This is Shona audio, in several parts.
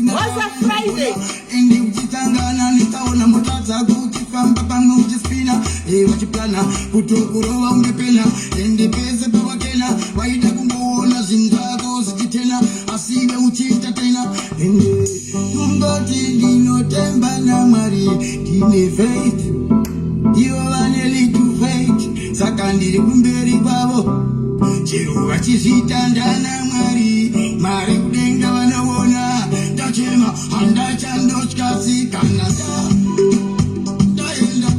What's a Friday? uchifamba pamwe uchispina wachiplana kutokurova ungepena ende pese pavakena waida kungoona zvinhu zvako zvichitena asive uchiita tena ende kungoti ndinotemba naMwari ndine faith ivo vane little faith saka ndiri kumberi kwavo chero vachizvitanda naMwari mari kudenga vanoona ndachema handachandotyasi-kana ndaenda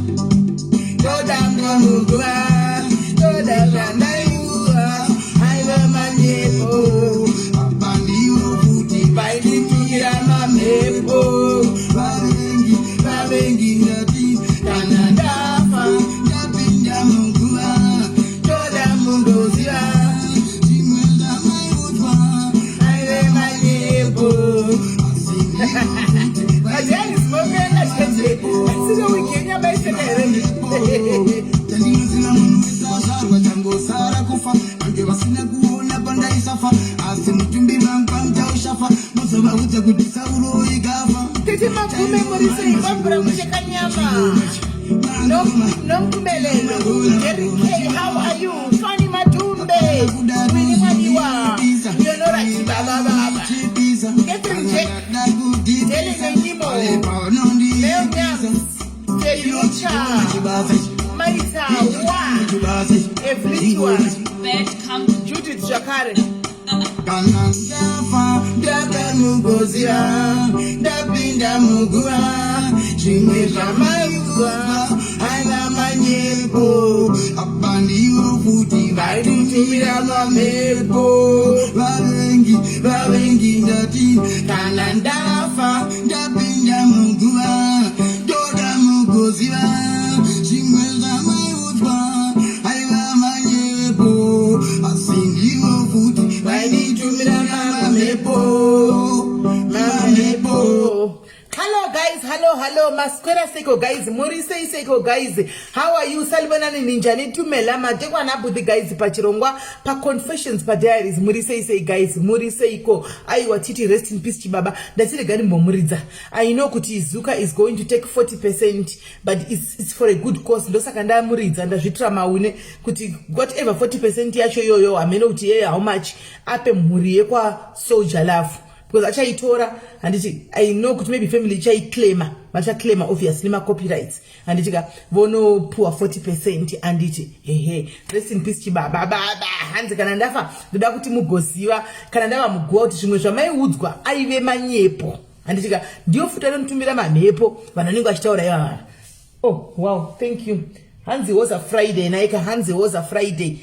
ndodanga muguva ndodanga ndaiuva aiva manyepo apa ndivo futi vaidikira mamhepo vavengi ndati kana ndafa ndapinda muguva ndoda mundoziva zvimwe zvamaiudzwa aive manyepo changosara kufa ange vasina kuona pandaisafa asi mutumbi vangu pamutaushafa muzovaudza kuti Sauro igafa tete magume murisei vambura mucheka nyama nomukumelelo Jerry, how are you? Fani Matumbe mwini mwadiwa yonora chibaba Catherine Jack Dele Nenyimo Leo Nyams Telucha Marisa Wa Eflitua Judith Jakare kana ndafa ndakamugozira ndapinda muguva zvimwe zvamaiudzwa aiva manyepo apa ndivo futi vaiditirira mamhepo vavengi ndati kana ndafa ndapinda muguva ndoda mugoziva zvimwe zvamaiudzwa aiva manyepo asi ndivo futi vainitumira mamhepo. Hello, Masquera Seiko guys, Morise Seiko guys, how are you? Salvana Ninja, Nitumela, Matekwa Nabuthi guys, Pachirongwa, Pa Confessions, Pa Diaries, Morise Sei guys, Morise Iko, Aiwa Titi, rest in peace, Chibaba. That's it again, Momuriza. I know Kuti Zuka is going to take 40%, but it's for a good cause. Ndosa kanda Muriza, and Vitra Maune, Kuti, whatever 40% yacho yo, ameno uti how much, ape Muriekwa soldier love. Because acha itora and I know could maybe family chai claimer, but I claimer obviously my copyrights and it vono poor 40% and it rest in peace baba hands kanandafa ndoda kuti mugosiwa kanandava mugoti zvimwe zvamaiudzwa aive manyepo and it ndio futa nomutumira mamhepo vanhu vachitaura iva. Oh wow, thank you. Hanzi was a Friday naika Hanzi was a Friday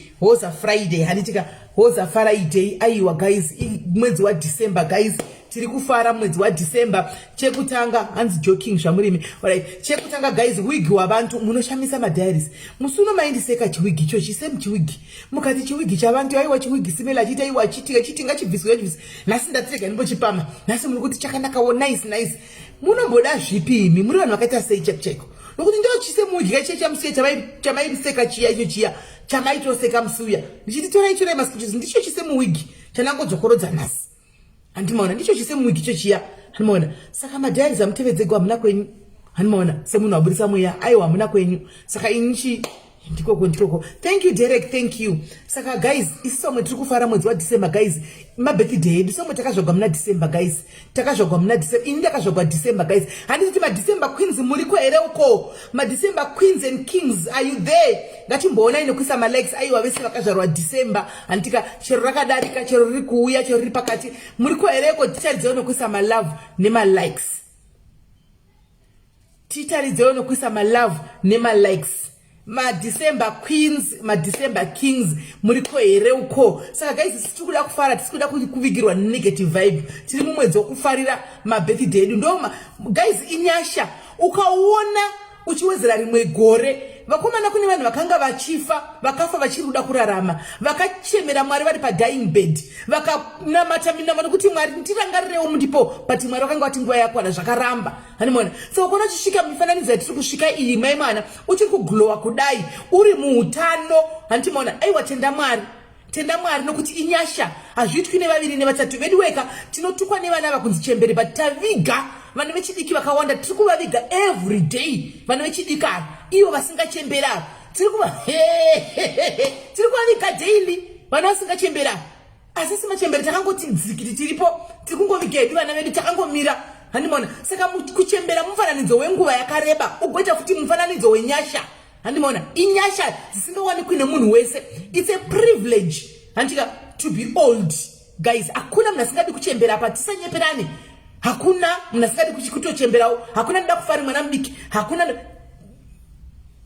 handitika was a Friday aiwa guys mwezi wa December guys tiri kufara mwezi wa December chekutanga Hanzi joking zvamurimi alright chekutanga guys wig wabantu munoshamisa ma diaries musuno maindiseka chiwigi cho chisem chiwigi mukati chiwigi chabantu aiwa chiwigi simela chita aiwa chitinga chibviswa nasi ndatsega nimbochipama nasi muri kuti chakanaka wo nice munomboda zvipimi muri vanhu vakaita sei cheko nokuti ndo chisemudya chechamusuya chamairiseka chiya chamaitoseka musuya ndichititora icho remaskutches ndicho chisemuwigi chanangodzokorodza nhasi handimaona ndicho chisemuwigi cho chiya handimaona saka madhairies amutevedzego hamuna kwenyu handimaona semunhu waburisa mweya aiwa hamuna kwenyu saka inchi ndikoko thank you Derek, thank you. Saka guys isi somwe tiri kufara mwezi wa December guys ma birthday yedu somwe takazvagwa muna December guys takazvagwa muna December ini ndakazvagwa December guys handiti ma December queens muriko here uko ma December queens and kings are you there ngatimboona inokuisa ma likes aiwa vese vakazvarwa December handika chero rakadarika chero riri kuuya chero riri pakati muriko here uko ticharidzeo nokuisa ma love nema likes ticharidzeo nokuisa ma love nema likes ma December queens, ma December kings, muriko here uko. Saka guys, situkuda kufara, tisikuda kuvigirwa negative vibe. Tiri mumwezi kufarira ma birthday edu. Ndo guys, inyasha ukaona uchiwezera rimwe gore vakomana kune vanhu vakanga vachifa vakafa vachiruda kurarama vakachemera Mwari vari pa dying bed vakanamata minamano kuti Mwari ndirangarirewo mundipo but Mwari vakanga vati nguva yakwana zvakaramba hanimona so ukona chishika mifananidzo yatiri kusvika iyi mai mwana uchiri kuglowa kudai uri muutano handimaona aiwa tenda Mwari nokuti inyasha hazviitwi nevaviri nevatatu vedu weka tinotukwa nevana vakunzi chembere but taviga vanhu vechidiki vakawanda tiri kuvaviga every day vanhu vechidiki ava ivo vasingachembera tiri kuvaviga daily vanhu vasingachembera asi simachembera takangoti dzikiti tiripo tiri kungoviga hedu vana vedu takangomira handimona saka kuchembera mufananidzo wenguva yakareba ugoita futi mufananidzo wenyasha handimona inyasha dzisingawanikwi nemunhu wese it's a privilege handika to be old guys hakuna munhu asingadi kuchembera apa tisanyeperane hakuna munhu asingadi kutochemberawo hakuna ndoda kufara mwana mudiki hakuna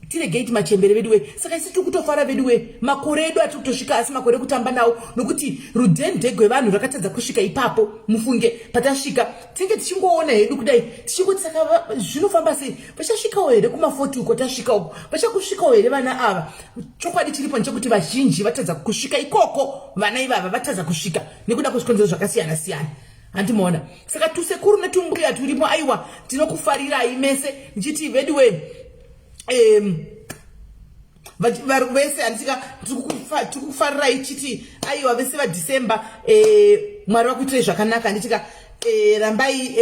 tiregate machembere vedu we saka isi tiri kutofara vedu we makore edu atiri kutosvika asi makore ekutamba nawo nokuti rudhende rwevanhu rwakatadza kusvika ipapo mufunge patasvika tinge tichingoona hedu kudai tichingoti saka zvinofamba sei vachasvikawo here kuma40 uko tasvika uko vachakusvikawo here vana ava chokwadi chiripo nechekuti vazhinji vatadza kusvika ikoko vana ivava vatadza kusvika nekuda kwezvikonzero zvakasiyana siyana handimona saka tusekuru netumbuya turimo aiwa tinokufarirai mese ndichiti vedu we vese handisika tikufarirai chiti aiwa vese vaDecember mwari vakuitirai zvakanaka nditika rambai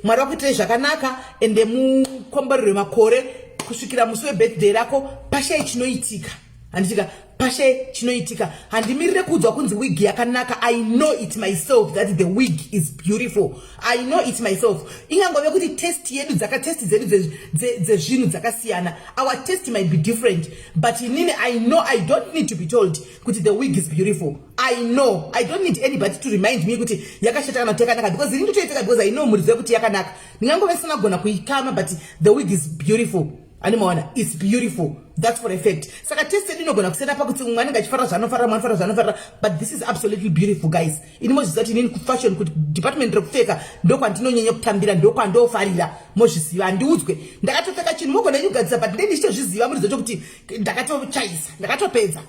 mwari vakuitirai zvakanaka ende mukomborerwe makore kusvikira musi webirthday rako pashai chinoitika handitika pashai chinoitika handimirire kuudzwa kunzi wig yakanaka I know it myself that the wig is beautiful I know it myself ingangove kuti test yedu dzakatesti dzedu dzezvinhu dzakasiyana our test might be different but inini I know I don't need to be told kuti the wig is beautiful I know I don't need anybody to remind me kuti yakashata kana kuti yakanaka because ini ndotoitika because I know murizive kuti yakanaka ndingangove sinagona kuikama but the wig is beautiful animaona it's beautiful that's for a fact saka tested inogona kusenda pakuti mumwe anenge achifara zvanofara mumwe anofara zvanofara but this is absolutely beautiful guys ini mozviziva kuti inini kufashion kuti department rekupfeka ndokwandinonyanya kutambira ndokwandofarira mozviziva handiudzwe ndakatopfeka chinhu mogona nyugadzisa but ndei ndichitozviziva murizive kuti ndakatochaisa ndakatopedza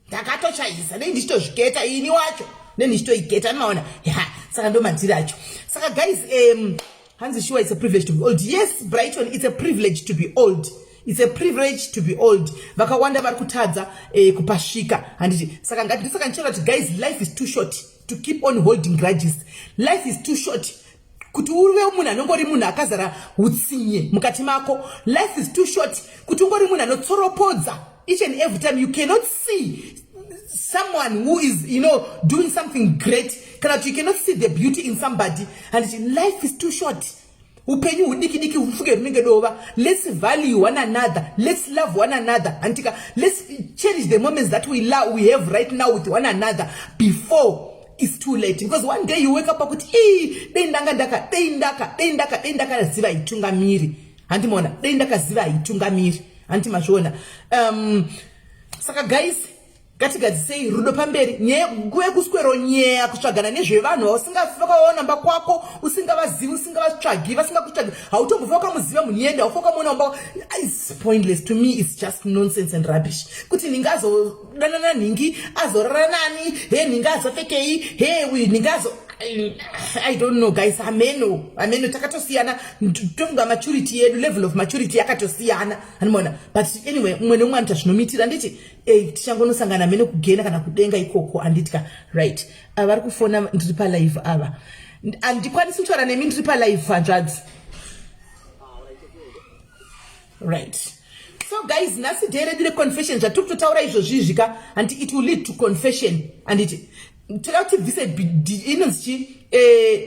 ndakatochaisa ndei ndichitozviketa ini wacho ndei ndichitoigeta animaona ya saka ndo madziri acho saka guys Hansi sure it's a privilege to be old. Yes, Brighton, it's a privilege to be old. It's a privilege to be old. Vakawanda vari kutadza kupashika. Handiti saka ngatidisaka nchera kuti guys life is too short to keep on holding grudges. Life is too short. Kuti uve munhu anongori munhu akazara utsinye mukati mako. Life is too short kuti ungori munhu anotsoropodza each and every time you cannot see someone who is doing something great. You cannot see the beauty in somebody and life is too short. Upenyu hudiki ufuge runenge dova. Let's value one another. Let's love one another. Antika, let's cherish the moments that we have right now with one another before it's too late. Because one day you wake up with deindaka ziva itunga miri. Antimona, deindaka ziva itunga miri. Antimashona. Saka guys, ngatigadzisei rudo pamberi nguva yekuswero nyeya kutsvagana nezvevanhu usingavakaona mba kwako usingavazivi usingavatsvagi vasingakutsvagi hautombofa wakamuziva munhu yenda ufa wakamuona it's pointless to me it's just nonsense and rubbish kuti ningi azodanana ningi azorara nani ningi azopfekei ningi I don't know guys ameno takatosiyana tonga maturity yedu level of maturity yakatosiyana animona but anyway mumwe nemumwe anoita zvinomitira nditi tichangonosangana mene kugena kana kudenga ikoko anditika right vari kufona ndiri palive ava handikwanisi kutaura nemi ndiri palive hanzvadzi right so guys nhasi day redu reconfession zvatiri kutotaura izvozvizvika and it will lead to confession anditi toda kuti bvise inonzi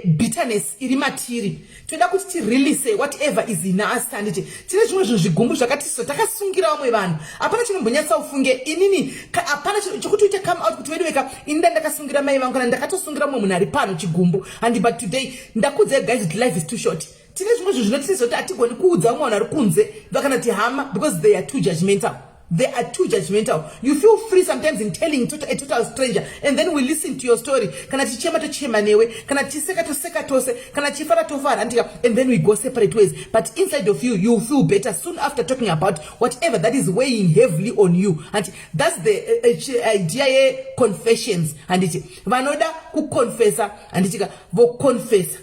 bitterness iri matiri toda kuti tirelease whatever is in us anditi tine zvimwe zvinhu zvigumbu zvakatiso takasungira vamwe vanhu hapana chinombonyatsa ufunge inini hapana chokuti uite come out kuti wedoweka ini ndakasungira mai vangu kana ndakatosungira mumwe munhu ari pano chigumbu and but today ndakuudzai guys that life is too short tine zvimwe zvinhu zvinotisiso kuti hatigoni kuudza vamwe vanhu vari kunze vakana tihama because they are too judgmental. They are too judgmental. You feel free sometimes in telling a total stranger and then we listen to your story. Kana tichema tochema newe, kana tiseka toseka tose, kana chifara tofara and then we go separate ways. But inside of you, you feel better soon after talking about whatever that is weighing heavily on you. And that's the idea confessions. And it vanoda ku confessa and it vo confess.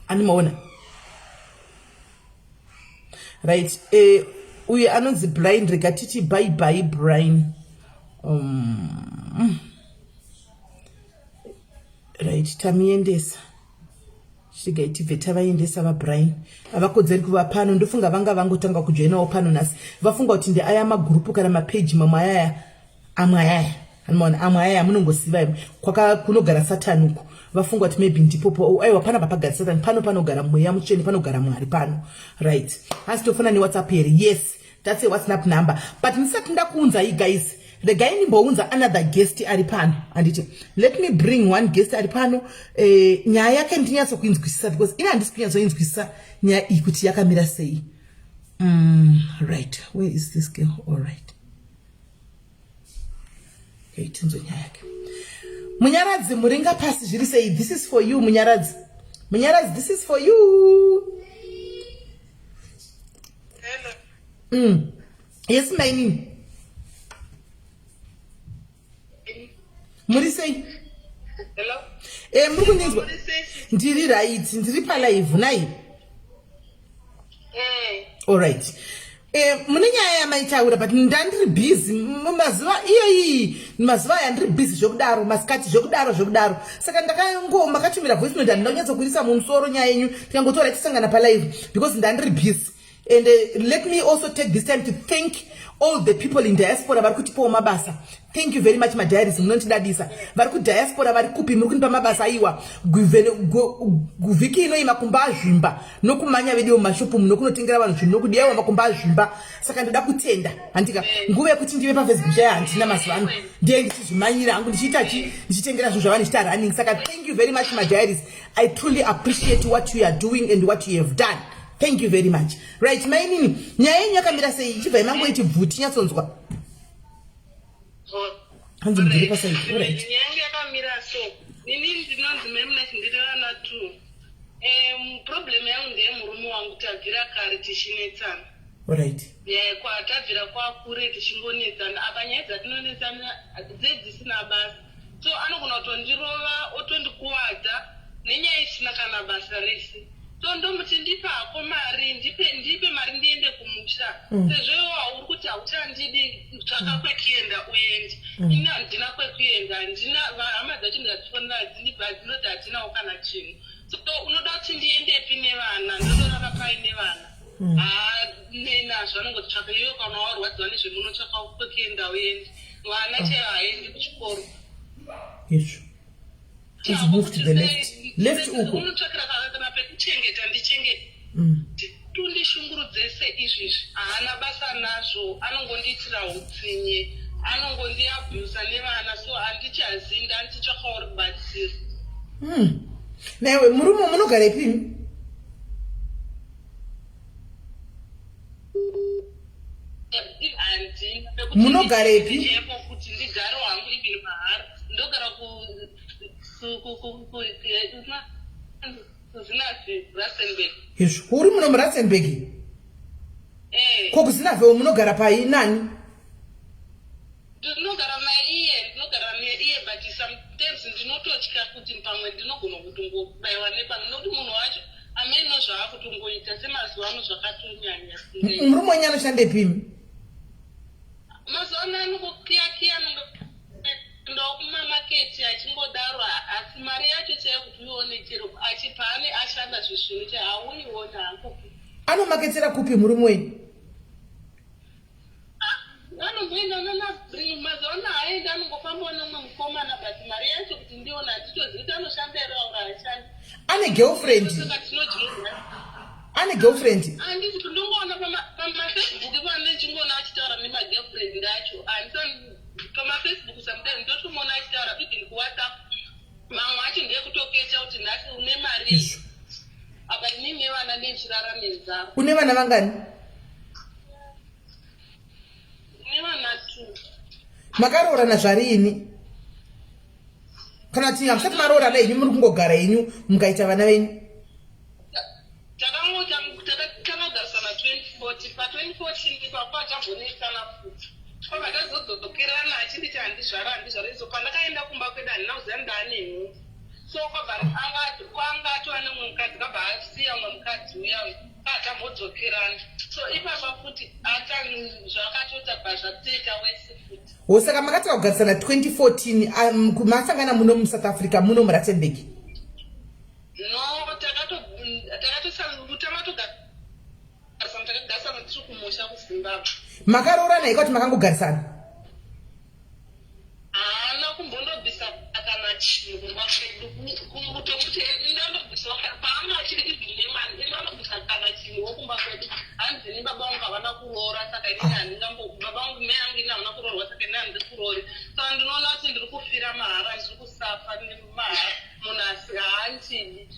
And maona. Right. Uye anonzi Brian regatiti bye bye Brian. Right, tamiendesa. shiga itivheta vaendesa vabrian havakodzeri kuva pano. Ndofunga vanga vangotanga kujoinawo pano nhasi vafunga kuti ndeaya magurupu kana mapeji mamwe ayaya amwe ayaya munongosiva imwe kunogara satani uku vafunga kuti maybe ndipopo aiwa pana papagara satani pano panogara mweya mutsvene panogara mwari pano right. Hasi tofana newhatsapp here. Yes, that's a WhatsApp number. But ndisati ndakuunza you guys, the guy ndimbounza another guest ari pano anditi let me bring one guest ari pano. Nyaya yake ndinyatso kuinzwisisa because ina handisi kunyatsoinzwisisa nyaya iyi kuti yakamira sei. Right, where is this girl? All right, okay, tinzo nyaya yake. Munyaradzi muringa pasi zviri sei? This is for you Munyaradzi. Munyaradzi, this is for you. Hello. Yes maini. Muri sei? Hello. Muri kunzwa? Ndiri right, ndiri pa live nai. All right. Mune nyaya yamaitaura but ndandiri busy mazuva iyoyi, mazuva aya ndiri busy zvokudaro masikati zvokudaro saka ndakangoma katumira voice note ndinonyatsokuisa mumusoro nyaya yenyu tikangotora tisangana pa live because ndandiri busy. And let me also take this time to thank all the people in diaspora vari kutipawo mabasa. Thank you very much my diaries, munotidadisa. Vari kudiaspora vari kupi muri kunipa mabasa aiwa guvhiki ino makumba azvimba nokumanya vedio mashopu munokunotengera vanhu zvinhu nokudiaiwa makumba azvimba. Saka ndoda kutenda handika nguva yekuti ndive pafacebook chaya handina mazuva ano ndiye ndichizvimanyira hangu ndichitengera zvinhu zvavanhu chita running. Saka thank you very much my diaries, I truly appreciate what you are doing and what you have done. Thank you very much. Right, mainini nyaya yenyu yakamira sei ichibva imango ichibvuti nyatsonzwa hanzi mudiri pasaidi. Alright, Nyanga yakamira so nini ndinonzi memuna chindirana tu problem yangu ndiye murume wangu tabvira kare tichinetsana. alright, Tabvira kwakure tichingonetsana apa nyaya dzatinonetsana dzedzisina basa so anogona kutondirova otondikuwadza nenyaya isina kana basa rese. So ndomuti ndipako mari ndipe mari ndiende kumusha sezvo hauri kuti hauchandidi tsvaka kwekuenda uendi. Ini handina kwekuenda, handina hama dzacho ndatifonera dzinoti hatinawo kana chinhu. So unoda kuti ndiendepi nevana, ndodorara pai nevana nenazvo anongotsvaka iwo kana warwadziwa nezvemunotsvaka kwekuenda uendi. Vana chaivo haendi kuchikoro. yes. Let's move to the left uko. Unotsvakira kana pekuchengeta ndichengete. Tundishungurudzese izvizvi haana basa nazvo, anongondiitira utsinye, anongondiabhusa nevana so handichazi ndandichitsvakawo rubatsiro. Naiwe murume munogara ipi? Munogara ipi? Kuti ndigare wangu ibini mahara ndogara kuzinazve Rustenburg. Yes, uri muno muRustenburg? Ko kuzinazve munogara pai nani? Ndinogara ndinogara naiye but sometimes ndinototya kuti pamwe ndinogona kutongobayiwa nepamwe nokuti munhu wacho ameno zvaakutongoita semazuva ano zvakatonyanya. Murume wenyu anoshanda epimi? Mazuva ano anongokiyakiya ndawo kumamaketi achingodaro asi mari yacho chaiyo kuti uione chero achipane ashanda zvisvino che hauiona hangu. Anomaketera kupi murume wenyu? Anomboenda nanabri mazuva ano haaendi anongofambawo nomwe mukomana but mari yacho kuti ndiona handitozivi kuti anoshandairaura hashandi. Ane girlfriend? Saka tinodyiwa. Ane girlfriend? Handiti kuti ndongoona pamafacebook pane ndichingoona achitaura nemagirlfriend acho handisani pamafacebook sometimes ndotomuona achitaura even kuwhatsapp mamwe acho ndeyekutokecha kuti nhasi une mari apa inini nevana nechirarame nzaro. Une vana vangani? Nevana 2. Makaroorana zvarini? Kana kuti hamusati maroorana henyu muri kungogara henyu mukaita vana venyu? Takagarisana 2014 pa2014 ipapo tambonetsana futi paka tazodzokerana achinditi handizvara izo pandakaenda kumba kwedu handina kuziva ndaanenhu so kwangatova nemwe mukadzi kabva asiya mwe mukadzi uya katamhodzokerana so ipapa futi zvakatotabva zvatoita wese futi. Saka makatanga kugarisana 2014 masangana muno muSouth Africa muno muRustenburg? No, Zimbabwe. Makaroora naye kuti makangogarisana. Haana kumbondobvisa kana chinhu kumba kwedu kumutokuti ndandobvisa paanga achiri izvinemani ndandobvisa kana chinhuwo kumba kwedu hanzini baba vangu havana kuroora saka inini handingambobaba vangu mai angu ini havana kuroorwa saka ini handiri kuroori saka ndinoona kuti ndiri kufira mahara ndiri kusafa nemahara munhu asi haandidi.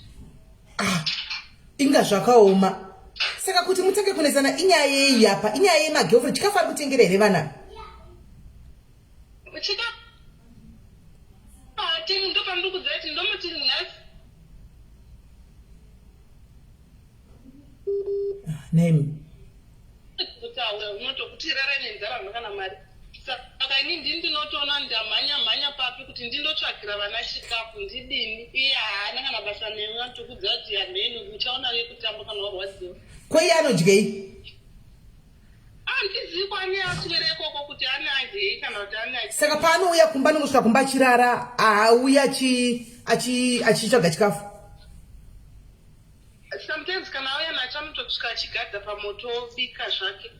Inga zvakaoma. Saka kuti mutange kunetsana inyaya yei apa? Inyaya yemagirlfriend chikafa ari kutengera here vana? Ndopandikudzati ndomuti nhasi name kutaura unotokuti rara nenzara kana mari saka ini ndinotoona ndamhanya papi kuti ndindotsvagira vana chikafu ndidini iye haana kana basa nemi atokudza kuti hamheni uchaona yekutamba kana warwadziwa kwei anodyei handizii kwani aswere ikoko kuti ane adyei kana kuti ane saka paanouya kumba nongosvika kumba achirara auya achitsvaga chikafu sometimes kana auya nacho anotosvika achigadza pamoto bika zvake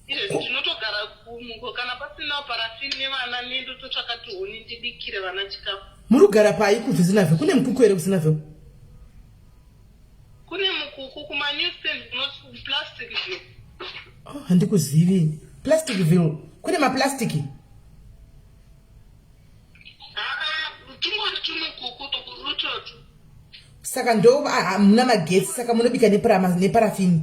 izvezvi ndinotogara kumuko kana pasinawo parafini nevana nendototsvaka tuhuni ndibikire vana chikafu. Muri kugara pai kuvizinavheu? Kune mukuku here kuzinavheu? Kune mukuku kumanewstand kunoti Plasticville. Handikuzivi. Plasticville kune maplastiki? Tungori tumukuku tokurutotu. Saka ndo muna magetsi saka munobika neparafini?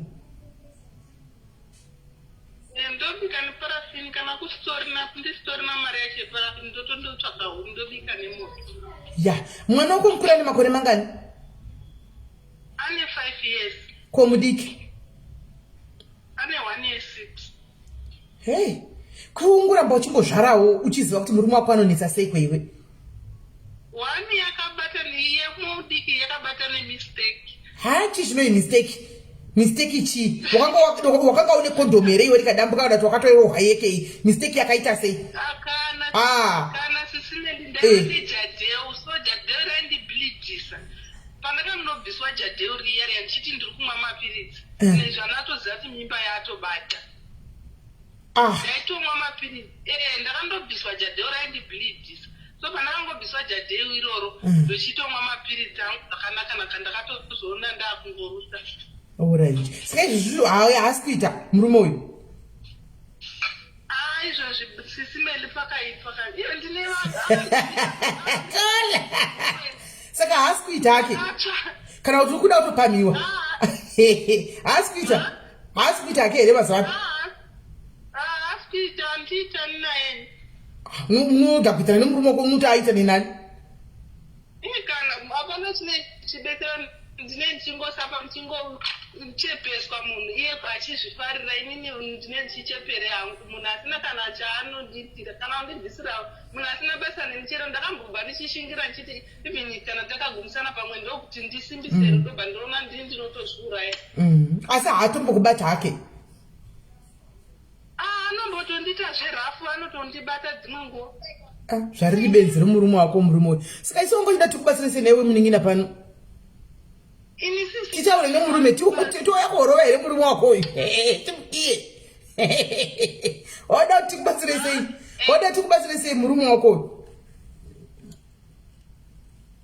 Ndobika neparafini kana ndisitorina mari yacho yeparafini ndotondotsvaga huni ndobika nemoto. Ya, mwana wako mukuru ane makore mangani? Ane 5 years. Ko mudiki? Ane 1 year 6. Hey, kweunguramba uchingozvarawo uchiziva kuti murume wako anonetsa sei kweiwe? Wani yakabata yemudiki yakabata nemistake. Hachi zvinoyi mistake. Mistake chi? Wakanga une condom here iwe rikadambuka kuti wakatoirohwa yekei. Mistake yakaita sei? Kana sisine ndindaiti jadeu so jadeu randibleedisa. Pandakanobviswa jadeu riya ndichiti ndiri kumwa mapiritsi. Nezvanatoziva kuti mimba yatobata. Ndaitomwa mapiritsi. Ndakandobviswa jadeu randibleedisa. So pandakangobviswa jadeu iroro ndochitomwa mapiritsi angu zvakanaka ndakatozoona ndakungorusa. Alright. Saka izvozvo haasi kuita murume uyu? Izvozvi sisimeli pakaipa iyo ndine saka haasi kuita ake kana kuti ukuda kutopamhiwa? Haasi kuita ake here mazuva ano? haasi kuita handiitani naye. Munoda kuitana nemurume wako muti aita nenani? Kana apana chine chibetsero ndine ndichingosapa ndichingochepeswa munhu iye achizvifarira inini ndine ndichichepere hangu munhu asina kana chaanondiitira kana undibvisira munhu asina basa nenichero ndakambobva ndichishingira ndichiti even kana takagumisana pamwe ndokuti ndisimbise rudobva ndinoona ndini ndinotozviuraya. Asi haatombokubata hake? Anombotondita zverafu anotondibata dzimwe nguva. Zvariri benzi romurume wako murume uyu. Saka isi wangochida tikubatsirise newe muningina pano? Tichaure nemurume tiwaya kuhorova here murume wako uyu? Timukiye. Wada kuti tikubatsire sei murume wako uyu?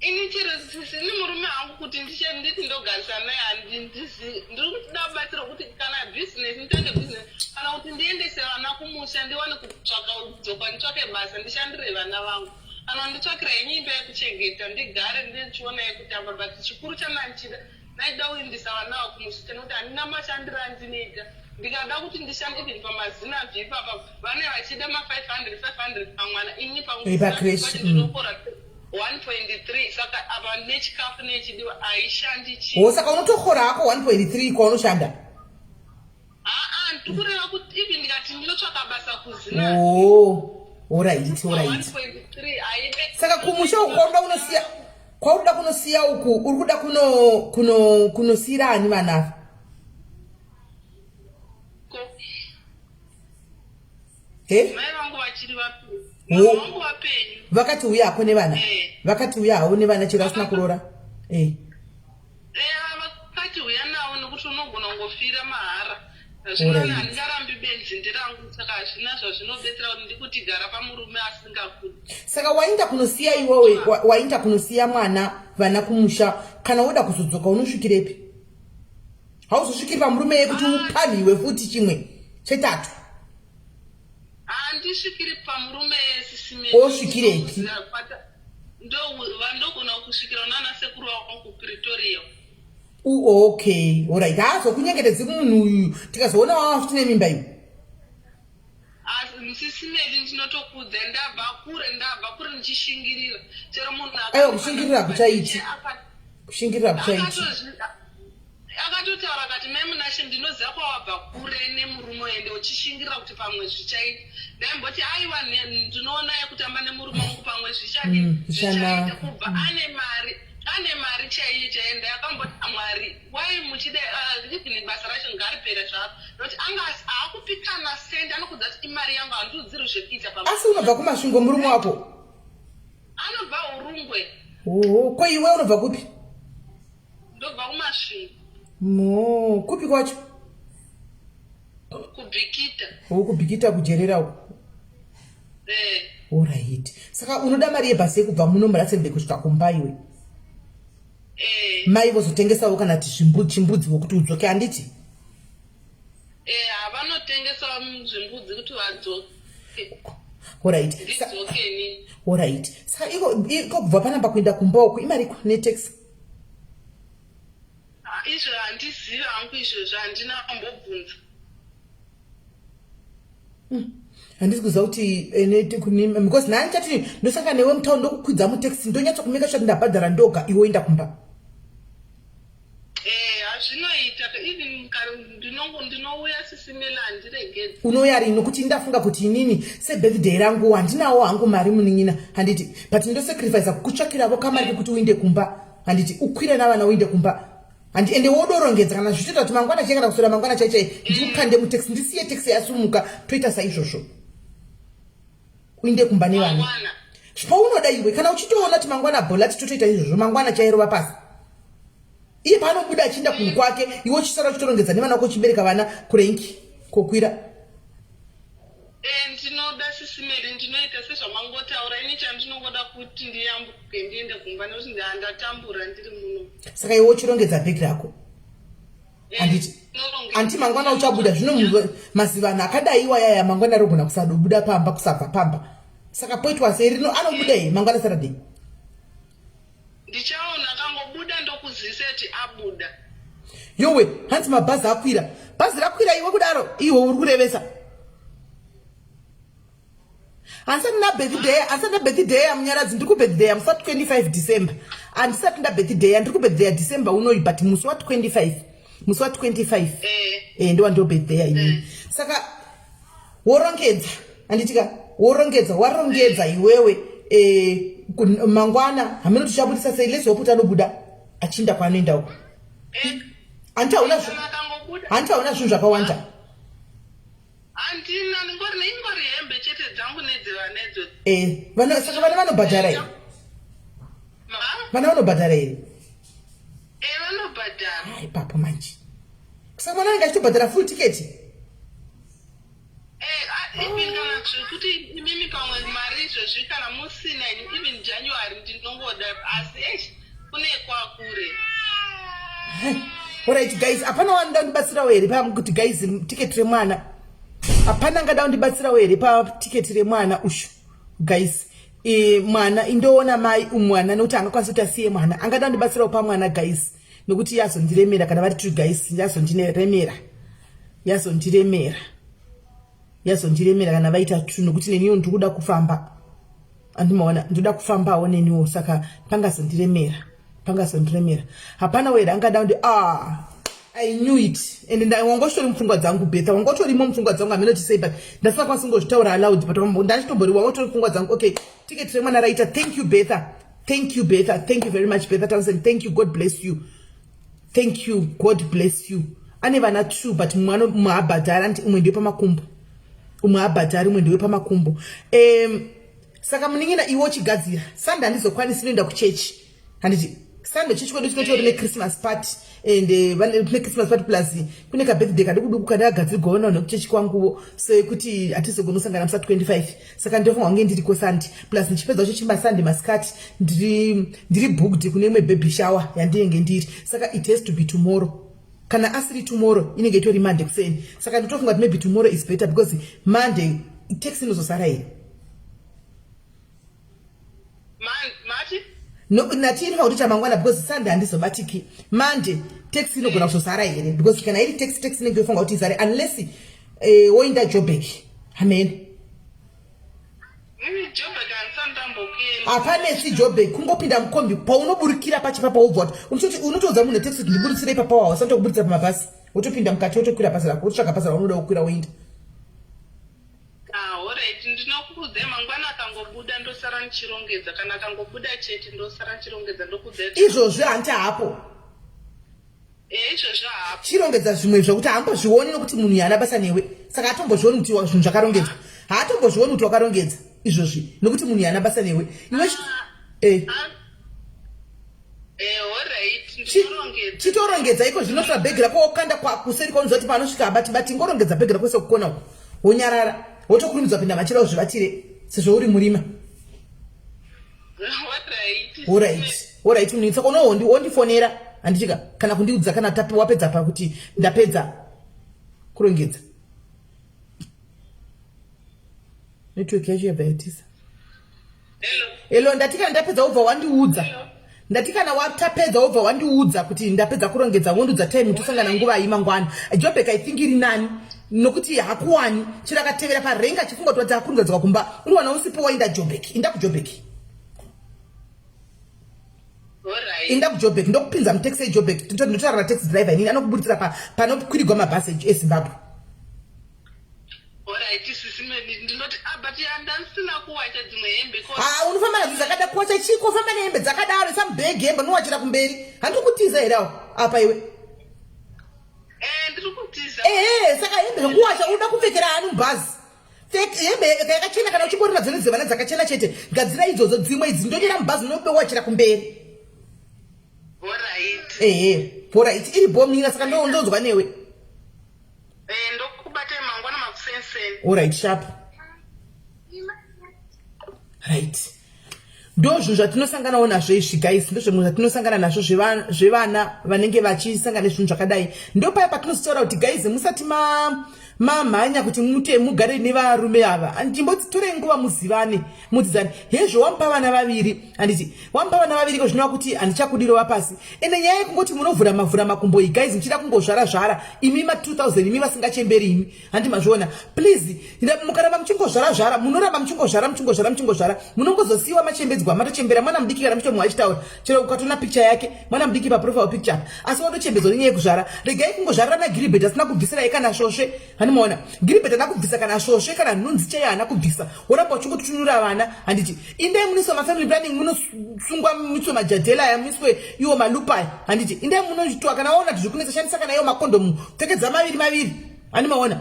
Ini chero sisini murume hangu kuti nditi ndogarisana naye handindizivi. Ndiri kuti ndabatsira kuti kana business nditange business kana kuti ndiendese vana kumusha ndiwane kutsvaka kudzoka nditsvake basa ndishandire vana vangu. Kana nditsvakira nyimba yekuchengeta ndigare ndichiona yekutamba but chikuru chandanchida ndaida kuendesa vana vavo kumusha nekuti handina mashandiro andinoita. Ndikada kuti ndishande even pamazina bvipapa vane vachida ma500 pamwana ini pamwe 1.3 saka apa nechikafu nechidiwa aishandi chi. Saka unotokhora hako 1.3 kwaunoshanda? Ndikureva kuti even ndikati ndinotsvaka basa kuzina. Alright. 1.3 aibe. Saka kumusha uko kwauda kunosiya uku uri kuda kunosiyira ani vana? Mai vangu vachiri vapenyu. Vakati uya hako nevana? Vakati uya havo nevana chero asina kuroora? Vakati uya navo nekuti unogona kungofira mahara. Zvino handingarambi benzi nedzinde rangu saka hazvina zvazvinobetsera kuti ndikutigara pamurume asingakudi. Saka waenda kunosiya iwewe waenda kunosiya mwana vana kumusha kana woda kuzodzoka unosvikirepi? Hauzosvikiri pamurume yekuti upaniwe futi chimwe chetatu. Handisvikiri pamurume sisime. Osvikirepi? Ndogona kusvikira nana sekuru wako kuPretoria. Okay, alright. Hazokunyengetedzi munhu uyu tikazoona wava tine mimba iyo. Msisimeli ndinotokudza ndabva kure ndichishingirira. Chero munhu Aiwa, kushingirira kuchaiti. Kushingirira kuchaiti. Akatotaura akati mai Munashe ndinoziva kwawabva kure nemurume ende uchishingirira kuti pamwe zvichaita. Ndaimboti aiwa ndinoona yekutamba nemurume wangu pamwe zvichaita kubva ane mari chaiye chaenda yakamboti Mwari wai muchida living basa racho ngaripere zvaro nokuti anga akupikana sendi anokudza kuti imari yangu handiudziri zvekuita pamwe. Asi unobva kumasvingo murume wako? Anobva Urungwe. Ko iwe unobva kupi? Ndobva kumasvingo. Kupi kwacho? Kubhikita. Kubhikita kujerera uko. Alright. Saka unoda mari yebhasi yekubva muno muRustenburg kusvika kumba iwe? Mai vozotengesawo kana chimbudzi wokuti udzoke handiti? Vanotengesawo zvimbudzi kuti vadzoke. Alright. Alright. Saka iko kubva panapa kuenda kumba uko imari ko netaxi? Izvo handizivi hangu izvozvo handina kumbobvunza. Handisi kuziva kuti because nhani chati ndosanga newe mutaundi ndokukwidza mutaxi ndonyatsa kumeka shoti ndabhadhara ndoga iwe oenda kumba. Hazvinoita even ndinouya sisimela handiregedzi. Unouya rini nokuti ndafunga kuti inini sebirthday rangu handinawo hangu mari munin'ina handiti but ndosacrifice kutsvakiravo kamari kekuti uinde kumba handiti ukwire navana uinde kumba. Ende wodorongedza kana zvichitoita kuti mangwana chienda kusora mangwana chaichai ndikukande mutaxi ndisiye taxi yasumuka toita saizvozvo uinde kumba nevana. Paunoda iwe kana uchitoona kuti mangwana bhola titotoita izvozvo mangwana chairova pasi iye paanobuda achienda kunhu kwake iwe uchisara uchitorongedza nevana wako uchibereka vana kurenki kokwira. Ndinoda sisimeli ndinoita sezvamangotaura ini chandinongoda kuti ndiyambuke ndiende kumba nokuti ndatambura ndiri muno. Saka iwe uchirongedza bhegi rako handiti anti mangwana uchabuda zvino mazivana akadaiwa yaya mangwana rogona kusadobuda pamba kusabva pamba saka poitwa sei rino anobuda hei mangwana Saturday? Ndichaona kangobuda ndokuzisa kuti abuda. Yowe hanzi mabhazi akwira bhazi rakwira iwe kudaro iwe uri kurevesa. Ansana birthday yamunyaradzi ndiri kubirthday musi 25 December handisati ndabirthday ndiri kubirthday December unoyi but musi wa 25 ndiwa ndo birthday inini. Saka worongedza handitika warongedza iwewe mangwana hameno tichabudisa sei lezi woputa anobuda achinda kwaanoenda uko. Handiaona zvinhu zvakawanda. Handina ingori hembe chete dzangu nedzeva nedzo. Saka vana vanobhadhara here? Vana vanobhadhara here? Vanobhadhara. Hai papo manje. Saka mwana anga achitobhadhara full ticket? Even kana zvekuti imimi pamwe mari izvozvi kana musina even January ndinongoda asi kune kwakure. Alright guys, apana wanda ndibatsirawo here pakuti guys ticket remwana. Apana ngada undibatsirawo here pa ticket remwana ushu. Guys, mwana indoona mai umwana nokuti angakwanisa kuti asiye mwana. Angada undibatsirawo pa mwana guys. Nokuti yazondiremera kana vari tu guys yazondiremera kana vaita tu nokuti neniwo ndikuda kufamba. Andimaona ndoda kufambawo neniwo saka pangazondiremera. Hapana wera angada undi I knew it. And wangoshori mfungwa dzangu Betha. Wangotori mfungwa dzangu ameno to say but ndasina kwanisa ngozvitaura aloud but ndachitombori wangotori mfungwa dzangu. Okay, ticket remwana raita. Thank you Betha. Thank you very much Betha Townsend. Thank you, God bless you. Ane vana true but mwana muabhadhara nti umwe ndiwe pamakumbo. Saka muningina iwe uchigadzira. Sanda handizokwanisa kuenda kuchechi. Handiti Sunday chichikodo chinotori neChristmas party and neChristmas party plus kune kabirthday kadukuduku kadagadzirwawo nawo nekuchechi kwanguwo sekuti hatizogonosangana musa 25 saka ndofunga wange ndiriko Sunday plus ndichipedza chichimba Sunday masikati ndiri booked kune imwe baby shower yandinenge ndiri saka it has to be tomorrow. Kana asiri tomorrow inenge itori Monday kuseni saka ndotofunga kuti maybe tomorrow is better because Monday taxi inozosara here. No, natini kuti mangwana because Sunday handizobatiki. Monday taxi inogona kuzosara here because kana iri taxi inenge yofunga kuti izare unless woinda Joburg. Amen. Apane si Joburg kungopinda mukombi paunoburukira pachipapa wobva unotoudza munhu taxi kuti ndiburitsire ipapa wawo asati kuburitsa pamabhasi wotopinda mukati wotokwira bhasi rako wotsvaga bhasi raunoda kukwira woinda. Ndinokuudza mangwana akangobuda ndosara ndichirongedza kana akangobuda chete ndosara ndichirongedza ndokudza izvozvo hanti hapo izvozvo hapo chirongedza zvimwe zvokuti haambozvioni nokuti munhu yana basa newe saka hatombozvioni kuti zvinhu zvakarongedzwa haatombozvioni kuti wakarongedza izvozvi nokuti munhu yana basa newe iwe chitorongedza iko zvinosvika bhegi rako wokanda kuseri kwaunozati panosvika abati ngorongedza bhegi rako sekukona uko wonyarara wotokurumidza pinda machira uzvivatire sezvo uri murima. Alright munhu saka wondifonera handichika kana kundiudza kana wapedza pakuti ndapedza kurongedza. Network yacho yabayatisa. Hello ndatika ndapedza ubva wandiudza. Ndatikana watapedza ubva wandiudza kuti ndapedza kurongedza wondiudza time tosangana nguva imangwana. Joburg I think iri nani nokuti hakuwani chirakatevera parenga chifunga kuti akurongedzwa kumba unowana usipo wainda Joburg inda kuJoburg. Inda kuJoburg ndokupinza mutaxi eJoburg ndotaura taxi driver inini anokuburitsira panokwirigwa mabhasi eZimbabwe. Unofamba nadzo dzakada kuwacha chiko famba nehembe dzakadaro samubhegi hembe unowachira kumberi handikutiza here awo apa iwe saka hembe zvokuwacha unoda kupfekera hani mubhazi hembe yakachena kana uchingori nadzo nedzevana dzakachena chete gadzira idzodzo dzimwe idzi ndonyera mubhazi unowachira kumberi. Alright iri bomira saka ndonzwa newe alright sharp right ndozvo zvatinosanganawo nazvo izvi guys ndozvo zvatinosangana nazvo zvevana vanenge vachisangana nezvinhu zvakadai ndopaya patinozitaura kuti guys musati mamhanya kuti mugare nevarume ava ndimbotitorei nguva muzivane mudzidzane hezvo wamupa vana vaviri handiti wamupa vana vaviri kozvinova kuti handichakudirova pasi ende nyaya yekungoti munovhura makumbo iyi guys muchida kungozvara imi ma2000 imi vasingachemberi imi handi mazviona please mukaramba muchingozvara munoramba muchingozvara munongozosiyiwa machembedzwa matochembera mwana mudiki kana muchomwe achitaura chero ukatona picture yake mwana mudiki paprofile picture asi watochembedzwa nenyaya yekuzvara regai kungozvarira nagiribheti asina kubvisira kana shoshe maona giribheti ana kubvisa kana shoshe kana nhunzi chaiyo ana kubvisa woramba uchingotutunura vana handiti indai muniswa mafamily planning munosungwa muiswe majadhela aya muiswe iwo malupai handiti indai munoitwa kana waona kuti zvikunetsa shandisa kana iwo makondomu pfekedza maviri handi maona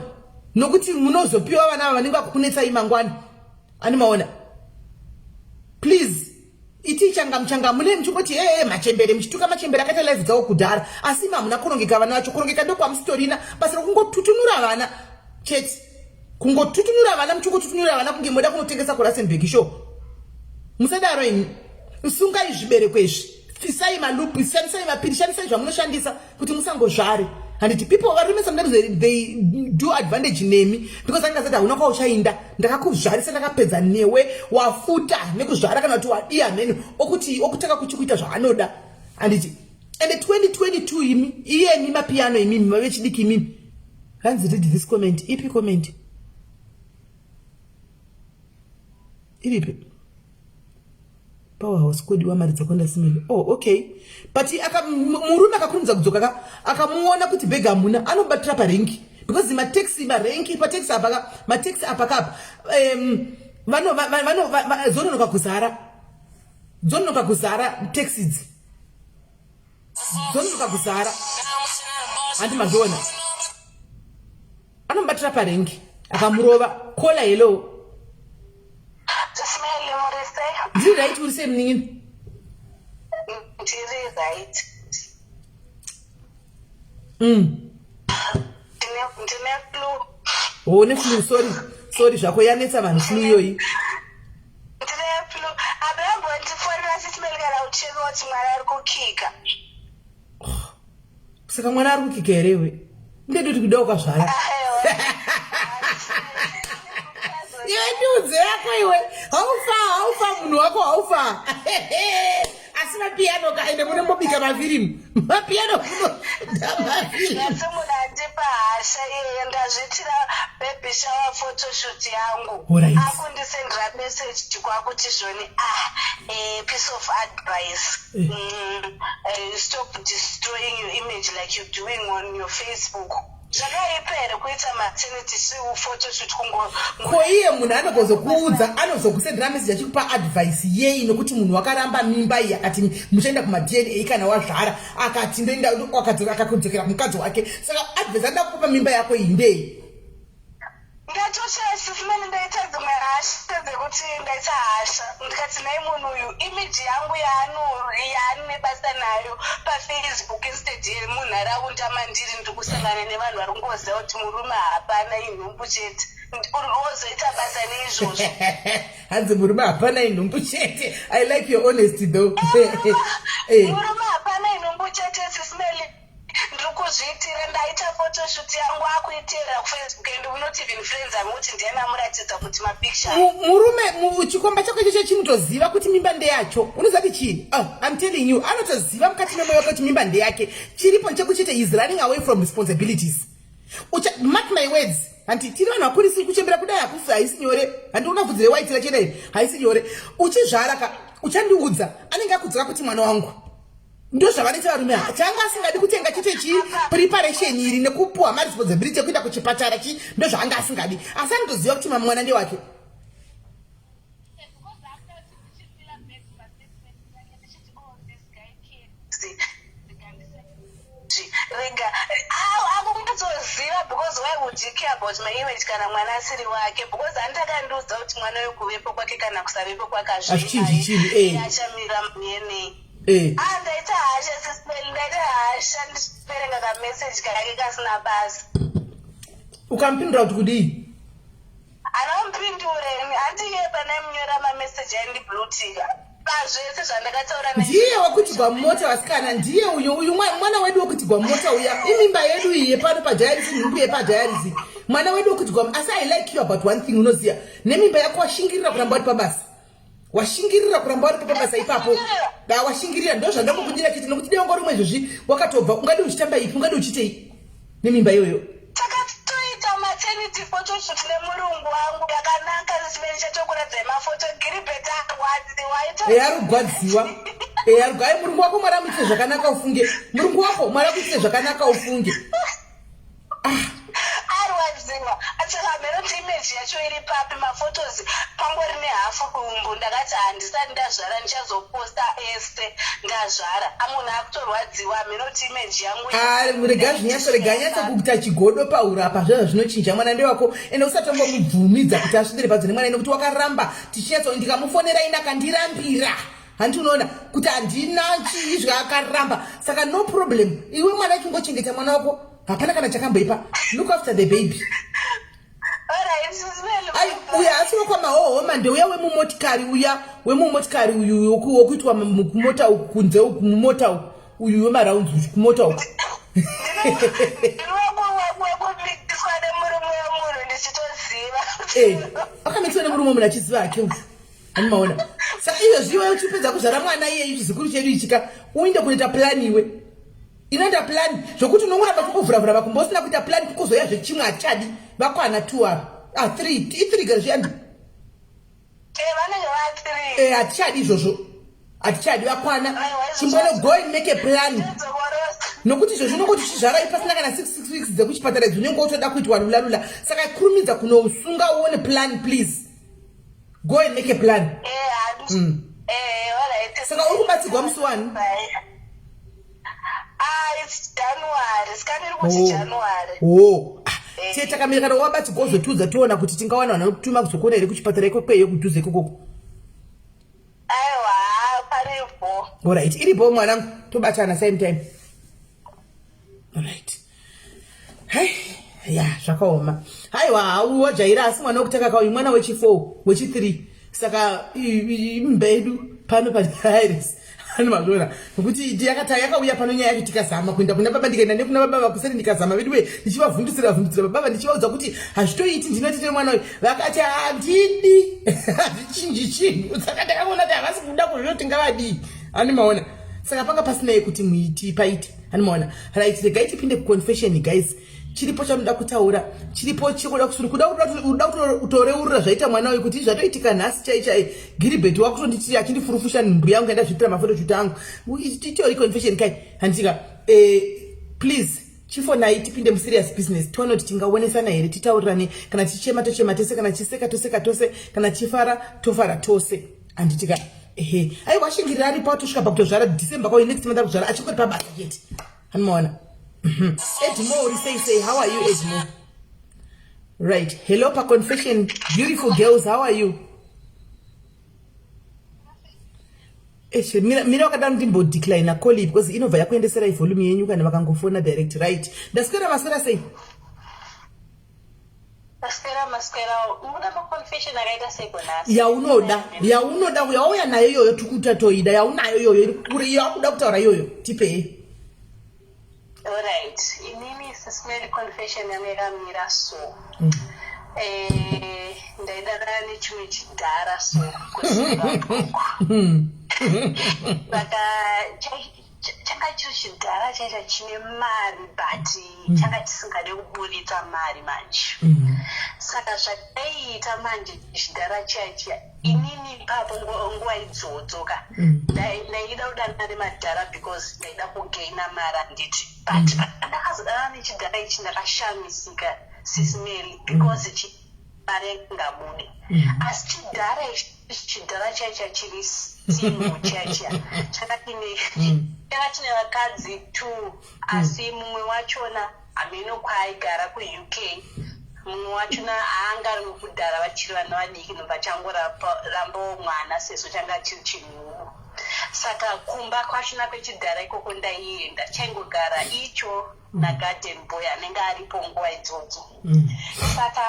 nokuti munozopiwa vana vanenge vakukunetsai mangwana handi maona please iti changa mune mchingoti machembere mchituka machembere akaita live dzawo kudhara asi mamuna kurongeka vana vacho kurongeka ndokwamusitorina basi rokungotutunura vana chete kungotutunura vana muchingotutunura vana kunge moda kunotengesa kuRustenburg show musadaro ini msungai zvibereko izvi fisai malupu shandisai mapiri shandisai zvamunoshandisa kuti musangozvare handiti people varume sometimes they do advantage nemi because anga zati hauna kwauchainda ndakakuzvarisa ndakapedza newe wafuta nekuzvara kana kuti wadiya mheni okutaka kuchikuita zvaanoda handiti and 2022 imi iyemi mapiano imimi mavechidiki imimi hanzi read this comment ipi comment iripi powerhouse code wamari dzakwenda simile okay but murume akakurumidza kudzoka akamuona kuti bhegi hamuna anobatira parengi because mataxi marengi pataxi apa mataxi apakapa zononoka kuzara taxi idzi zononoka kuzara handi mazviona anomubatira parengi akamurova kola hello ndiri right uri sei munin'ini ndiri right. Ndine flu. Oh, ne flu, sorry, zvako yanetsa vanhu flu iyoyi. Ndine flu. Abambo ndifonera sisimelikana ucheka kuti mwana ari kukika. Saka mwana ari kukika here iwe? Ndedu kuti kuda ukazvara. Iwe ndiudze yako iwe. Haufa munhu wako haufa. Asi mapiano kaende munombobika mafirimu. Mapiano mafirimu. Munhu andipa hasha iye ndazvitira baby shower photoshoot yangu. Alright. Akundisendera message kwakuti zvoni piece of advice. Stop destroying your image like you're doing on your Facebook. Zvakaipere kuita maternity photoshoot ko iye munhu anogozokuudza anozokusendera message achikupa advice yei nokuti munhu wakaramba mimba iyi akati muchaenda kuma-DNA kana wazvara akati ndoenda akakodzokera kumukadzi wake saka advice anda kukupa mimba yako iyi ndei ndatoshasifumene ndaita dzimwe hasha dzekuti ndaita hasha ndikati nai munhu uyu image yangu yaani nebasa nayo pafacebook instead yemunharaunda mandiri ndiri kusangana nevanhu vari kungoziva kuti murume hapana inhumbu chete ozoita basa neizvozvo hanzi murume hapana inhumbu chete. I like your honesty though. Murume hapana inhumbu chete sisimeli ndiri kuzviitira ndaita photoshoot yangu akuitira kufacebook and not even friends amuti ndianamuratidza kuti mapicture murume chikomba chako ichocho chinotoziva kuti mimba ndeyacho unozati chii? I'm telling you anotoziva mukati memwoyo wake kuti mimba ndeyake chiripo chekuchete is running away from responsibilities. Mark my words. Anti tiri vanhu vakurisi kuchembera kudai hakusi haisi nyore. Handi unabvudzire waitira chedai haisi nyore. Uchizvara uchandiudza anenge akudzoka kuti mwana wangu ndo zvavanoita varume changa asingadi kutenga chete preparation iri nekupuwa maresponsibility ekuenda kuchipatara ndo zvanga asingadi asi anotoziva kuti mwana ndewake. akutoziva because why would you care about my image kana mwana asiri wake because andakandiudza kuti mwana wekuvepo kwake kana kusavepo kwake azvichamira muyenei. Ndaita hasha sisipeli ndaita hasha ndichiperenga kameseji kake kasina basa ukampindura kuti kudii? anompindureni handiye pana munyora mameseji aindiblutika pazvese zvandakataura ndiye wakutigwa mumota wasikana ndiye uyu mwana wedu wokutigwa mumota uya imimba yedu iye pano padiarisi nhumbu yepadiarisi mwana wedu wokutigwa asi I like you about one thing unoziya nemimba yako washingirira kuramba wari pabasa washingirira kuramba wari pabasa ipapo da washingirira ndo zvandakukudira chete nokuti dei wangori umwe izvozvi wakatobva ungadi uchitamba ipi ungadi uchitei nemimba iyoyo takatoita maternity photoshoot nemurungu wangu yakanaka zimene chatokuradza mafoto giribheta waita arikugwadziwa arigwai murungu wako mwari amuitire zvakanaka ufunge murungu wako mwari akuitire zvakanaka ufunge arwadziwa atikameroti image yacho iri papi mafotos pangori nehafu kumbu ndakati handisati ndazvara ndichazoposta ese ndazvara amunhu akutorwadziwa amenoti image yangu rega nyatso kuita chigodo pauro apa zvazvo zvinochinja mwana ndewako ende usatombomubvumidza kuti asvindire padzi nemwana nekuti wakaramba tichinyatso ndikamufonera ine akandirambira handi unoona kuti handina chii zvaakaramba saka no problem iwe mwana chingochengeta mwana wako hapana kana chakamboipa look after the baby. Uya asi wakwamahohoma ndeuya wemumotikari uyu wokuitwa kumota kunze kumota uyu wemaraunzi kumota uku akametswa nemurume munhu achiziva hake animaona saka izvozviwe uchipedza kuzvara mwana iye chizukuru chedu ichika uinde kuita plani iwe inoenda plani zvokuti unongoramba kungobvuravura makumbo usina kuita plani kukozoya zvechimwe hachadi vakwana 2 apa 3 gara zviyani hatichadi izvozvo hatichadi vakwana chimbono go and make a plan nokuti izvozvo unongoti uchizvara ipasina kana 6 weeks dzekuchipatara idzi unenge utoda kuitwa lula saka kurumidza kunosunga uone plan please go and make a plan. Saka uri kubatsirwa musi wani? It's January. Sikaniri kuti January. Tiye takamira kana wabatsirwa uzotiudza tiona kuti tingawana vanhu vanokutuma kuzokuona here kuchipatara ikokweyo kudhuze ikokoko. Aiwa paripo. Alright, iripo mwana tobatana same time. Alright. Hai, ya zvakaoma. Haiwa wajaira asi mwana okutaka kauyi mwana wechi4, wechi3. Saka imbedu pano pa Iris. Hani mazora. Kuti yakata yakauya pano nyaya yake tikazama kuenda kuna baba ndikaenda nekuna baba kuseri ndikazama vedwe ndichivavhundusira baba ndichivaudza kuti hazvitoiti ndinotite mwana uyu vakati handidi hazvichinji chinhu saka ndakaona kuti havasi kuda kuzvoti ngavadii hani maona saka panga pasinaye kuti muiti paite hani maona right regai tipinde kuconfession guys chiripo chamuda kutaura chiripo chikuda kusuri kuda kutoreurura zvaita mwana uyu kuti zvatoitika nhasi chaichai Gilbert wakutonditi achindifurufusha nhumbu yangu enda zvitira mafotoshut angu titori confession kai handika please chifonai tipinde muserious business tione kuti tingaonesana here titaurirane kana tichema tochema tose kana chiseka toseka tose kana chifara tofara tose handitika aiwa ashingirira aripo atosvika pakutozvara December kwai next month akuzvara achingori pabasa chete hanimaona Edmo, say, how are you, Edmo? Right. Hello, pa confession. Beautiful girls, how are you? Mira wakada ndimbo decline na call because inova yakuendesera volume yenyu kana vakangofona direct right. Daskera masera say. Maskera, muda pa confession akaita sekonasi. Ya unoda uyauya nayo yoyo tukuta toida ya unayo yoyo kuri yakuda kutaura yoyo tipe. Alright, inini sismeli confession yameramira so. Ndaidara nechimwe chidhara so kuziva. Saka changa chiri chidhara chaita chine mari but changa chisingade kuburitsa mari manje. Saka zvakaita manje chidhara chacha inini papo nguva idzodzoka ndaida kudanana nemadhara because ndaida kugaina mari handiti but ndakazodana nechidhara ichi ndakashamisika sisimeri because mari ngabude asi chidhara chacha chiri simu chacha changa chine vakadzi 2 asi mumwe wachona hameno kwaaigara kuUK mumwe wachona haangari mukudhara vachiri vana vadiki nobva changorambo mwana sezvo changa chiri chinhuru saka kumba kwachona kwechidhara ikoko ndaienda chaingogara icho nagarden boy anenge aripo nguva idzodzo saka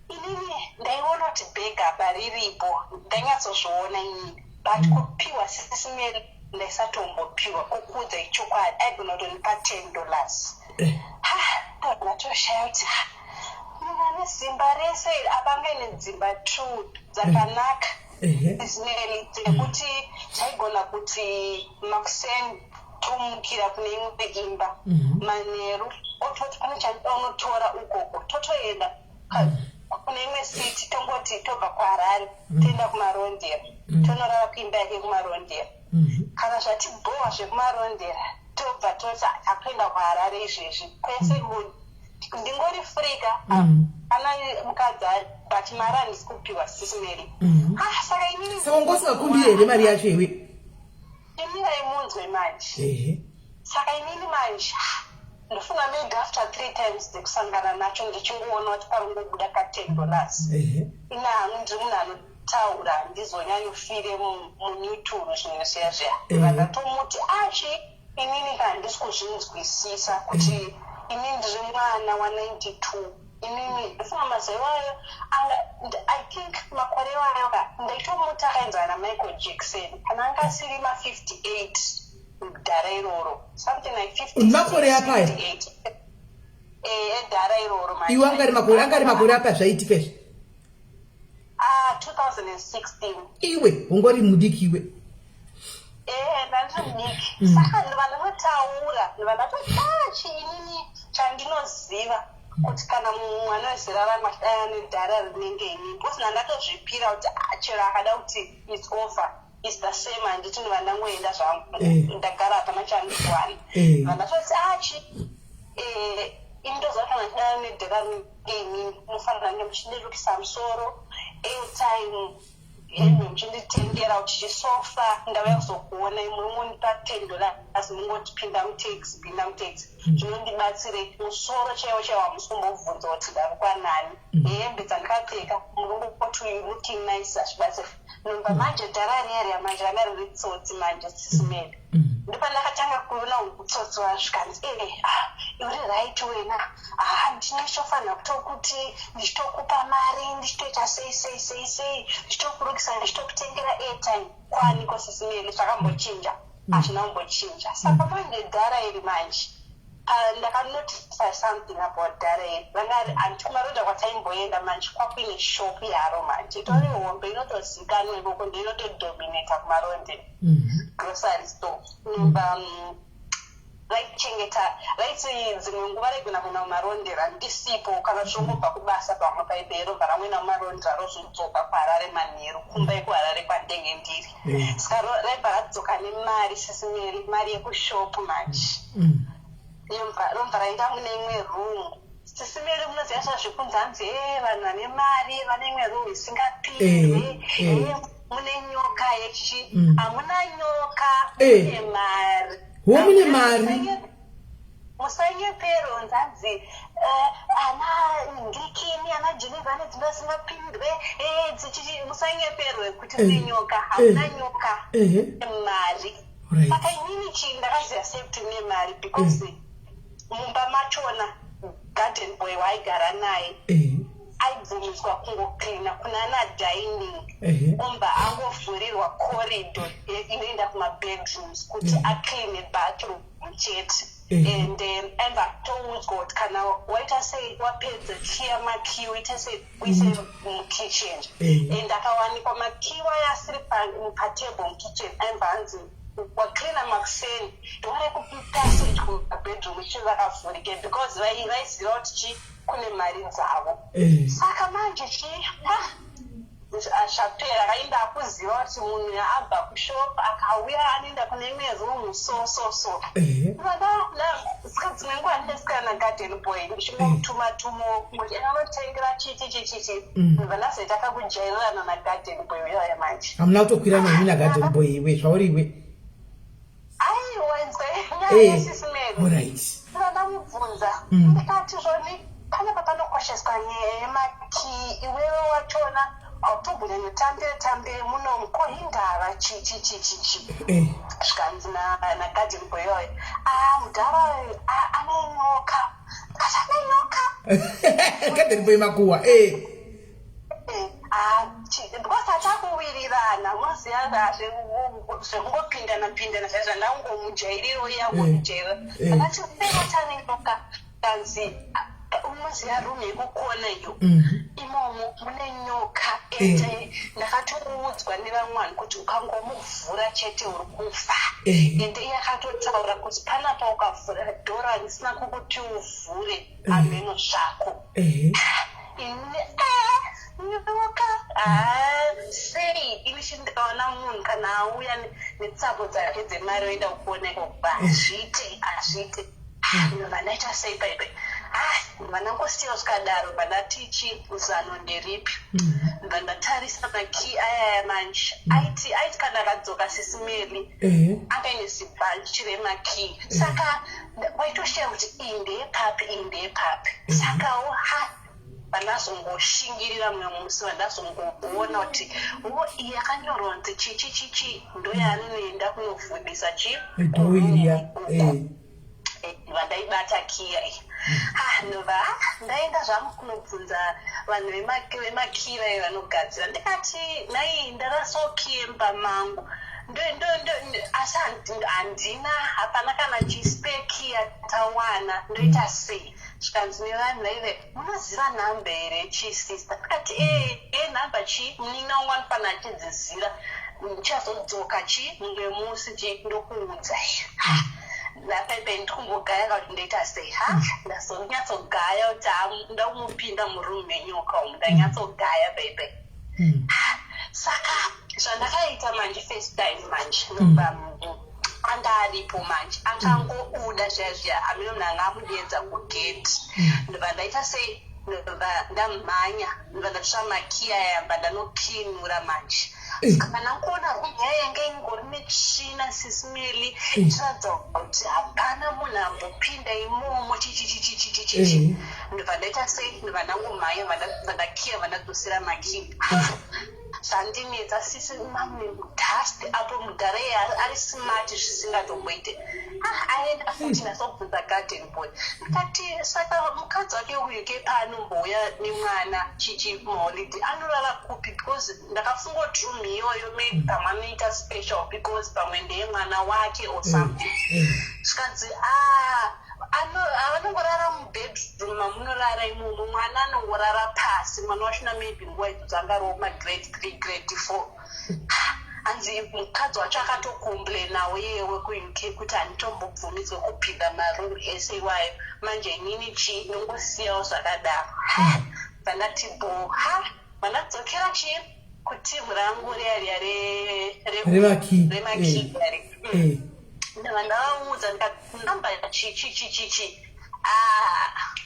inini ndaiona kuti bhegapa riripo ndanyatsozviona inini but kupiwa sisimeri ndaisatombopiwa kukudza ichokwadi aigona kutonipa $10 ndatoshaya kuti mina nezimba rese abanga nedzimba 2 dzakanaka isimeri dzekuti chaigona kuti makuseni tomukira kune imwe imba manheru ototi pane chandaonotora ukoko totoenda kune imwe city tongoti tobva kuHarare toenda kumarondera tonorara kuimba yake kumarondera kana zvatibohwa zvekumarondera tobva toti akuenda kuHarare izvezvi kwese ndingori frika ana mukadzi but mari handisi kupiwa sisimeri saka inini saka ngosingakumbire here mari yacho iwe imirai munzwe manje saka inini manje ndofunga maybe after 3 times dekusangana nacho ndichingoona kuti paringobuda ka$10 ina hangu ndiri munhu anotaura ndizonyanyofire munyuturu zvinhu zviya zviya vakatomuti inini handisi kuzvinzwisisa kuti inini ndiri mwana wa92 inini ndofunga mazaivayo I think makore wayo ndaitomuti akaenzana naMichael Jackson kana anga asiri ma58 dhara iroro something like 50 makore apaya dhara iroro iwe angari makore apa zvaitika izvi 2016 iwe ungori mudiki iwe ndandiri mudiki saka ndiva ndinotaura ndiva ndatoti chiinini chandinoziva kuti kana mwana wezera rangu achidana nedhara rinenge inini kusina ndatozvipira kuti chero akada kuti its over is the same handiti ndiva ndangoenda zvangu ndagara hapana chandikuwana vandatoti ini ndozakana chidana nedhara rinenge inini mufanira nge muchindirukisa musoro airtime muchinditengera kuti chisofa ndauya kuzokuona imwe munipa $10 asi mungoti pinda mutaxi zvinondibatsire musoro chaiwo hamusi kumbobvunza kuti ndarukwanani hembe dzandakapfeka murungoti looking nice hazvibatsiri Numba manje darari yari manje anari ritsotsi manje sisimele. Ndipo ndakatanga kuona utsotsi wasvikani iuri right wena ndineshofana kutokuti ndichitokupa mari ndichitoita sei ndichitokurukisa ndichitokutengera airtime kwaniko sisimele zvakambochinja hazvina kumbochinja saka manje dhara iri manje ndakanotify something about dhara iri vangari handikumaronda kwataimboenda manje kwakuine shop yaro manje itori hombe inotozikanwa ikoko ndinotodominata kumaronde grocery store numba vaichengeta vaiti dzimwe nguva raigona kuenda kumarondera ndisipo kana zvongobva kubasa pamwe paibero varamwena kumarondera rozvodzoka kuharare manheru kumba yekuharare kwandenge ndiri saka raibva radzoka nemari sisimeri mari yekushopu manje romva rainda mune imwe room sisimeri munoziva zvazvekunzi hanzi vanhu vane mari vane imwe room isingapindwi mune nyoka yechichi hamuna nyoka mune mari mune mari musanyepero nzanzi ana ngikini ana Geneva nedzimasingapindwe musanyepero kuti zinyoka hamuna nyoka mari saka inini chii ndakaziva sekuti mune mari because mumba machona garden boy waigara naye aibvumidzwa kungoklina kuna ana dining umba angovhurirwa corridor inoenda kumabedrooms kuti acleane bathroom chete and aibva toudzwa kuti kana waita sei wapedza chiya makii uite sei uise mukitchen and akawanikwa makii waya asiri patable mukitchen aibva anzi waklina makuseni ndoware kupasage kumabedroom ichii vakavhurike because vaiziva kuti chii kune mari dzavo saka manje zvapera akaenda akuziva kuti munhu abva kushopa akauya anoenda kune imwe room so saka dzimwe nguva ndinasika nagarden boy ndichingomutuma kuti anotengera chichi vanazoita kakujairana nagarden boy uyaya manje hamuna kutokwira nemi nagarden boy iwe zvauriwe aiwenzwe nyaya yesisimero ndamubvunza ndikati zvoni pane papanokosheswa nyaya yemakii iwewe wachona autombonyanyotambire muno koindava chichi zvikanzi nagarden boy yoyo mudhara ane nyoka kasane nyoka garden boy makuwa because achakuwirirana unoziva zvekungopindana zvaizvandangomujairiro yangomujaira akachipekatane nyoka kanzi unoziva rume yekukona iyo imomo mune nyoka ende ndakatoudzwa nevamwani kuti ukangomuvhura chete uri kufa ende iye akatotaura kuti panapa ukavhura dhora risina kukuti uvhure ameno zvako nyoka sei ini chindikaona munhu kana auya netsavo dzake dzemari oenda kuoneka kuba hazviite vandaita sei paipai vanangosiya zvikadaro vandatichi zano nderipi vandatarisa makii ayaya manje aiti kana akadzoka sisimeli akaine zibhanchi remakii saka waitoshiya kuti iyi ndeyepapi sakawo vandazongoshingirira mumwe musi vandazongoona kuti iyi yakanyorwa nzi chichi ndoyaanoenda kunovhudisa chidoiriya vandaibata kiya ndaenda zvangu kunobvunza vanhu vemakii vanogadzira ndikati nai ndarasokiyemba mangu asi handina hapana kana chispeki yatawana ndoita sei zvikanzi nevanhu vaive munoziva nhamba here chisista tikati nhamba chii munina wangu anofana achidzizira ndichazodzoka chii mumwe musi ndokuudza napaipai ndikumbogaya kuti ndoita sei ndazonyatsogaya kuti ndakumupinda murume menyoka umu ndanyatsogaya paipai saka zvandakaita manje first time manje andaripo manje akangouda zviya amino munhu anga amudedza kugeti ndobva ndaita sei ndamhanya ndobva ndatsva makii ayamba ndanoklinura manje saka nankuona rume yanga ingori netsvina sisimeli tiradza kuti hapana munhu ambopinda imomo chichichichichichichi ndobva ndaita sei ndobva ndangomhanya vandakiya vandadzosera makii zvandinetsa sisi mamwe mudhasti apo mudhare ari smart zvisingatomboite aenda futi nasobvunza garden boy ndikati saka mukadzi wake uyu ke paanomboya nemwana chichimaholiday anorara kupi because ndakafungoti room iyoyo maybe pamwe anoita special because pamwe ndeye mwana wake or something zvikanzi vanongorara mubedroom mamunorara imomo mwana anongorara pasi mwana wachona maybe nguva idzodzo angarowo magrade 3 grade 4 hanzi mukadzi wacho akatokomplainawo yewe kuuk kuti handitombobvumidzwe kupinda maroom ese iwayo manje inini chii nongosiyawo zvakadaro vandati bo vandadzokera chii kutimu rangu riya remakigari ndavandavaudza ndikamba chichi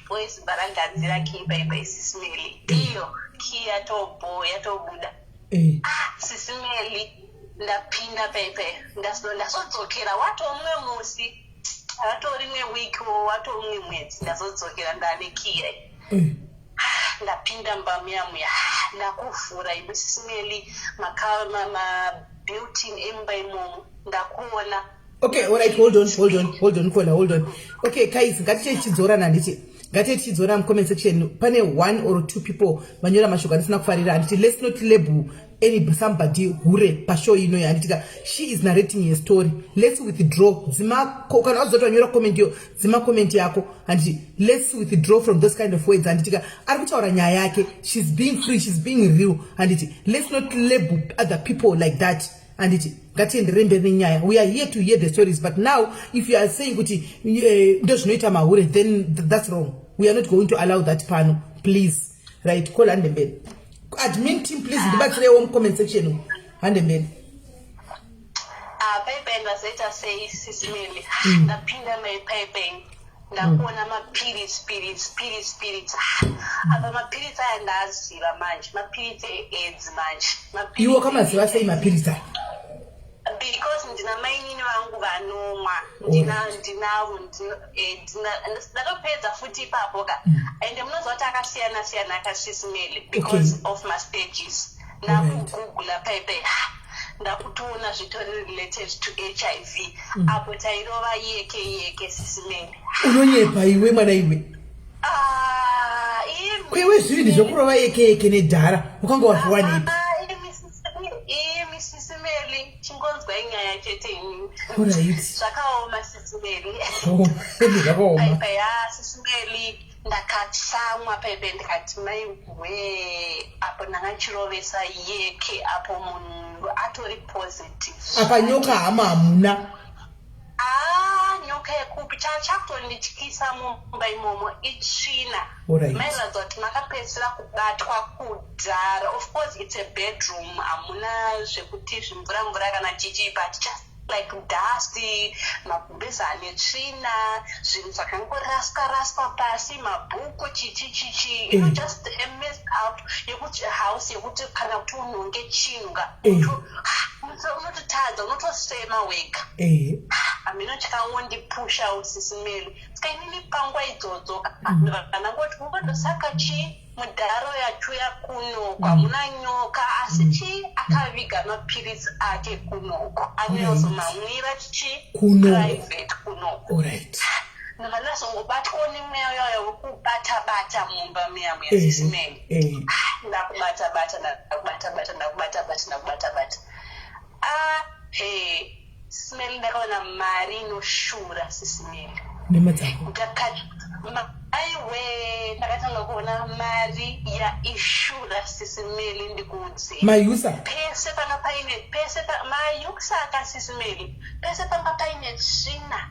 boys barangadzira kiipa isisimeli iyo ki yatobuda sisimeli ndapinda pepe ndazodzokera watomwe musi watorimwe wiki watomwe mwedzi ndazodzokera ndane kiya ndapinda mbamuyamuya ndakuvhura ibusisimeli mabuilding emba imomo ndakuona. Okay, all right, hold on, Kola. Okay, guys, ngatichidzora nanditi. Ngatichidzora comment section. Pane 1 or 2 people vanyora mashoko ndisina kufarira anditi let's not label somebody hure pashow ino yanditika she is narrating a story. Let's withdraw. Zima kana wazotwa nyora comment yo, zima comment yako anditi let's withdraw from those kind of words anditika ari kutaura nyaya yake. She's being free, she's being real anditi let's not label other people like that. And it we are here to hear the stories, but now if you are saying then that's wrong. We are not going to allow that panel, please. Right, call Andembele. Admin team, please debate home comment section. Andembele. Pepe ngazeta say sisimeli. Napinda my pepe. Ndakuona spirits apa mapirits aya ndaziva manje mapirits AIDS manje iwo kama ziva sei mapirits aya because ndina mainini vangu vanomwa ndinavo ndatopedza futi ipapo ka ende munozwa kuti akasiyana akasisimeli because of my stages ndakugugula pepe ndakutoona zvitori related to HIV apo tairova yeke sisimeli unonyepa iwe mwana iwe kwewe zviri zvokurova yeke nedhara ukanga wazviwa nepi misisimeli chingonzwa inyaya chete inini zvakaoma sisimeli sisimeli ndakatsamwa pepe ndikati maiwe apo ndakachirovesa yeke apo munhu atori positive akanyoka hama hamuna nyoka yekupi chakutondityisa mumba imomo itsvina mairadza kuti makapedzisira kubatwa kudhara of course it's a bedroom hamuna zvekuti zvimvura kana chichi but just like dust magumbeza ane tsvina zvinhu zvakangoraswa pasi mabhuku chichi just a mess up yekuti house yekuti kana kuti unonge chinga unototadza unotosema wega hamino chakangondipusha usisimeli sikainini panguva idzodzo vanangoti ungodosaka chii mudharo yacho yakunoko hamuna nyoka asi chii akaviga mapirisi ake kunoko anozomamwira chii private kunoko ndakandazongobatwawo nemweya yayo wekubata mumba muya sisimeli ndakubata sisimeli ndakaona mari inoshura sisimeli aiwe ndakatanga kuona mari yaishura sisimeli ndikudzi mayusa pese panga paine mayusa akasisimeli pese panga paine tsvina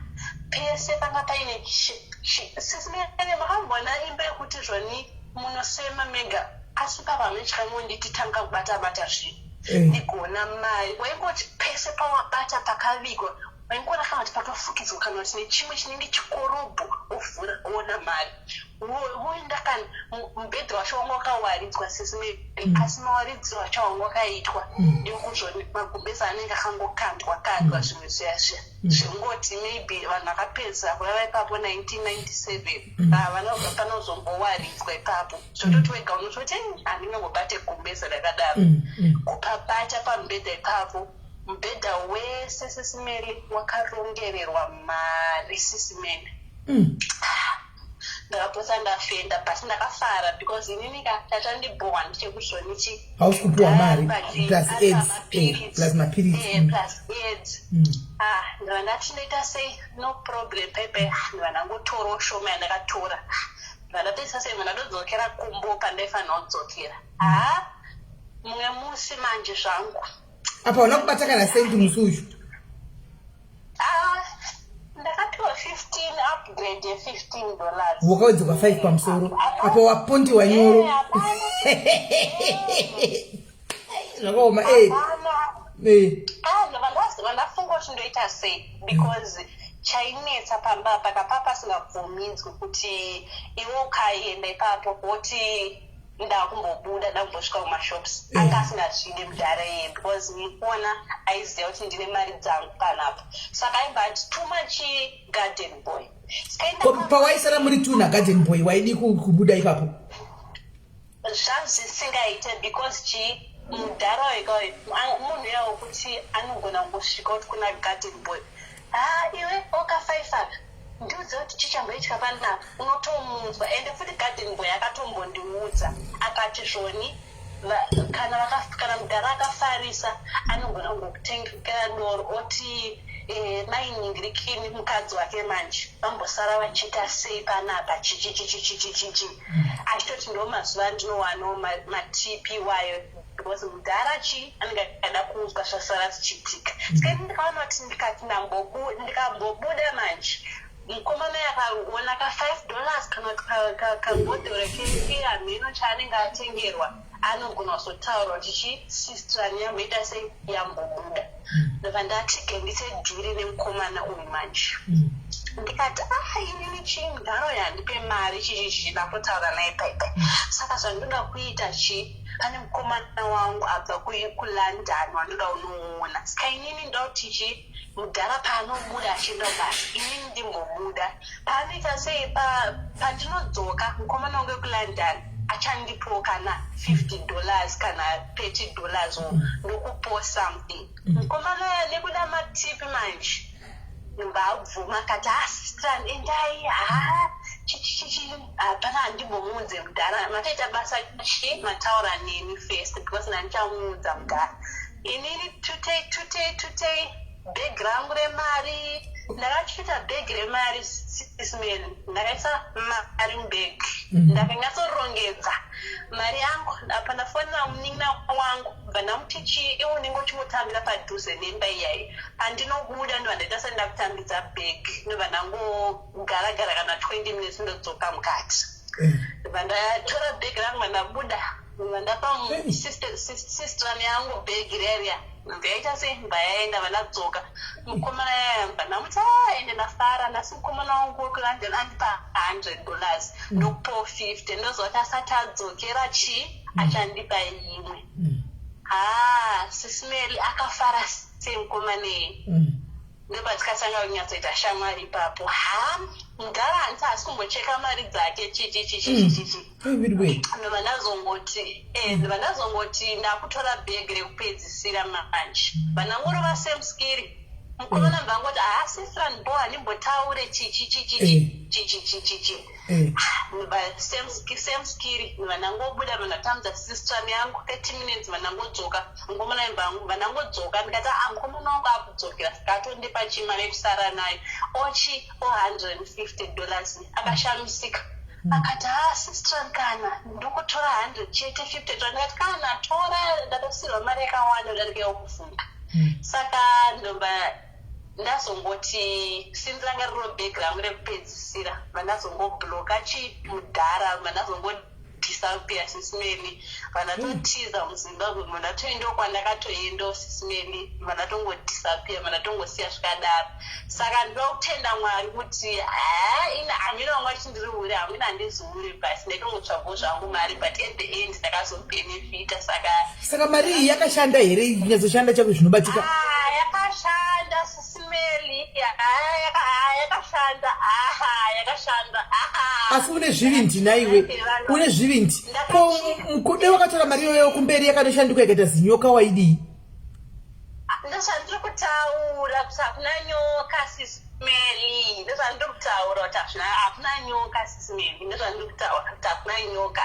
pese panga paine sisimeli makambona imba yekuti zvoni munosema mega asi pavamwe chikangonditi tanga kubata zvinhu ndikuona mari waingoti pese pawabata pakavigwa vaingona kana kuti pakafukidzwa kana kuti nechimwe chinenge chikorobho ovhura oona mari woenda kana mubhedhi wacho wanga wakawaridzwa sesimeri asi mawaridziro wacho wanga wakaitwa ndekuzvoni magumbeza anenge akangokandwa zvimwe zviyazviya zvingoti maybe vanhu vakapedza vaiva ipapo 1997 vanobva panozombowaridzwa ipapo zvototi wega unototi handingangobate gumbeza rakadaro kupabata pamubhedha ipapo mubhedha wese sesimeri wakarongererwa mari sesimeri ndakapotsa ndafenda but ndakafara because inini tachandibhowa ndichekuzvonichi hausi kupiwa mari plus mapiritsi plus aids ndava ndati ndoita sei no problem pepe ndava ndangotora ushoma yandakatora ndava ndatoisa sei ndandodzokera kumbo pandaifanira kudzokera mumwe musi manje zvangu apa una kubata kana sendi musi uyu ndakapiwa 15 upgrade $15 wakawedzerwa 5 pamusoro apa wapondi wanyoro zvakaoma vandafunga kuti ndoita sei because chainetsa pamba pakapa pasingabvumidzwi kuti iwe ukaenda ipapo woti ndakumbobuda ndakumbosvika kumashops anga asingazvide mudhara iye because nikuona aiziva kuti ndine mari dzangu panapa saka aimbati tuma chigarden boy pawaisara muri tuna garden boy waidi kubuda ipapo zvazvisingaite because mudhara wega munhu yawo kuti anogona kungosvika kuti kuna garden boy iwe waka5 ndiudze kuti chichamboitika panapa unotomunzwa ende futi garden boy akatombondiudza akati zvoni kana mudhara akafarisa anogona kungokutengera doro oti mainingirikini mukadzi wake manje vambosara vachiita sei panapa chichichichichichichi achitoti ndo mazuva ndinowanawo matipi wayo because mudhara anenge ada kunzwa zvasara zvichiitika saka ndikaona kuti ndikati ndikambobuda manje mukomana yakaona $5 kana kabhodhoro kehameno chaanenge atengerwa anogona kuzotaura kuti sistani yamboita sei yambobuda ndobva ndati ndise dhiri nemukomana uyu manje ndikati inini chindaro yandipe mari chichichi ndapotaura naye paipai saka zvandoda kuita pane mukomana wangu abva kuLondon wandoda unoona saka inini ndauti mudhara paanobuda achienda basi inini ndimbobuda paanoita sei pandinodzoka mukomana wangu wekuLondon achandipo kana $50 kana $30 ndokupo something mukomana nekuda matipi manje ndabvuma kati sister endai hapana handimbomuudze mudhara mataita basa mataura neni first because ndandichamuudza mudhara inini tutei bhegi rangu remari ndakachiita bhegi remari ismail ndakaisa mari mubhegi ndakanyasorongedza mari yangu apa ndafonera munin'ina wangu bva ndamuti iwe unenge uchingotambira padhuze nemba iyayi pandinobuda ndobva ndaita sendakutambidza bhegi ndobva ndangogara kana 20 minutes ndodzoka mukati ndobva ndatora bhegi rangu vandabuda ndobva ndapa sistran yangu bhegi reriya ndaita semba yaenda vandadzoka mukomana yayamba ndamuti ende ndafara nasi mukomana wangu wekuLondon andipa $100 ndokupawo 50 ndozoti asati adzokera achandipa imwe sisimeri akafara semukomanei ndobva tikatanga kunyatsoita shamwari ipapo mudhara handisi asi kumbocheka mari dzake chichichichichichi ndobva ndazongoti ndakutora bhegi rekupedzisira manje vanangorova semskiri mukomana mbangoti sistran bo handimbotaure chichichichichichichichi semskiri vanangobuda vanatambudza sistran yangu 30 minutes vanangodzoka mukomana mbangu vanangodzoka ndikati mukomana wangu akudzokera akatondipa chimari yekusara nayo $150 akashamisika akati sistran kana ndokutora 100 chete 50 ndikati kana tora ndatosirwa mari yakawanda ndarikewo kufunga saka ndobva ndazongoti sinzanga riro bhegi rangu rekupedzisira vandazongobloka mudhara vandazongodisapia disappear sisimeli vanatotiza muZimbabwe vanatoenda kwandakatoenda sisimeli vanatongodisappear vanatongosiya zvikadaro saka ndinoda kutenda Mwari kuti ina hamina vanga vachindiri hure hamina handizi hure basi ndaitongotsvagawo zvangu mari but at the end ndakazobenefita saka mari iyi yakashanda here inyazoshanda chako zvinobatika yakashanda sisimeli yakashanda asi une zvivindi naiwe une zvivindi ko mukude wakatora mari iyoyo kumberi yakanoshanduka ikaita zinyoka waidii ndozvandiri kutaura kuti hakuna nyoka sisimeli ndozvandiri kutaura kuti hakuna nyoka sisimeli ndozvandiri kutaura kuti hakuna nyoka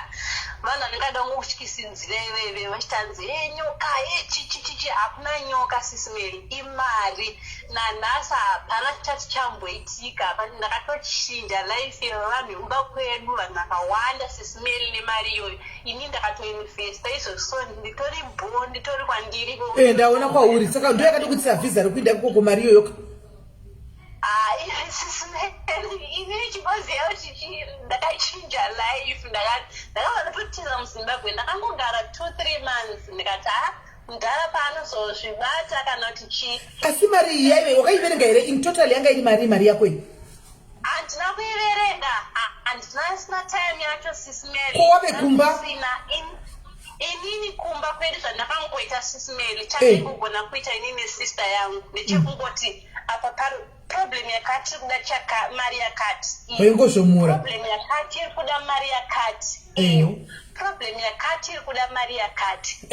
vanhu vanongada ngokutyisidzira iveve vachitanzi nyoka chichichichi hakuna nyoka sisimeli imari nanhasi hapana chati chamboitika ndakatochinja life yevanhu imba kwedu vanhu vakawanda sisimeli nemari iyoyo ini ndakatoinvesta izvozvo nditori bho nditori kwandiri ndaona kwauri saka ndo yakatokutisa vhisa rekuinda koko mari iyoyo inini chimboziva kuti ndakachinja life ndakavanototiza muZimbabwe ndakangogara 2-3 months ndikati mudhara paanozozvibata kana kuti chii asi mari iyi yaive wakaiverenga here in total yanga iri mari yako iyi handina kuiverenga handinasina time yacho sisimeli ko wave kumba inini kumba kwedu zvandakangoita sisimeli chandaigogona kuita inini sister yangu ndechekungoti apa problem yakati iri kuda mari yakati problem yakati iri kuda mari yakati problem yakati iri kuda mari yakati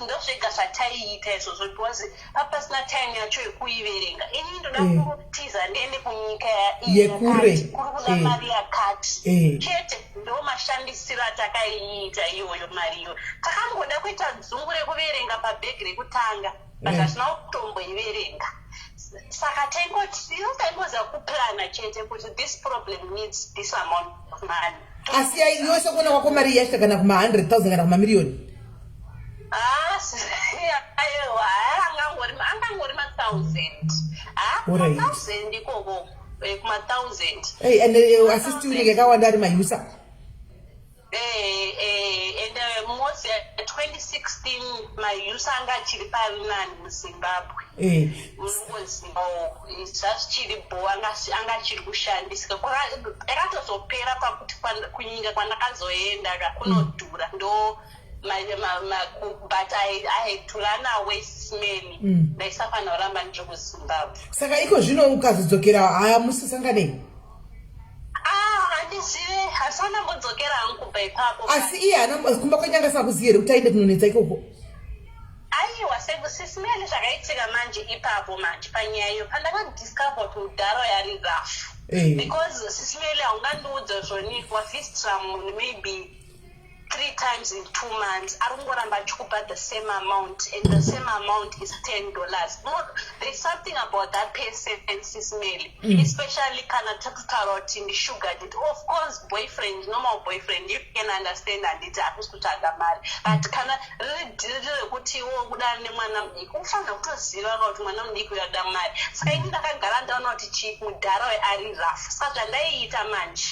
ndozvega zvataiita izvozvo because papasina time yacho yekuiverenga ini ndoda kutiza ndiende kunyika yekure kuri kuda mari yakati chete ndo mashandisiro atakaiita iyoyo mari iyoyo takangoda kuita dzungu rekuverenga pabhegi rekutanga but hatina kutomboiverenga saka taingoza kuplana chete kuti this problem needs this amount of money asi yose kuona kwako mari yasvika kana kuma100,000 kana kumamiliyoni angangori ma1000 ikoko kuma1000 and assisting unenge yakawanda ari mayusa and mose 2016 mayusa anga achiri pari nani muZimbabwe zvazichiri bho anga achiri kushandisika yakatozopera pakuti kunyika kwandakazoenda kunodhura ndo but I had to run away sisimeli ndaisafanira kuramba ndiri kuZimbabwe saka iko zvino ukazodzokera hamusisanganei handizive hasana mbodzokera hangu kubva ipapo asi iye hana kumba kwenyu anga sakuziva here kuti aende kunonetsa ikoko aiwa sisimeli zvakaitika manje ipapo manje panyaya iyo pandakadiscover kuti udharo yari rafu because sisimeli haungandiudza zvoni wavhistram maybe 3 times in 2 months arungoramba achikupa the same amount and the same amount is $10. There's something about that person sisimeli especially kana takutaura kuti ndisugar daddy of course boyfriend normal boyfriend you can understand anditi akusi kutsvaga mari but kana riri dhiri rekuti iwo kudana nemwana mudiki unofanira kutoziva kuti mwana mudiki uyada mari saka ini ndakagara ndaona kuti mudhara ari rafu saka zvandaiita manje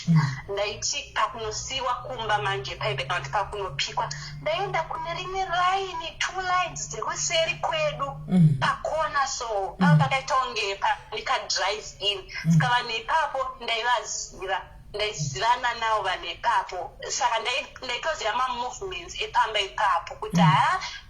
ndaiti pakunosiyiwa kumba manje paibe kuti pakunopikwa ndaenda kune rimwe raini 2 lines dzekuseri kwedu pakona so pakaita kunge ndikadrive in saka nepapo ndaizirana navo vanhu ipapo saka ndaitoziva mamovements epamba ipapo kuti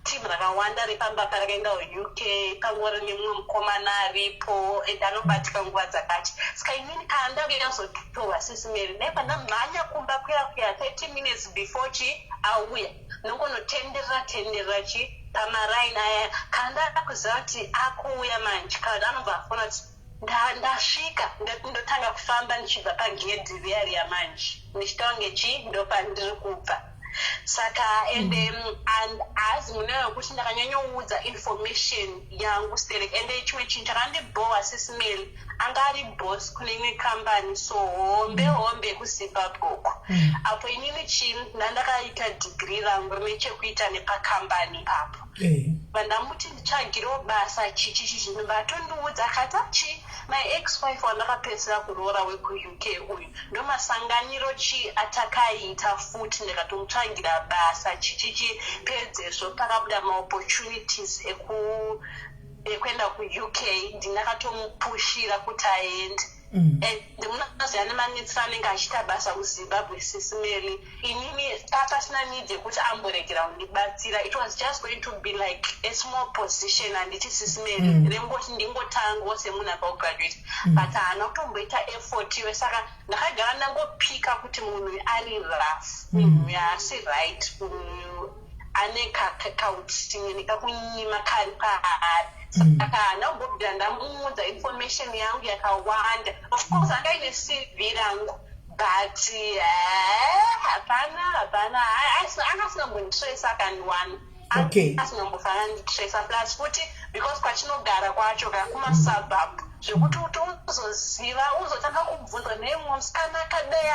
timu rakawanda repamba parakaenda UK pangori nemumwe mukomana aripo and anobatika nguva dzakati saka inini kana ndakaiyazotohwa sisimeri ndaibva ndamhanya kumba kuya 30 minutes before auya nongonotenderera pamaraini aya kana ndakakuziva kuti akuuya manje kana anobva afona kuti ndasvika ndotanga kufamba ndichibva pagedhi riya manje ndichitaunge ndopandiri kubva saka and as munewo kuti ndakanyanyoudza information yangu sterek and chimwe chinhu chakandibhowa sisimeli anga ari boss kune imwe kambani so hombe kuZimbabwe uko apo inini ndandakaita degree rangu rine chekuita nepakambani apo vandamuti ndichagiro basa chichichi vatondiudza akati my ex-wife wandakapedzera kuroora weku-UK uyu ndomasanganiro atakaita futi ndikatomutsvagira basa chichichi pedzezvo pakabuda maopportunities ekuenda ku-UK ndinakatomupushira kuti aende ndimunaziva nemanetsera anenge achiita basa kuzimbabwe sisimeli inini pasina need yekuti amboregera kundibatsira. It was just going to be like a small position handiti sisimeli rengoti ndingotangawo semunhu akagraduate but haana kutomboita effort iwe saka ndakagara ndangopika kuti munhu ari rough munhu asi right ane kakautsini kakunyima kari paari saka ndambobvira ndamuudza information yangu yakawanda. Of course angaine CV rangu but hapana angasina mbonditrace akandiwana asinambofana nditrace plus futi because kwachinogara kwacho kakumasuburb zvekuti utozoziva uzotanga kubvunza nemusikana akadai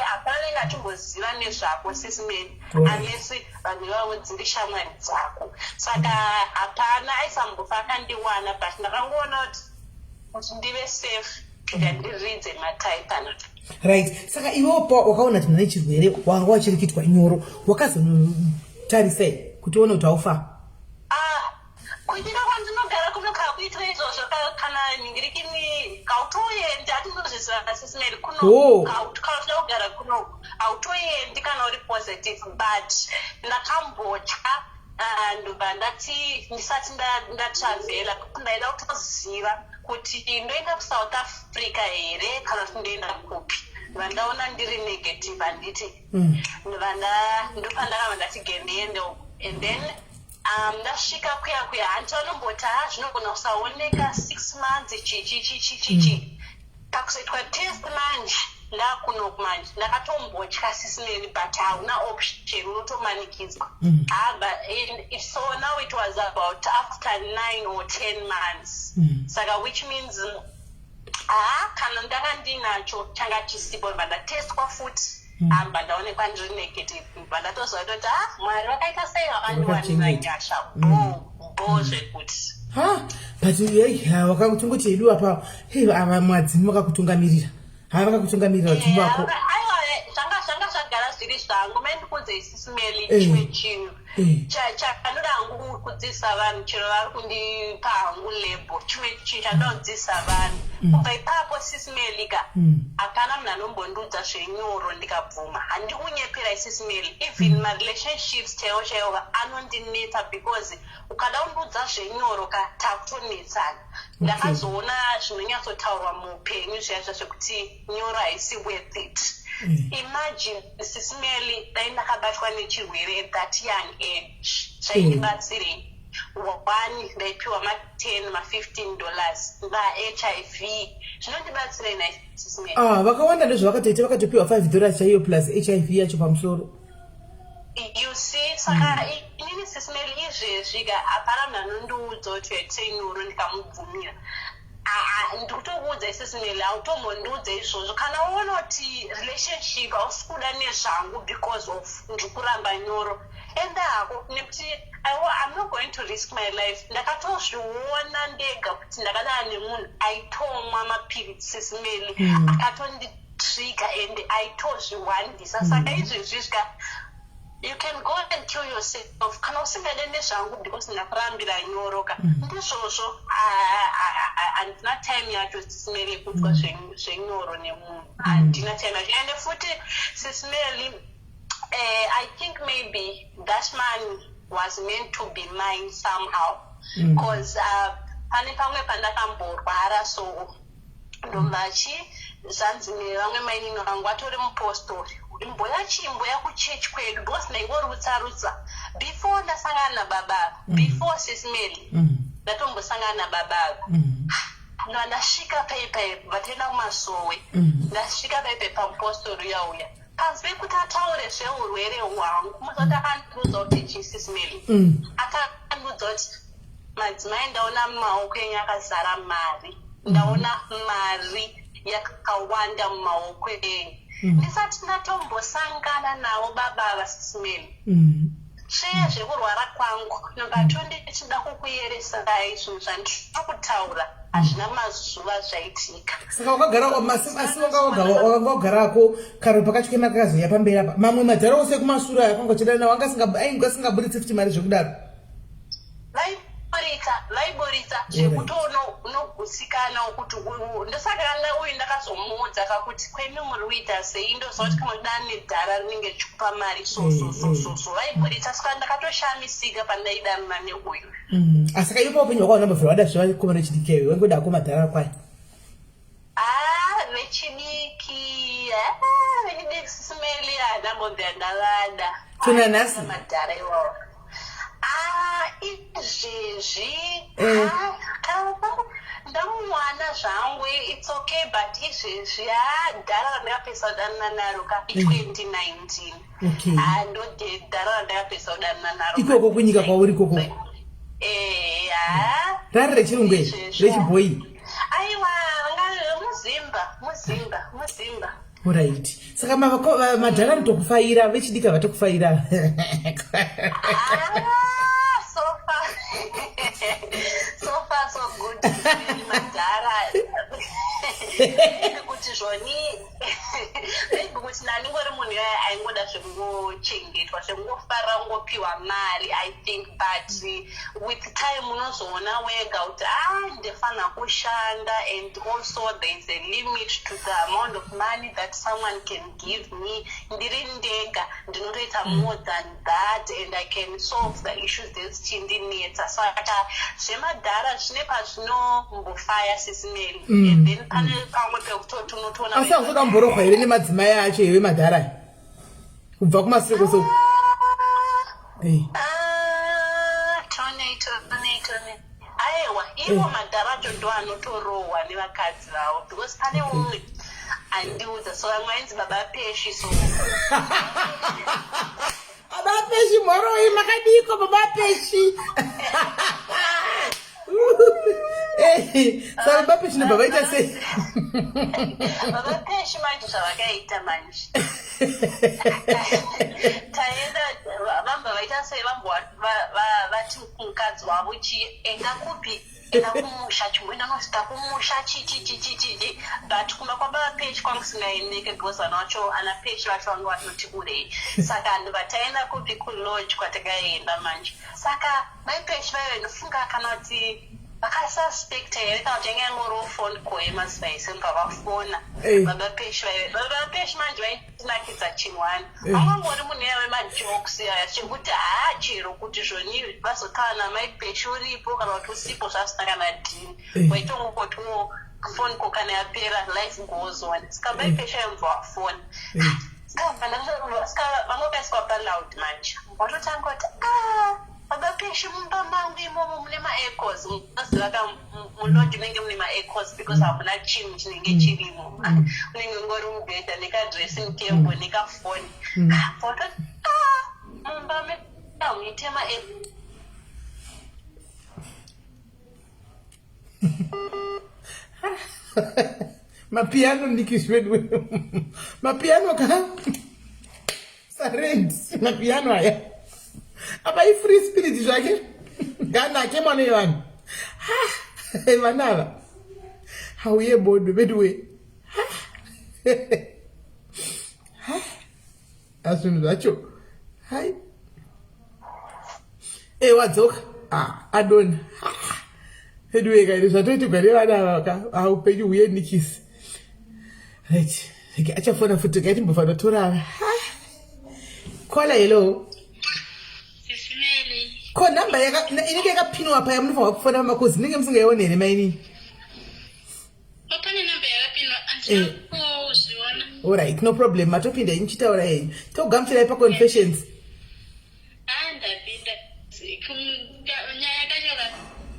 hapana nenge achimboziva nezvako sisimeni unless vanhu ivavo dziri shamwari dzako saka hapana aisambofa akandiwana but ndakangoona kuti ndive safe ngandiridze mataipe anaka. Right, saka iwewo wakaona kuti mune chirwere wanga wachirikitwa nyoro wakazotarisei kuti uone kuti haufa? Kuitika kwandinogara kunokhala kuitira izvozvo kana ningirikini kautoendi atinozvizana sisimeri kuno kautoda kugara kuno hautoendi kana uri positive but ndakambotya ndobva ndati ndisati ndatravhela ndaida kutoziva kuti ndoenda kuSouth Africa here kana kuti ndoenda kupi vandaona ndiri negative handiti ndopandakava ndati gendiende and then ndasvika kuya hanti vanomboti zvinogona kusaoneka 6 months chichi pakuzoitwa test manje ndakunoku manje ndakatombotya sisimeni but hauna option unotomanikidzwa so now it was about after 9 or 10 months saka which means kana ndanga ndinacho changa chisipo ndatestwa futi amba ndaonekwa ndiri negative ndatozwa kuti mwari vakaita sei vakandiwaniranyasha bo zvekuti but wakatongoti edu apa ava mwadzimu vakakutungamirira vakakutungamirira vadzimu vako zvanga zvagara zviri zvangu maindikudze isisimeli chimwe chinhu chakanoda hangu kudzidzisa vanhu chero vari kundipa hangu lebo chimwe chinhu chanoda kudzidzisa vanhu kubva ipapo sisimelika hapana munhu anombondiudza zvenyoro ndikabvuma handi kunyepera isisimeli even marelationships chaivo anondinetsa because ukada kundiudza zvenyoro takutonetsana ndakazoona zvinonyatsotaurwa muupenyu zviya zvekuti nyoro haisi worth it. Imagine sisimeli dai ndakabatwa nechirwere at that young age zvaindibatsirei. One ndaipiwa $10 $15 va-HIV zvinondibatsirei nasisimeli vakawanda ndozvavakatoita vakatopiwa $5 chaiyo plus HIV yacho pamusoro. You see, saka inini sisimeli izvezvika hapana munhu anondiudza kuti yatsenyoro ndikamubvumira ndikutokuudza isisimeli hautombondiudza izvozvo kana uona kuti relationship hausi kuda nezvangu because of ndikuramba nyoro enda hako nekuti I'm not going to risk my life. Ndakatozviona ndega kuti ndakadana nemunhu aitomwa mapirisi sisimeli akatonditrigger and aitozviwandisa saka izvezvizvika you can go and kill yourself kana usingade nezvangu because ndakurambira nyoroka ndizvozvo handina time yacho sisimeli yekutwa zvenyoro nemunhu handina time yacho and futi sisimeli I think maybe that man was meant to be mine somehow because pane pamwe pandakamborwara so ndombachi zvanzi nevamwe mainino vangu vatori mupostori imboya kuchechi kwedu because ndaingorutsa before ndasangana nababa before sisimeli ndatombosangana nababa ndasvika paipai vatenda kumasowe ndasvika paipai pamupostori yauya panzi pekuti ataure zveurwere hwangu muzoti akandiudza kuti chisisimeli akandiudza kuti madzimai ndaona mumaoko enyu akazara mari ndaona mari yakawanda mumaoko enyu ndisati ndatombosangana navo baba vasisimeli sheya zvekurwara kwangu namba 2 ndichida kukuyeresa dai zvinhu zvandikutaura hazvina mazuva zvaitika. Saka wakagara wakagarako karo pakatya makazoya pamberi apa mamwe madhara ose kumasura yakanga uchida nawo ainge asingabuditsi futi mari zvekudaro vaiboritsa zvekuti unogusikana ukuti ndosaka kanga uyu ndakazomuudza kakuti kwemi muri kuita sei ndoziva kuti kama kudana nedhara rinenge richikupa mari so vaiboritsa saka ndakatoshamisika pandaidanana neuyu. Asaka ipo upenyu wakaona mbavhura wada zvivakomana vechidiki wengodako madhara kwayo vechidiki sisimeli anambobva ndavada tuna nhasi madhara iwawo izvezvi ndamwana zvangu it's okay but izvezvi dhara randakapesa kudanana naro ka 2019 ndode dhara randakapesa kudanana naro ikoko kunyika kwauri ikoko rari rechirungu rechibhoyi aiwa muzimba right saka madhara anotokufaira vechidika vatokufaira so far so good madhara kuti zvoni maybe kuti nandingori munhu aingoda zvekungochengetwa zvekungofara ungopiwa mari I think but with time unozoona wega kuti ndefana kushanda and also there is a limit to the amount of money that someone can give me ndiri ndega ndinotoita more than that and I can solve the issues dzichindinetsa saka zvemadhara zvine pazvinombofaya sisimeli and then pane pamwe pekutoti unotoona asi akutoda mborogwa here nemadzimai acho iwe madhara kubva kumaseko so aiwa ivo madhara acho ndo anotorohwa nevakadzi vavo because pane umwe andiudza so vamwe ainzi baba peshi so baba peshi mhoroi makadiko baba peshi saka baba peshi nobva vaita sei baba peshi manje zvavakaita manje taenda vamba vaita sei vati mukadzi wavo enda kupi enda kumusha chimboenda nosita kumusha chichichichichi but kuma kwababa peshi kwangu singaendeke because vanhu vacho ana peshi vacho vange vanoti urei saka ndivataenda kupi kulodge kwatakaenda manje saka mai peshi vaive ndofunga kana kuti vakasuspecta here kana kuti yangeangoriwo phone call yemazivaise pavafona baba peshi manje vaitinakidza chinwani vangangori munhu yave majokes aya chekuti chero kuti zvoni vazotaura namai peshi uripo kana kuti usipo zvasina kana dhini waitongotiwo phone call kana yapera life goes on saka mai peshi aimva wafona saka vangokaiswa paloud manje watotanga kuti baba peshi mumba mangu imomo mune ma-ecos unoziva ka mulodge unenge mune ma-ecos because hamuna chinhu chinenge chirimo unenge ngori mubhedha nekadressing table nekafoni watoti mumba muite mapiano ndikizvedwe mapiano ka sarent mapiano aya apa i-free spirit zvake nganake mwana yevanhu vanava hauye bodo veduwe azvinhu zvacho hai wadzoka adona veduwe kairi zvatoitigwa nevanava haupenyu huye nikisi right achafona futi gaitimbofanotorava kola hello ko namba inenge yakapinwa pa yamunofanwa kufona makozi inenge musingaione here mainini pane namba yakapinwa andinakuzviona alright no problem matopinda inichitaura henyu togamuchirai paconfessions ndapinda nyaya kachoka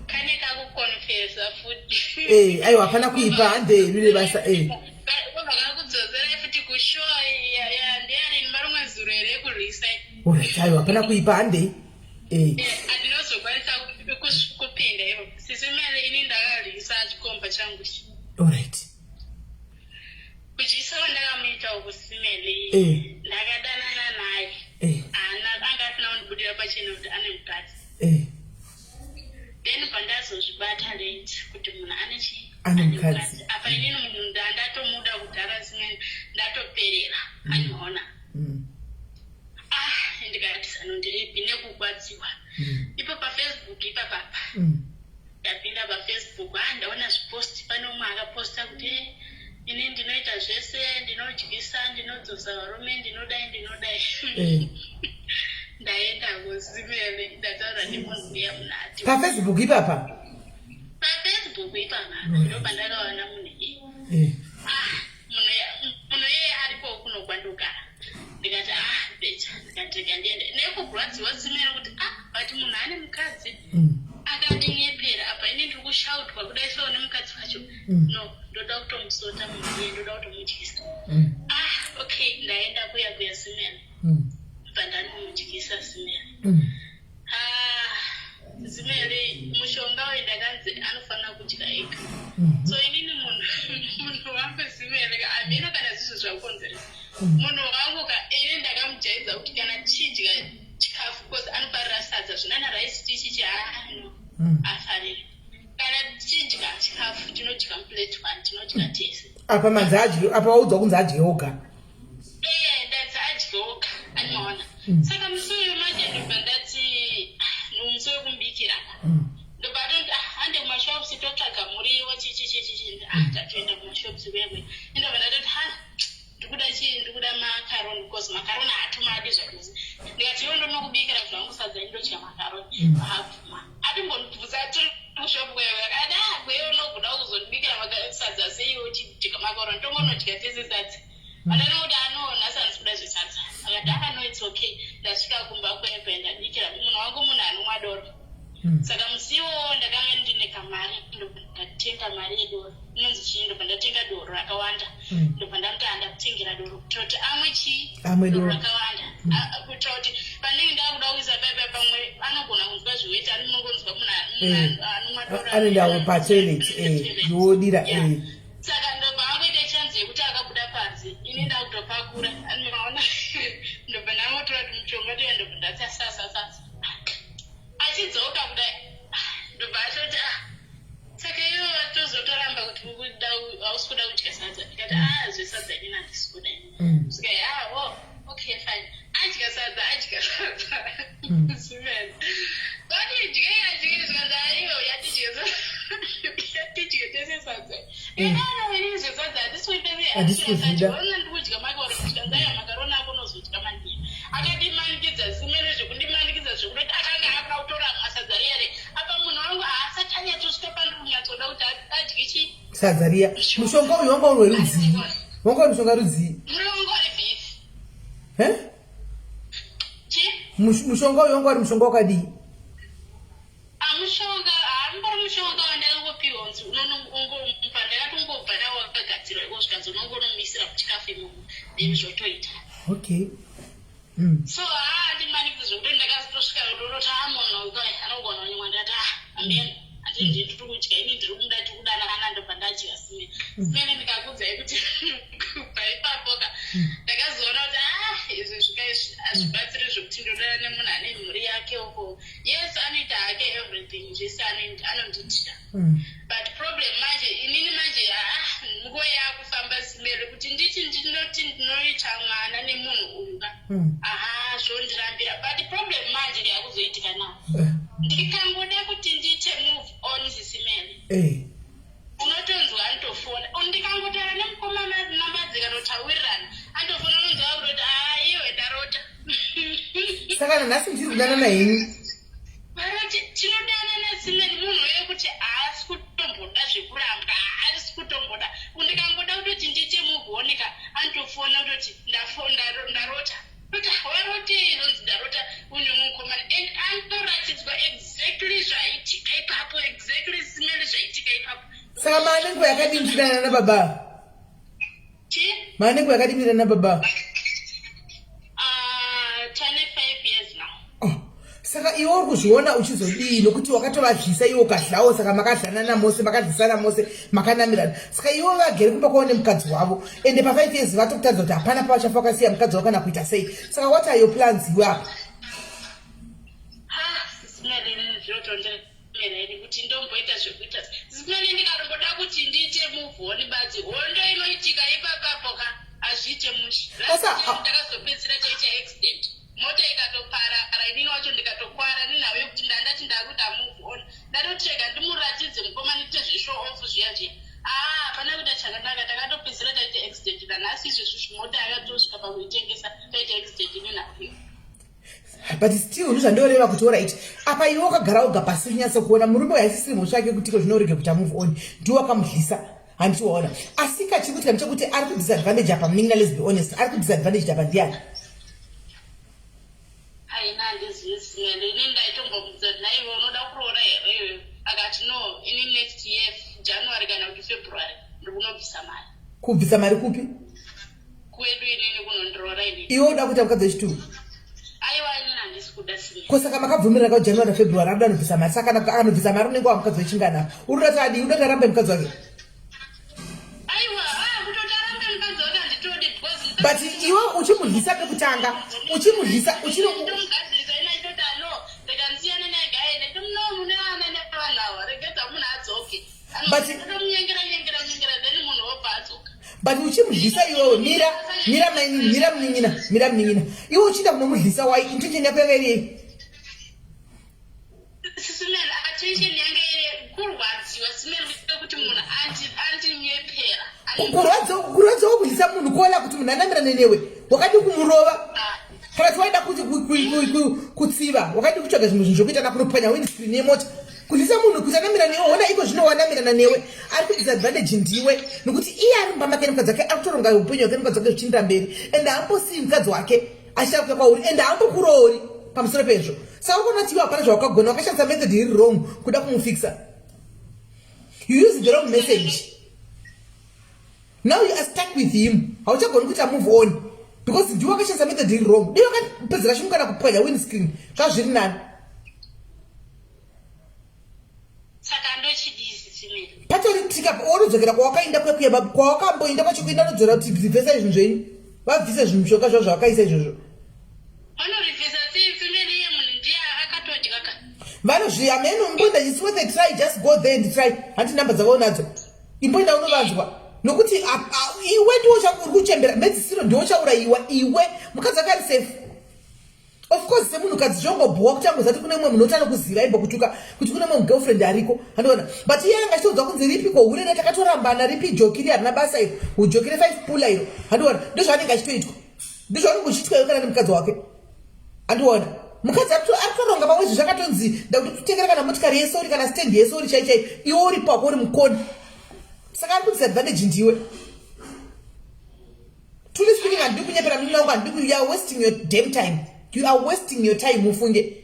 kane kakuconfesa futi aiwa hapana kuipa hande henyu nebasa vakakudzoserai futi kushowa ndearini marumwe zuro here kuresign alright aiwa hapana kuipa hande andinozokwanisa kupinda ivo sisimele ini ndakarisa chikomba changu alright kuchisawo ndakamuita ukusimele ndakadanana naye angatina kundibudira pachena kuti ane mukadzi. Then pandazozvibata late kuti munhu ane chi ane mukadzi. Apa inini munhu ndatomuda kudhara zimwe ndatoperera anoona. Ndikati sanondiripi nekukwadziwa. Ipo paFacebook ipapa. Ndapinda paFacebook ndaona zvipost pane umwe akaposta kuti ini ndinoita zvese ndinodyisa ndinodzosa varume ndinodai. Ndaenda kuzimele ndataura nemunhu uya munati. PaFacebook ipapa. PaFacebook ipapa ndopandakaona munhu iyi. Munhu iye aripo kuno kwandogara. Ndikati becha ndikati ndiende nekugwadziwa zimene kuti bati munhu ane mukadzi akandinyephera apa ini ndiri kushautwa kudai seone mukadzi wacho no ndoda kutomusota munhu iye ndoda kutomudyisa. Okay ndaenda kuya zimene pandanomudyisa zimene. Zimene mushonga wendakanzi anofanira kudya ega. So inini munhu wangu zimene amina kana zvisvo zvakukonzeresa. Munhu wangu ini ndakamujaidza kuti kana chidya chikafu because anofarira sadza zvinana rice tichi afarire. Kana chidya chikafu tinodya plate 1 tinodya tese. Apa manzi adye apa waudzwa kunzi adye oga. Ndadzi adye oga anoona. Saka musi uyu manje ndobva ndati nomusi wekumbikira. Ndobva ndoti hande kumashops totsvaga muriwo chichi. Tatoenda kumashops kwekwe. Ndobva ndatoti ndikuda macaroni because macaroni hatumadi zvakuzi. Ndikati iwo ndonokubikira zvangu sadza ndodya macaroni. Atimbondibvunza tiri mushopu kwekwe. Kweyo unogoda kuzondibikira sadza seiwo uchidya macaroni tongonodya tese sadza. Anoti nhasi handisikuda zvesadza. Akati no it's okay. Ndasvika kumba kwekwe ndabikira munhu wangu munhu anomwa doro. Saka musiwo ndakanga ndine kamari ndatenga mari yedoro. Inonzi chii ndobva ndatenga doro rakawanda. Ndobva ndamuta ndakutengera doro kutoti amwe doro rakawanda. Kuitira kuti panenge ndakuda kuisa bebe pamwe anogona kunzwa zviweti ari munongonzwa munhu anomwa doro. Anoenda patoilet ndodira. Saka ndobva angoita chanzi yekuti akabuda panze. Ini ndakutopakura anoona ndobva ndamotora muchonga toya ndobva ndati sasa. Achidzoka kudai ndobva atoti saka iwo tozotoramba kuti hausi kuda kudya sadza. Ndikati zvesadza ini handisi kuda. Saka okay fine. Adya sadza. Zimene. Kodi dyei zvikanzi iwo yatidye tese sadza. Ini zvesadza handisikuita. Ona ndikudya makaroni zvikanzi makaroni ako unozodya mandiya. Akatimanikidza zimene zvekundimanikidza zvekuti akanga akautora masadza riya. Apa munhu wangu haasati anyatosvika pandiri kunyatsoda kuti adye chii sadza riya. Mushonga uyu wanga uri werudzi. Wanga uri mushonga rudzi. Murongo rebeef. Mushonga uyu wanga uri mushonga wakadii? Mushonga haambori mushonga wandakangopiwa nzi pandakatongobva ndawakagadzirwa ikozvikanzi unongonomisira kuchikafu imomo then zvotoita. Okay. So handimanikidza zvokuti ndakatosvika kutototi munhu anogona kunyimwa ndati ambeni hatindii tiri kudya ini ndiri kumuda tikudanana ndobva ndadya zimene ndikakudza kuti kubva ipapoka ndakazoona kuti izvi hazvibatsiri zvokuti ndodana nemunhu ane mhuri yake uko. Yes anoita hake everything zvese anonditya. But problem manje inini manje nguva yakufamba simere kuti nditi ndinoita mwana nemunhu uyu zvondirambira. But problem manje yakuzoitika nawo. Ndikangoda kuti ndite move on zisimene. Unotonzwa anotofona. Ndikangotaura nemukomana namba dzikanotawirirana anotofona unonzwa kuti iwe ndarota. Saka nhasi ndiri kudana nahenyu. Varoti tinodana nasimeni munhu wekuti haasi kutomboda zvekurambwa haasi kutomboda. Ndikangoda kutoti ndite mugooneka anotofona kutoti ndarota. Kuti waroti inonzi ndarota une mukomana and anotoratidzwa exactly zvaitika ipapo exactly simeni zvaitika ipapo. Saka maanengo yakadimtirana nababa. Maanengo yakadimtirana nababa. Tane 5 years now. Saka iwe uri kuzviona uchizodii nokuti wakatovadyisa iwo ukadlawo saka makadlana mose makadyisana mose makanamirana. Saka iwe vagere kumba kwavo nemukadzi wavo ende pa5 years vatokutadza kuti hapana pavachafa wakasiya mukadzi wavo kana kuita sei. Saka what are your plans iwe apa? nini zvinotonderera ini kuti ndomboita zvekuita zimweni ndikatomboda kuti ndiite muvhoni basi hondo inoitika ipapapo ka azviite mushi ndakazopedzisira chaita accident mota ikatopara kana inini wacho ndikatokwara ninawe kuti ndandati ndakuda muvhoni ndatotrega ndimuratidze mukomani kuite zvishow off zviya zviya pana kuita chakanaka takatopedzisira taita accident nanhasi izvezvo mota yakatosvika pakuitengesa taita accident nenayo. But still ndozvandoreva kuti alright apa iwe wakagara oga pasi unyatsa kuona murume waisisiri mhosva yake kutiko zvinorege kuti move on ndiwe wakamudlisa handichiwaona asi kachikuitika ndechekuti ari kudisadvantage apa muninga let's be honest ari kudisadvantage apa ndiani aina handizivi ini ndaitombomudza kuti naiwe unoda kuroora here akati no ini next year January kana kuti February ndikunobvisa mari kubvisa mari kupi kwedu inini kunondiroora inini iwe uda kuita mukadzi wechituru aiwa inini handisi kuda simeni kosaka makabvumirira kwa January na February anoda nobvisa mari saka anobvisa mari unenge wa mukadzi wechingana uri kuti adi uda tarambe mukadzi wake aiwa kutoti arambe mukadzi wake handitodi because but iwe uchimudlisa pekutanga uchimudlisa uchinomugadhirisa ina itoti ano rekanziyane negaine tomno mune ana nevanhu ava regedza munhu adzoke anomunyengera then munhu wobva adzoka but uchimudlisa iwewe mira mninyina iwe uchiita kunomudlisa wai intention yako yanga iri simeni attention yanga iri kurwadziwa simeni kuite kuti munhu andinyepera kurwadza wokudlisa munhu kuona kuti munhu anamirana newe wakadi kumurova kana kuti waida kuti kutsiva wakadi kutsvaga zvimwe zvinhu zvokuita nakunopwanya windscreen yemota kudlisa munhu kuti anamira newe ona iko zvino wanamirana newe ari kudisadvantage ndiwe nokuti iye ari mumba make nemukadzi wake ari kutoronga upenyu hwake nemukadzi wake zvichiinda mberi ende haambosii mukadzi wake achiita kuya kwauri ende haambokuroori pamusoro pezvo saka ukaona kuti iwe hapana zvawakagona wakashandisa method iri wrong kuda kumufix you use the wrong message now you are stuck with him hauchagoni kuita move on because ndiwe wakashandisa method iri wrong ndiwe wakapedzera chimukana kupwanya windscreen zvazviri nani saka ndochidisi simeni patori tika onodzokera kwawakaenda kwawakamboenda pachikuenda nodzora kuti bvisa izvinhu zvenyu vabvise zvinhu zvoka zvavo zvawakaisa izvozvo vanorivhisa sei simeni iye munhu ndiye akatodya ka vanozviyameno imboenda it's worth a try just go there and try handi namba dzavo unadzo imboenda unovanzwa nokuti iwe ndiwo uri kuchembera medzisiro ndiwo chaurayiwa iwe mukadzi akari safe of course semunhukadzi zvongobhuwa kuti angozati kune mumwe munhu otano kuziva imbo kutuka kuti kune mumwe mugirlfriend ariko handiona but iye anga achitoudza kunzi ripi kohurere takatorambana ripi jokiri harina basa iro ujokire 5 pula iro handiona ndozvaanenge achitoitwa ndozvaanenge uchitwa iwe kana nemukadzi wake handiona mukadzi ari kutoronga pamwe izvi zvakatonzi ndakuti tutengera kana motikari yesori kana stendi yesori chaichai iwe uri pako uri mukoni saka ari kudisadvantage ndiwe truly speaking handidi kunyepera mimi wangu handidi you are wasting your damn time you are wasting your time ufunge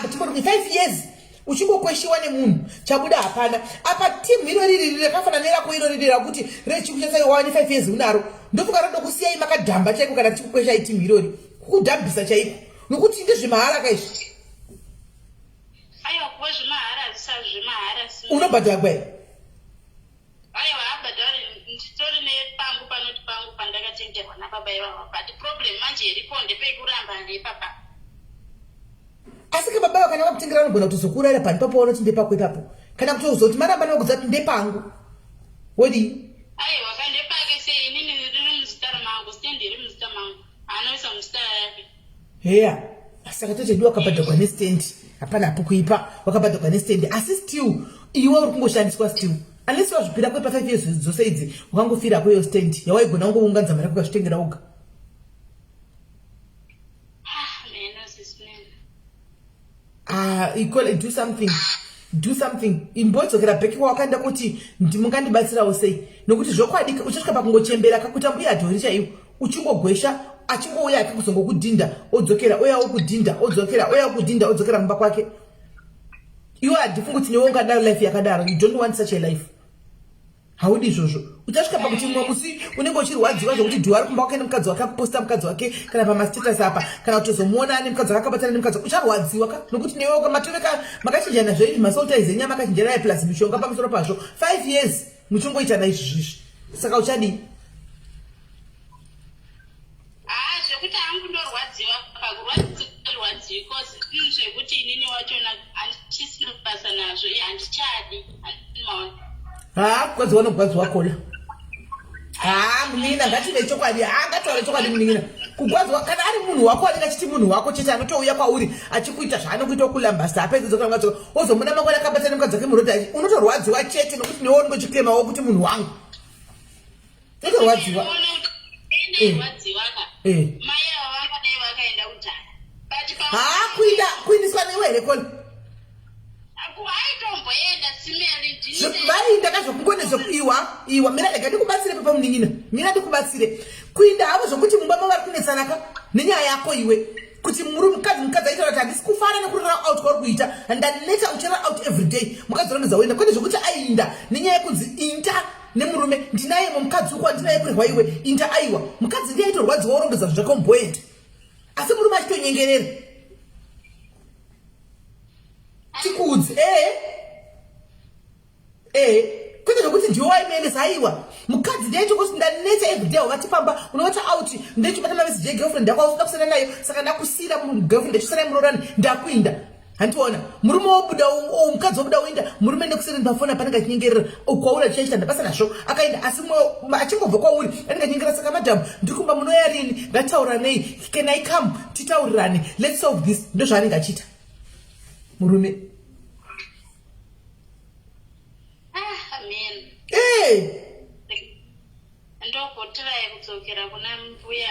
but timboti 5 years uchingokweshiwa nemunhu chabuda hapana apa team iro riri rakafanana nerako iro riri rakuti rechikuchasai wani 5 years unaro ndofuka rodo kusiyai makadhamba chaiko kana tichikweshai team irori kukudhambisa chaiko nokuti ndezvemahara kaizvi aiwa kuva zvemahara hazisa zvemahara unobhadhara kwai aiwa habhadhari nditori nepangu panoti pangu pandakatengerwa nababa ivava but problem manje iripo ndepekuramba nepapa asi ke baba kana vakutengera vanogona kutozokurayira pani papo vanoti ndepako ipapo kana kutozoti maramba navakuudza kuti ndepangu wodi aiwa kandepake sei inini riri muzita ramangu stendi iri muzita mangu anoisa muzita yake heya saka tochedi wakabhadhagwa nestendi hapana hapo kuipa wakabhadhagwa nestendi asi still iwe uri kungoshandiswa still unless wazvipira kwepa 5 years dzose idzi wakangofira kweyo stendi yawaigona kungounganidza mari kukazvitengera uga equal do something imbodzokera bheki kwawakaenda kuti mungandibatsirawo sei nokuti zvokwadi uchasvika pakungochembera kakuta mbuya adhori chaiwo uchingogwesha achingouya akakuzongokudhinda odzokera oyawo kudhinda odzokera oyawo kudhinda odzokera mumba kwake iwe hadifunga kuti newe ungadaro life yakadaro you don't want such a life haudi izvozvo uchasvika pakuti mumwe musi unenge uchirwadziwa zvokuti dhiwa ari kumba wake nemukadzi wake akuposta mukadzi wake kana pamastatus apa kana kutozomuona nemukadzi wake akabatana nemukadzi ucharwadziwa ka nokuti newe matoveka makachinjana zvoizvi masoltize enyama akachinjana plus mishonga pamusoro pazvo 5 years muchingoitana izvi zvezvi saka uchadii zvekuti hangu ndorwadziwa pakurwadziwa zvekuti inini wachona nazvo handichadi maona kukwadziwa nokukwadziwa kona munina ngative chokwadi ngataure chokwadi munina kugwadziwa kana ari munhu wako anenge achiti munhu wako chete anotouya kwauri achikuita zvaanokuita kulambasa apedza dzokangatsoka ozomuna makore akabatana nemukadzi wake murodhi unotorwadziwa chete nokuti newo unongochiklemawo kuti munhu wangu unotorwadziwa mai ava vangadai vakaenda kudhara kuindiswa newe here kona aitomboenda simeri vainda kazvokungone zvokuiwa mina rega ndikubatsire papa munin'ina mina ndikubatsire kuinda havo zvokuti mumba mavari kunetsanaka nenyaya yako iwe kuti mukadzi aitaura kuti handisi kufara nekurara out kwauri kuita handaneta uchara out every day mukadzi uronedza uenda kwete zvokuti ainda nenyaya yekunzi inda nemurume ndinaye mukadzi uko andinaye kurehwa iwe inda aiwa mukadzi ndiye aitorwadziwa urongedza zvakomboenda asi murume achitonyengerera tikudzi kwete zvokuti ndiwo waimeendesa aiwa mukadzi ndaichokuti ndanetsa everyday wakatipamba unowata out ndaichibata mameseji egirlfriend yako ausuda kusiyana nayo saka ndakusira girlfriend ndachisana murorani ndakuinda handiona murume wobuda mukadzi wobuda uinda murume ndekusiyana pafoni apanenge achinyengerera kwauri achichaita ndabasa nazvo akainda asi achingobva kwauri anenge achinyengerera saka madhamu ndirikumba munoya rini ngatauranei can I come titaurirane let's solve this ndozvaanenge achiita murume ndokotirai kudzokera kuna mbuya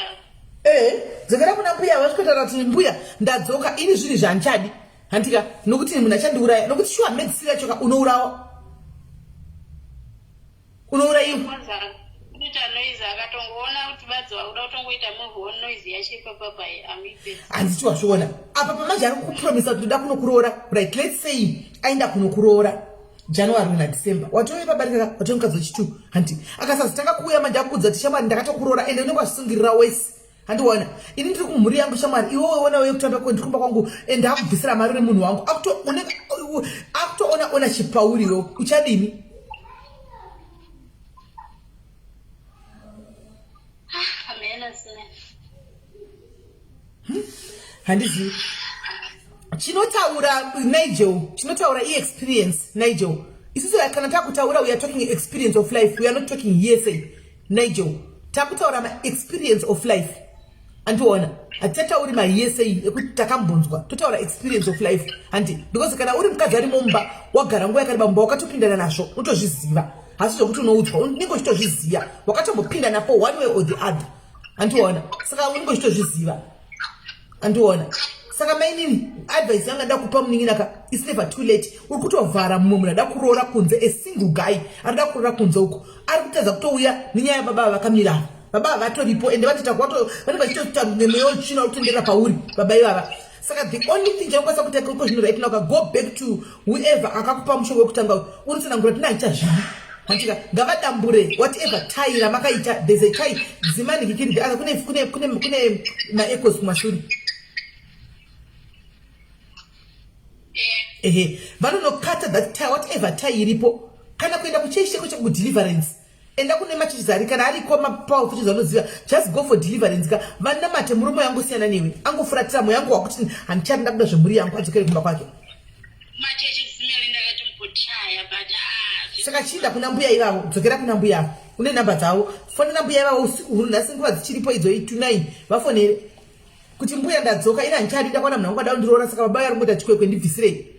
dzokera kuna mbuya vasvikotaura kuti mbuya ndadzoka ini zviri zvanchadi handika nokuti munhu achandiuraya nokuti shuwa medicine yachoka unourawa unouraiwa kuita noise akatongoona kuti vadzi vakuda kutongoita muvhon noise yachipapapai amipe handiti wazviona apa pamanje ari kupromisa kuti ndoda kunokuroora right let's say aenda kunokuroora January na December watowe pabarika watowe mukadzi wechitu handi akasazotanga kuuya manje akudza kuti shamwari ndakatokuroora ende unenge wazvisungirira wese handiona ini ndiri kumhuri yangu shamwari iwewe wona uye kutamba ndikumba kwangu ende akubvisira mari nemunhu wangu akutoona ownership pauriwo uchadini handizivi chinotaura Nigel chinotaura experience Nigel isusu kana takutaura we are talking experience of life we are not talking hearsay Nigel takutaura ma experience of life andiona atatauri ma hearsay ekuti takambonzwa totaura experience of life andi because kana uri mukadzi ari mumba wagara nguva yakareba mumba wakatopindana nazvo utozviziva hasi zvokuti unoudzwa unenge uchitozviziva wakatombopinda napo one way or the other andiona saka unenge uchitozviziva andiona saka mainini advice yanga ndakupa munin'ina it's never too late uri kutovhara mumwe munhu ada kuroora kunze a single guy arida kuroora kunze uko ari kutadza kutouya nenyaya yababa vakamira baba vatoripo ende vatita kwato vanenge vachitoita mweyo chino ari kutenderera pauri baba ivava saka the only thing chinokwanisa kuita uko zvino right now go back to whoever akakupa mushonga wekutanga unotsanangura tina ichazvii handika ngavadambure whatever tie ramakaita there's a tie zimanikikiri asa kune maecos kumashure vanonokata that tie whatever tie iripo kana kuenda kuchechi cheko chekudeliverance enda kune machizari kana ariko mapowerful chizanoziva just go for deliverance ka vanamate murume yangu siyana newe angofuratira mweya wangu wakuti handichari ndakuda zvemhuri yangu adzokere kumba kwake saka chienda kuna mbuya ivavo dzokera kuna mbuya une namba dzavo fonera mbuya ivavo usiku huru nhasi nguva dzichiripo idzo 8-9 vafonere kuti mbuya ndadzoka ina handichadi ndakaona munhu wangu ada kundiroora saka baba vari ngoita chikwekwe ndibvisirei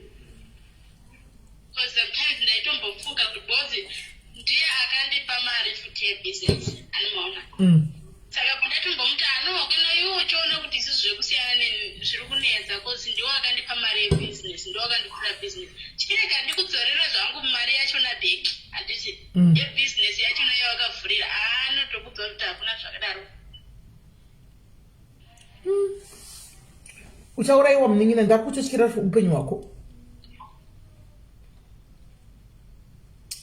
saka ndatombomuti anookena iwo uchiona kuti izvi zvekusiyana zviri kunetsa kozi ndiwo akandipa mari yebusiness ndiwo akandikura business chireka ndikudzorera zvangu mari yachona bheki handiti yebusiness yachona yawakavhurira anotokudzora kuti hakuna zvakadaro uchauraiwa munin'ina ndakutotyira upenyu hwako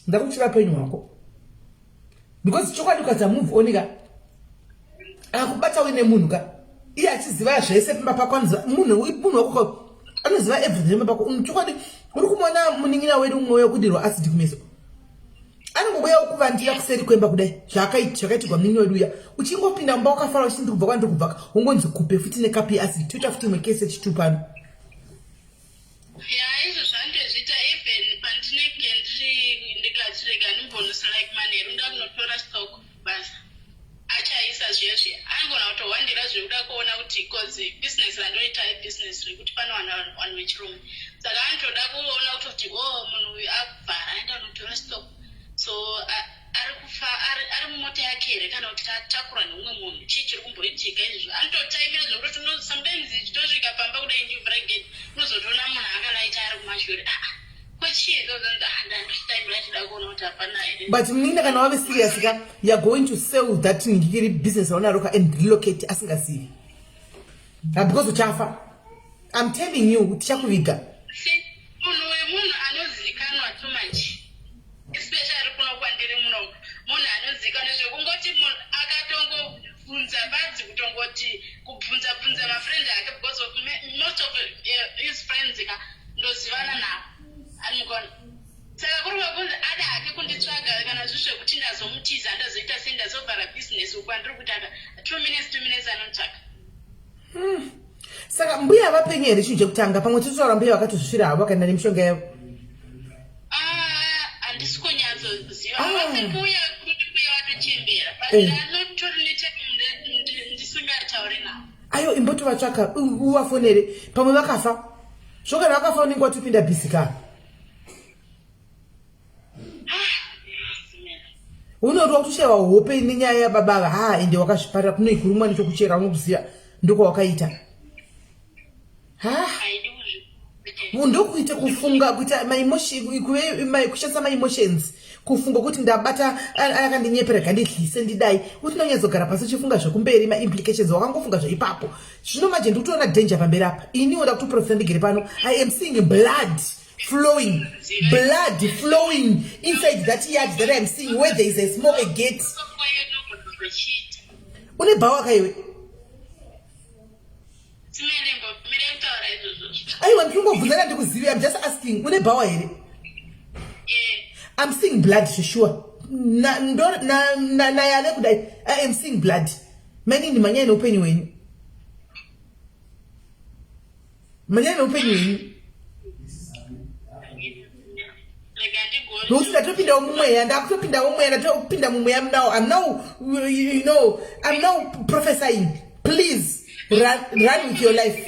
ndakutyira upenyu hwako because chokwadi ukadza move on ka akubata wine munhu ka iye achiziva zvese pamba pako munhu wako anoziva everything pamba pako chokwadi uri kumona munin'ina wedu mumwe wekudirwa acid kumeso anongobuya ukuvandira kuseri kwemba kudai zvakaitirwa munin'ina wedu uya uchingopinda mumba wakafara uchiti ndikubva kwandikubvaka ungonzi kupe futi nekapi yeacid toita futi imwe kese chitu pano izvo zvandezvita even rega nimbonusa like manheru ndakunotora stock basa achaisa zveshe angona kutowandira zvekuda kuona kuti cause business randoita business rekuti pane vanhu vechirume saka anotoda kuona kuti munhu uyu akubvara aenda kunotora stock so ari mumota yake here kana kuti tatakura neumwe munhu chii chiri kumboitika izvozvo anototaimira zvekuti sometimes chitosvika pamba kudai ndivhurageti unozotoona munhu akanaita ari kumashure but mnina kana wave serious ka you're going to sell that ngiri business onaroka and relocate asingazivi because uchafa. I'm telling you tichakuviga munhu anozikanwa too much especially kuno kwandiri muno munhu anozikanwa zvekungoti munhu akatongobvunza badzi kutongoti kubvunza mafriend ake because of most of his friends ndozivana navo anigona saka kuri kwabvunza ada hake kunditsvaga kana zvizvo kuti ndazomutiza ndazoita sendazovhara business uku andiri kutaka 2 minutes anotsvaga saka mbuya avapenyu here chinhu chekutanga pamwe titotaura mbuya vakatozvisvira havo vakaenda nemishonga yavo handisi kunyatsoziva asi mbuya kuti mbuya watochembera but anotori ndisingatauri navo aiyo imbotovatsvaka uvafonere pamwe vakafa zvokana vakafa unenge watopinda bhisi kaa unorwa kutoshayiwa hope nenyaya yababa ende wakazviparira kunoikurumwa nechokuchera unokuziva ndokwawakaita ndokuita kufunga kuita kushandisa maemotions kufunga kuti ndabata akandinyepera kandihlise ndidai kuti nonyatsogara pasi uchifunga zvekumberi maimplications wakangofunga zvaipapo zvino manje ndikutoona danger pamberi apa ini oda kutoprofita ndigere pano I am seeing blood flowing inside that yard that I am seeing where there is a smoke gate. Une bawa kaiwe aiwa ndingobvunzana ndikuzivi. I'm just asking une bawa here. I'm seeing blood for sure. Na yale kudai I am seeing blood. Many ni manyane upenyu wenyu. Nokuti ndatopinda mumweya ndatopinda mumweya now. I'm now prophesying. Please run with your life.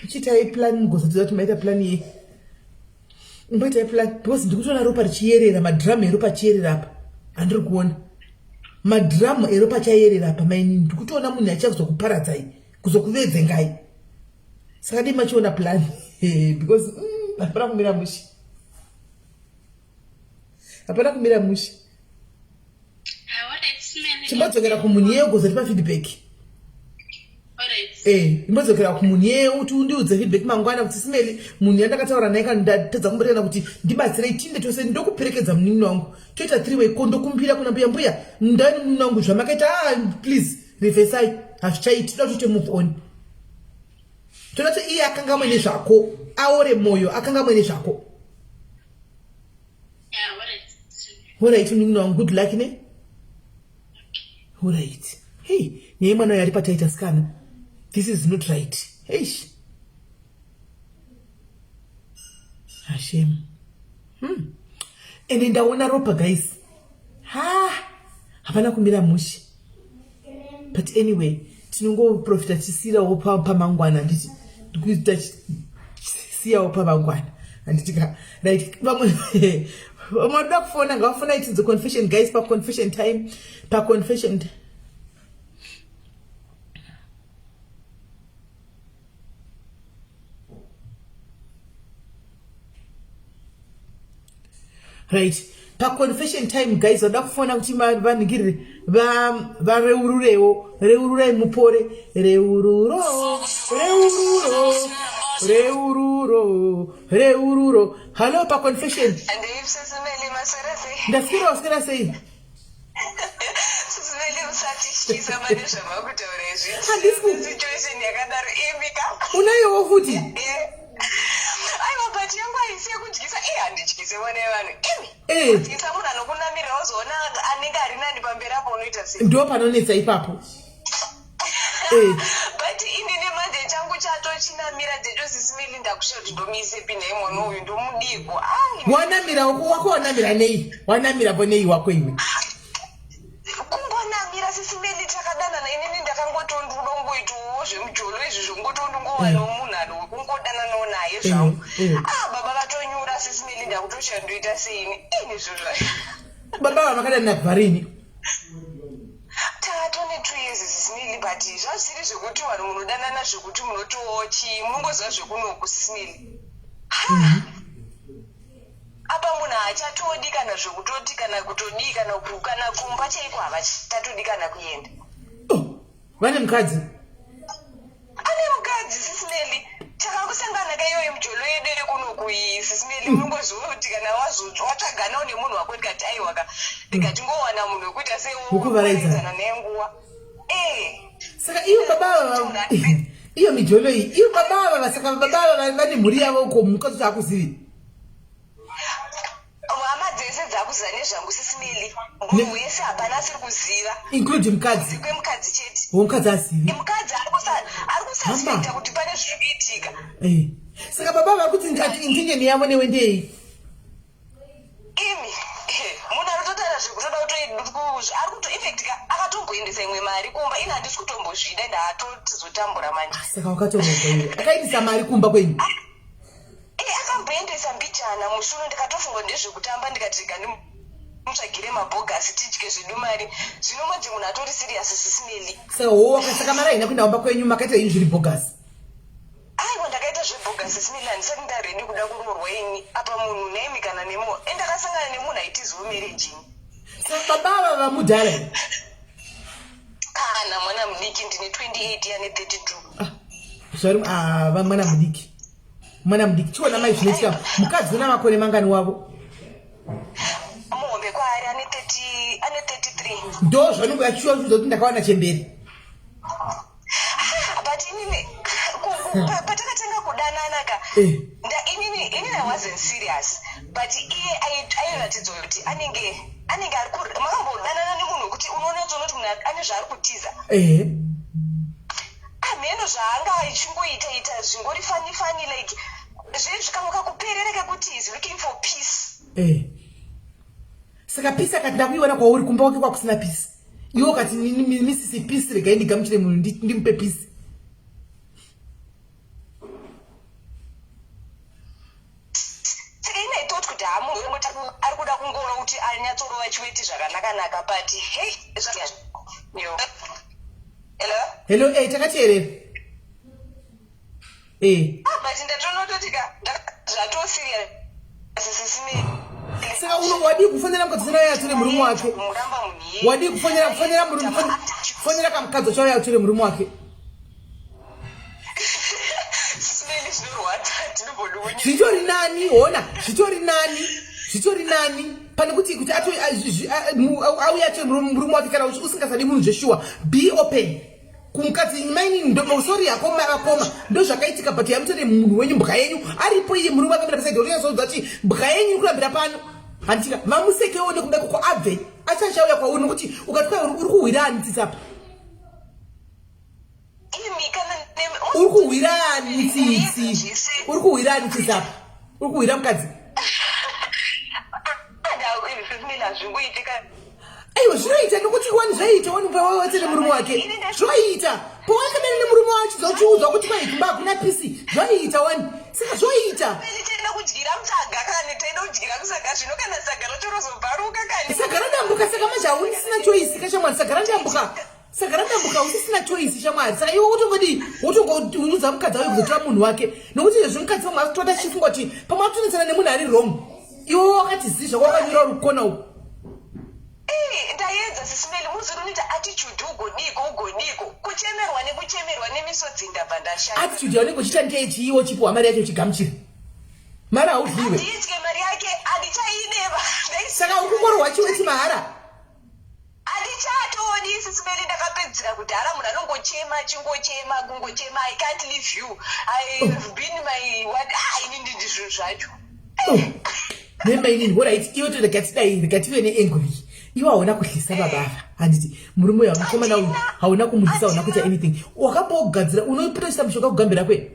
Chitai plan ngozodziva kuti maita plan ye mboita plan because ndikutoona ropa richiyerera madrum eropa achiyerera apa handiri kuona madrum eropa achayerera apa maini ndikutoona munhu achakuzokuparadzai kuzokuvedzengai saka dii machiona plan because hapana kumira mushe chimbodzokera kumunhu yeye ugozotipa feedback. Imbodzokera kumunhu yeye uti undiudze feedback mangwana kuti Simeli munhu yandakataura naye kana ndatadza kumborekana kuti ndibatsirei tinde tose ndokuperekedza munini wangu toita 3-way kondokumbira kuna mbuya ndani munini wangu zvamakaita please reversai hazvichaiti toda kuti move on. Toda kuti iye akanga mwene zvako aore moyo akanga mwene zvako. Alright munini wangu good luck ne. Alright. Hey, nyeye mwana yari pataita skana. This is not right. Hey. Hashem. And ndaona ropa guys. Hapana kumira mushi. But anyway, tinongo profita tisira wopa pamangwana nditi. Ndikuita siya wopa pamangwana. Anditika right vamwe Omoda kufona ngafuna it is the confession guys pa confession time. Right. Pa confession time guys oda kufona kuti vanigirire reururei mupore reururo. Hello pa confession. Ndasikira sei. Unayo futi. unozoona anenge ari nani pamberi apo unoita sei ndo panonetsa ipapo but inini manje changu chatochinamira dzecho sisimili ndakusha kuti ndomise pinai mwana uyu ndomudiko wanamira wako wanamira nei wanamirapo nei wako iwe kungonamira sisimili takadanana inini ndakangotondurongoitowo zvemujolo izvi zvongotondungowa nomunhu ado kungodananawo naye zvangu baba vatonyura sisimili ndakutoshandoita seini ini zvozvo baba vamakadana kubvarini tatone 2 years sisimili but zvazviri zvekuti vanhu munodanana zvekuti munotochi munongoziva zvekunoku sisimili apa munhu haachatodi kana zvekutoti kana kutodi kana kumba chaiko havachatodi kana kuenda vane mukadzi ane mukadzi sisimeli takangosangana kaiyoyi mujolo yedu yekunoku sisimeli munongoziva kuti kana watsvaganawo nemunhu wako tikati aiwaka ndikati ngowana munhu wekuita seukuvaraidzana nenguva saka iyo baba iyo mijolo iyi iyo baba saka baba vane mhuri yavo uko mukadzi akuzivi hama dzese dzakuziva nezvangu sisimeli munhu wese hapana asiri kuziva include mukadzi kwemukadzi chete womukadzi asivi mukadzi ari kusaspekta kuti pane zviri kuitika saka baba vari kuti intensheni yavo newe ndei imi munhu aritotaura zvekutoda ari kutoeffectika akatomboendesa imwe mari kumba ini handisi kutombozvida ndaatotizotambura manje saka wakatongoa iwe akaendesa mari kumba kwenyu akamboendesa mbichana mushuno ndikatofunga ndezvekutamba ndikatirika ndimutsvagire mabhogasi tidye zvedu mari zvino manje munhu atori siriyasi sisimeli saka mari haina kuenda kumba kwenyu makaita inyu zviri bhogasi aiwa ndakaita zvebhogasi sisimeli handisati ndaredi kuda kuroorwa ini apa munhu naimi kana nemoa endakasangana nemunhu aitiziwo merejini saka baba vamudhara kana mwana mudiki ndine 28 ane 32 mwana mudiki chiona mai zvinoitika mukadzi una makore mangani wavo muhombe kwaari ane 33 ndo zvanongoya chiwa kuti ndakawana chemberi but inini patakatanga kudanana ka inini I wasn't serious but iye airatidza kuti anenge ari makambodanana nemunhu wekuti unoona tsono kuti munhu ane zvaari kutiza mheno zvaanga ichingoita zvingori fani like zvezvikamuka kuperera kekuti is looking for peace saka peace akati ndakuiwana kwauri kumba wake kwakusina peace iwo kati misisi peace regai ndigamuchire munhu ndimupe peace ari kuda kungoona kuti anyatsorova chiweti zvakanaka but hey hello takateerera but ndatonototika zvatosiriya saka wadi kufonera mukadzi wacho yatore murume wake wadi kufonera kamukadzi wacho yatore murume wake zvitori nani hona zvitori nani pane kuti auya ache murume wake kana usingasadi munhu zveshuwa be open kumukadzi maini ndosori yakoma akoma ndo zvakaitika but yamutore munhu wenyu mbwa yenyu aripo iye murume akamira pasaidi otoyasoudza kuti mbwa yenyu kurambira pano handitika mamusekewo nekuda koko abve achachauya kwauri nokuti ukati kwai uri kuhwirani tsitsapa uri kuhwirani tsitsi uri kuhwirani tsitsapa uri kuhwira mukadzi aiwa zvinoita nokuti wani zvaita wani pawawetsere murume wake zvoita pawakamene nemurume wacho zochiudzwa kuti kwai kumba hakuna pisi zvoita wani saka zvoita saga radambuka saka manje hausisina choisi kashamwari saga radambuka usisina choisi shamwari saka iwe wotongoudza mukadzi wauye kuzotora munhu wake nokuti izvo mukadzi pamwe atoda chifunga kuti pamwe atonesana nemunhu ari wrong iwe wakati zizva kwakanyura uri kukona uku ndaedza sisimeli muzirunita attitude ugoniko kuchemerwa nemisodzi ndabva ndashaya attitude yaunenge uchiita ndeyechiiwo chipiwa mari yacho chigamuchira mari haudliwe handidye mari yake handichaideva saka ukungorwa chiweti mahara handichatodi sisimeli ndakapedzera kudhara munhu anongochema chingochema kungochema I can't leave you I've been my what inini ndizvo zvacho nemainini oright iwe toregative neengry iwe hauna kuhlisa babava handiti murume wamukomana uyu hauna kumuhlisa hauna kuita anything wakambogadzira unopresa mushonga kugambira kwe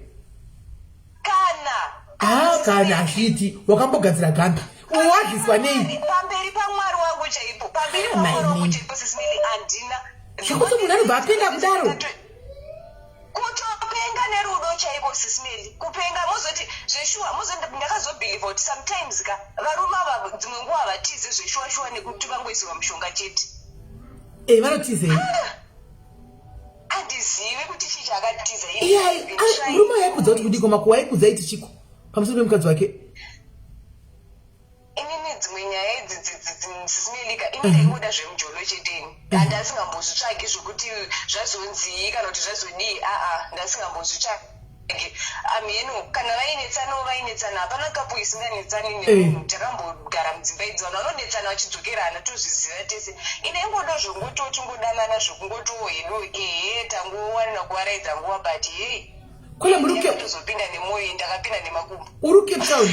kana ashiti wakambogadzira gambi uwadliswa nei pamberi pamwari wangu chaipo pamberi pamwari wangu chaipo sisimili andina zvekuti munhu anobva apenda kudaro kutopenga nerudo chaipo sisimili kupenga muzoti zveshuwa muzoti ndakazobhiliva kuti sometimes ka varume ava dzimwe nguva havatize zveshuwa nekuti vangoisiwa mushonga chete vanotizei handizivi kuti chii chakatiza murume waikudza kuti kudiko makuwa aikudza iti chiko pamusoro pemukadzi wake inini dzimwe nyaya idzi sisimilika ini ndaingoda zvemujolo cheteni ndasingambozvitsvagi zvokuti zvazonzii kana kuti zvazodii ndasingambozvitsvagi amenu kana vainetsana hapana kapu isinganetsani nemunhu takambogara mudzimba idzi vanhu vanonetsana vachidzokerana tozviziva tese inaingoda zvongototingodanana zvokungotohenu tangowanira kuvaraidza nguva but tozopinda nemwoyo ndakapinda nemakumbo uri Cape Town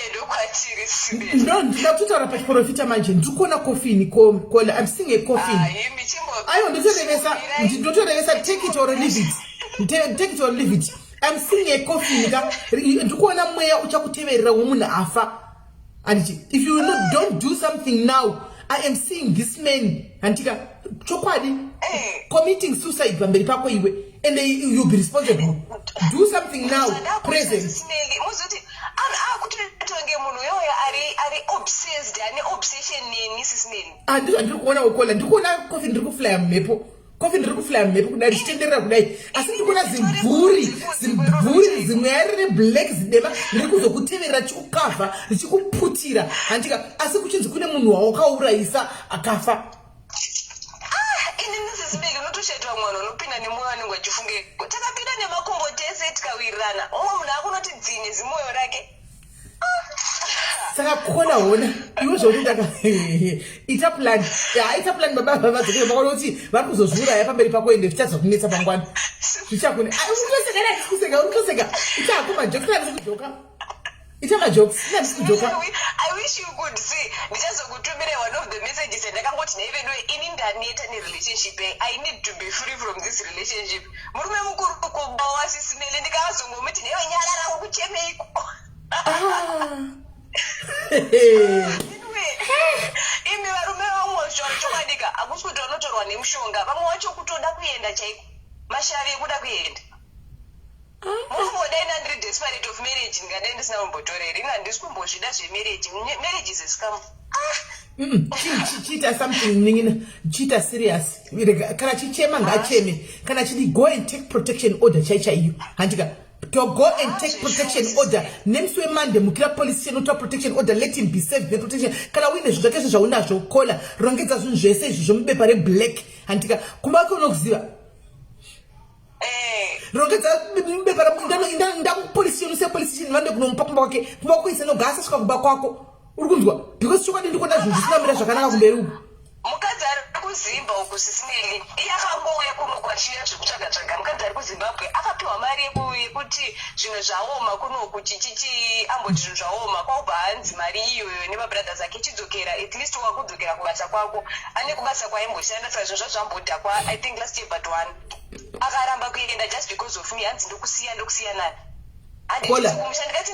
ndokwatiri ndatotaura pachiprofita manje ndikuona coffin kola I'm seeing a coffin ayo ndotorevesa take it or leave it I'm seeing a coffin ndikuona mweya uchakuteverera womunhu afa and if you don't do something now I am seeing this man antika chokwadi committing suicide pamberi pako iwe and you'll be responsible. Do something now, present. Akutonge munhu yoyo ari obsessed ane obsession neni sisineni andiri kuona ukola ndikuona coffee ndiri kuflya mhepo kudai richitenderera kudai asi ndiri kuona zimburi zimwe ari black zidema ndiri kuzokuteverera chikukavha richikuputira handika asi kuchinzi kune munhu wawakaurayisa akafa inini sisimeli unotoshaitwa mwana unopinda nemwoyo wanenge achifunge takapinda nemakombo tese tikawirirana omwe munhu akunoti dzine zimoyo rake saka kona hona iwe zvokuti ita plan baba vadzokere vakaona kuti vari kuzozviuraya pamberi pako ende zvichadza kunetsa pangwana zvichakune urikutoseka ichako majokes andisi kujoka ita majokes andisi kujoka I wish you could see ndichazokutumira one of the messages andakangoti naivedoe ini ndaneta nerelationship I need to be free from this relationship murume mukuru kubawa sisimele ndikazongomiti newe nyara rangu kuchemeiko imi varume vamwe zvachokwadika hakusi kuti vanotorwa nemushonga vamwe vacho kutoda kuenda chaiko mashavi ekuda kuenda mumbodai nandiri desperate of marriage ndingadai ndisina kumbotorera ino handisi kumbozvida zvemarriage marriage is a scam chiita something ningina chiita serious kana chichema ngacheme kana chidi go and take protection order chaichaiyo handika to go and take protection order next way Monday mukira police station to protection order let him be safe the protection kana wine zvakese zvaunazvo kola rongedza zvinhu zvese izvi zvomubepa reblack handika kumba kunokuziva rongedza mubepa ndakupolice station sepolice station vande kunomupa kumba kwake kumba kuisa nogasa svika kumba kwako uri kunzwa because chokwadi ndikuona zvinhu zvisinamira zvakanaka kumberi uku mukadzi ari kuzimba uku sisineli yakangouya kuno kwashiya zvekutsvaga-tsvaga mukadzi ari kuzimbabwe akapiwa mari yekuti zvinhu zvaoma kunoku chichichi amboti zvinhu zvaoma kwaubva hanzi mari iyoyo nemabrothers ake chidzokera at least wakudzokera kubasa kwako ane kubasa kwaimboshanda saka zvinhu zvazvambodhakwa I think last year but 1 akaramba kuenda just because of me hanzi ndokusiya nani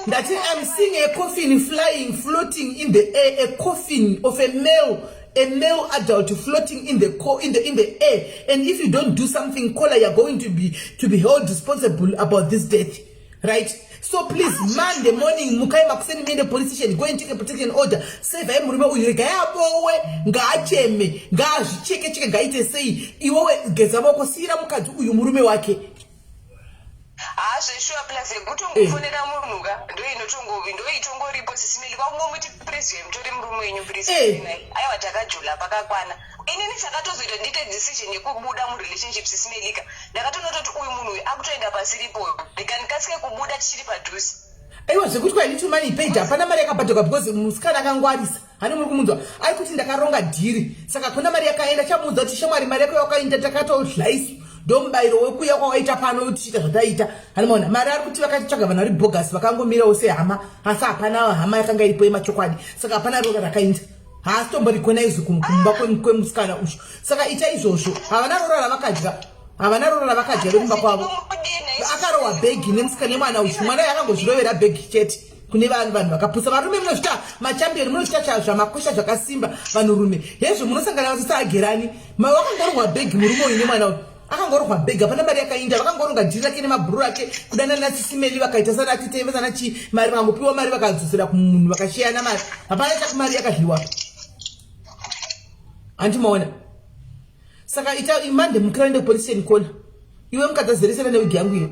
that I'm seeing a coffin floating in the air, a coffin of a male adult floating in the air, and if you don't do something, Kola, you're going to be held responsible about this death, right? So please, Monday morning, Mukai Makuseni made the police station, go and take a protection order. Say, I remember we got boy, Gacheme, Gash, check, Gaite say, you get some Sira Mukatu, Murume Wake. Zveshuwa plus yekutongofonera munhuka ndoitongoripo sisimeli kwakungomuti president tori murume wenyu president aiwa takajula pakakwana inini sakatozoita ndiite decision yekubuda murelationship sisimelika ndakatonototi uyu munhu uyu akutoenda pasiripo ndikandikasike kubuda tichiri padhusi aiwa zvekuti kwainiti mani paid hapana mari yakabhadhwa because musikana akangwarisa hani muri kumunzwa ari kuti ndakaronga dhiri saka kuna mari yakaenda chamunzwa kuti shamwari mari yako yakaenda takatodlaisa ndomubayiro wekuya kwawaita pano tichiita zvataita hanimaona mari ari kuti vakatitsvaga vanhu vari bogus vakangomirawo sehama asi hapana hama yakanga iripo yemachokwadi saka hapana roka rakainda haasitombori recognize kumba kwemusikana usho saka ita izvozvo havana rora ravakadya vekumba kwavo akarohwa bhegi nemusikana nemwana uchu mwana yakangozvirovera bhegi chete kune vanhu vakapusa varume munozvita machampioni munozvita zvamakwesha zvakasimba vanhurume hezvo munosangana vasisa agerani wakangorohwa bhegi murume uyu nemwana uyu akangorohwa bhegi hapana mari yakainda vakangoronga dhiri rake nemabhuru rake kudana nasisimeli vakaita sanatiteme sanachi mari vangopiwa mari vakadzosera kumunhu vakashiyana mari hapana chakumari yakadliwa handimaona saka ita imande mukira ende police station kona iwe mukadzazeresera newigi yangu iyo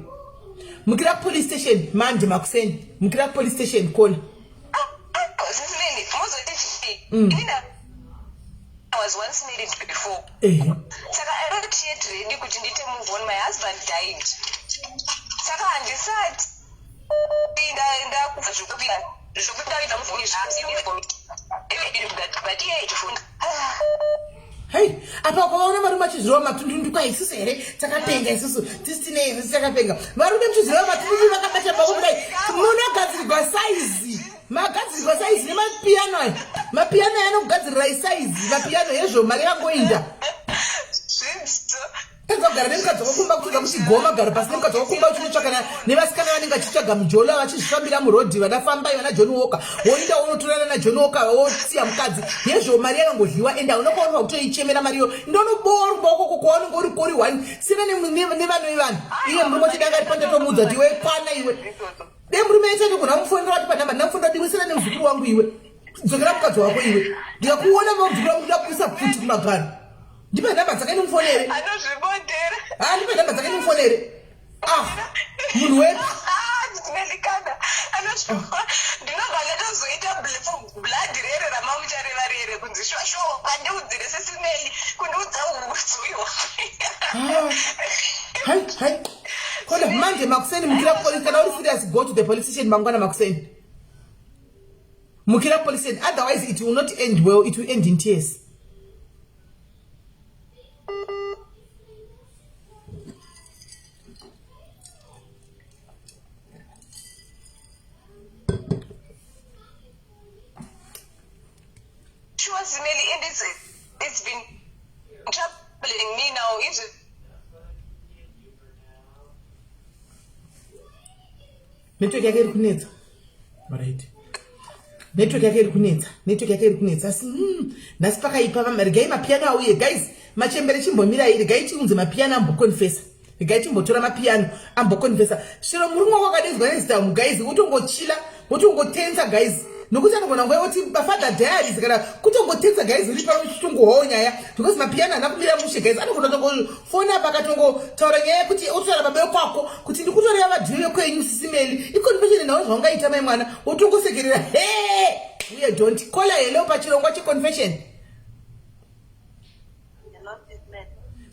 mukira police station mande makuseni mukira police station kona I was once married before. Saka I don't yet ready kuti ndite move on. My husband died. Saka handisati ndaenda kuva zvokubira zvokutaita move on zvamsi but yeah chifunda. Hey, apa kwaona varume vachizirova matundundu kwaisusu here takapenga isusu tisinei isusu takapenga varume mchizirova matundundu vakabata bako kudai munogadzirwa saizi magadzirwa saizi nemapiano aya mapiano aya anogadzirira isaizi mapiano hezvo mari yangoinda kugara nemukadzi wakumba kutoda kuchigoma gara pasi nemukadzi wakumba uchinotsvakana nevasikana vanenge vachitsvaga mujolo vachizvifambira murodhi vanafambai vana John Walker woinda unotorana naJohn Walker wosiya mukadzi hezvo mari yakangodliwa ende unokaonwa kutoichemera mariyo ndonoborwa ukoko kwaunenge uri kori 1 sina nevano ivanhu iye murume chidanga ari pandatomuudza kuti iwe kwana iwe murume yechati kuna mufonera wati panhamba ndinamufonera diwe sina nemuzukuru wangu iwe dzokera mukadzi wako iwe ndikakuona muzukuru wangu ndakuisa futi kumagaro ndipe nhamba dzakaini mufonere ndipe nhamba dzakaini mufonere munhu wepi ndinobva ndatozoita blood rere ramamuchareva rere kunzi shwasho kandiudzire sesimeli kundiudza uzuiwa hai koda manje makuseni mukira police kana uri serious go to the police station mangwana makuseni mukira police station otherwise it will not end well, it will end in tears. And it's been troubling me now. Network yake iri kunetsa. Right. Network yake iri kunetsa. Asi nasi pakaipa regai mapiano auye guys. Machembere chimbomira iri regai chiunze mapiano ambokonfesa. Regai chimbotora mapiano ambokonfesa. Shiro murume wakadezwa nezita guys utongochila, utongotenza guys. Nokuti anogona nguva kuti bafada diaries kana kutongotenza guys uri pachitongohwa nyaya because mapiano anakumira mushe guys anogona kutongofona pakatongotaura nyaya yekuti utotaura baba kwako kuti ndikutoreva madhiyo kwenyu sisimeli iconfession nawo zvaungaita mai mwana wotongosekerera we don't call hello pachirongwa checonfession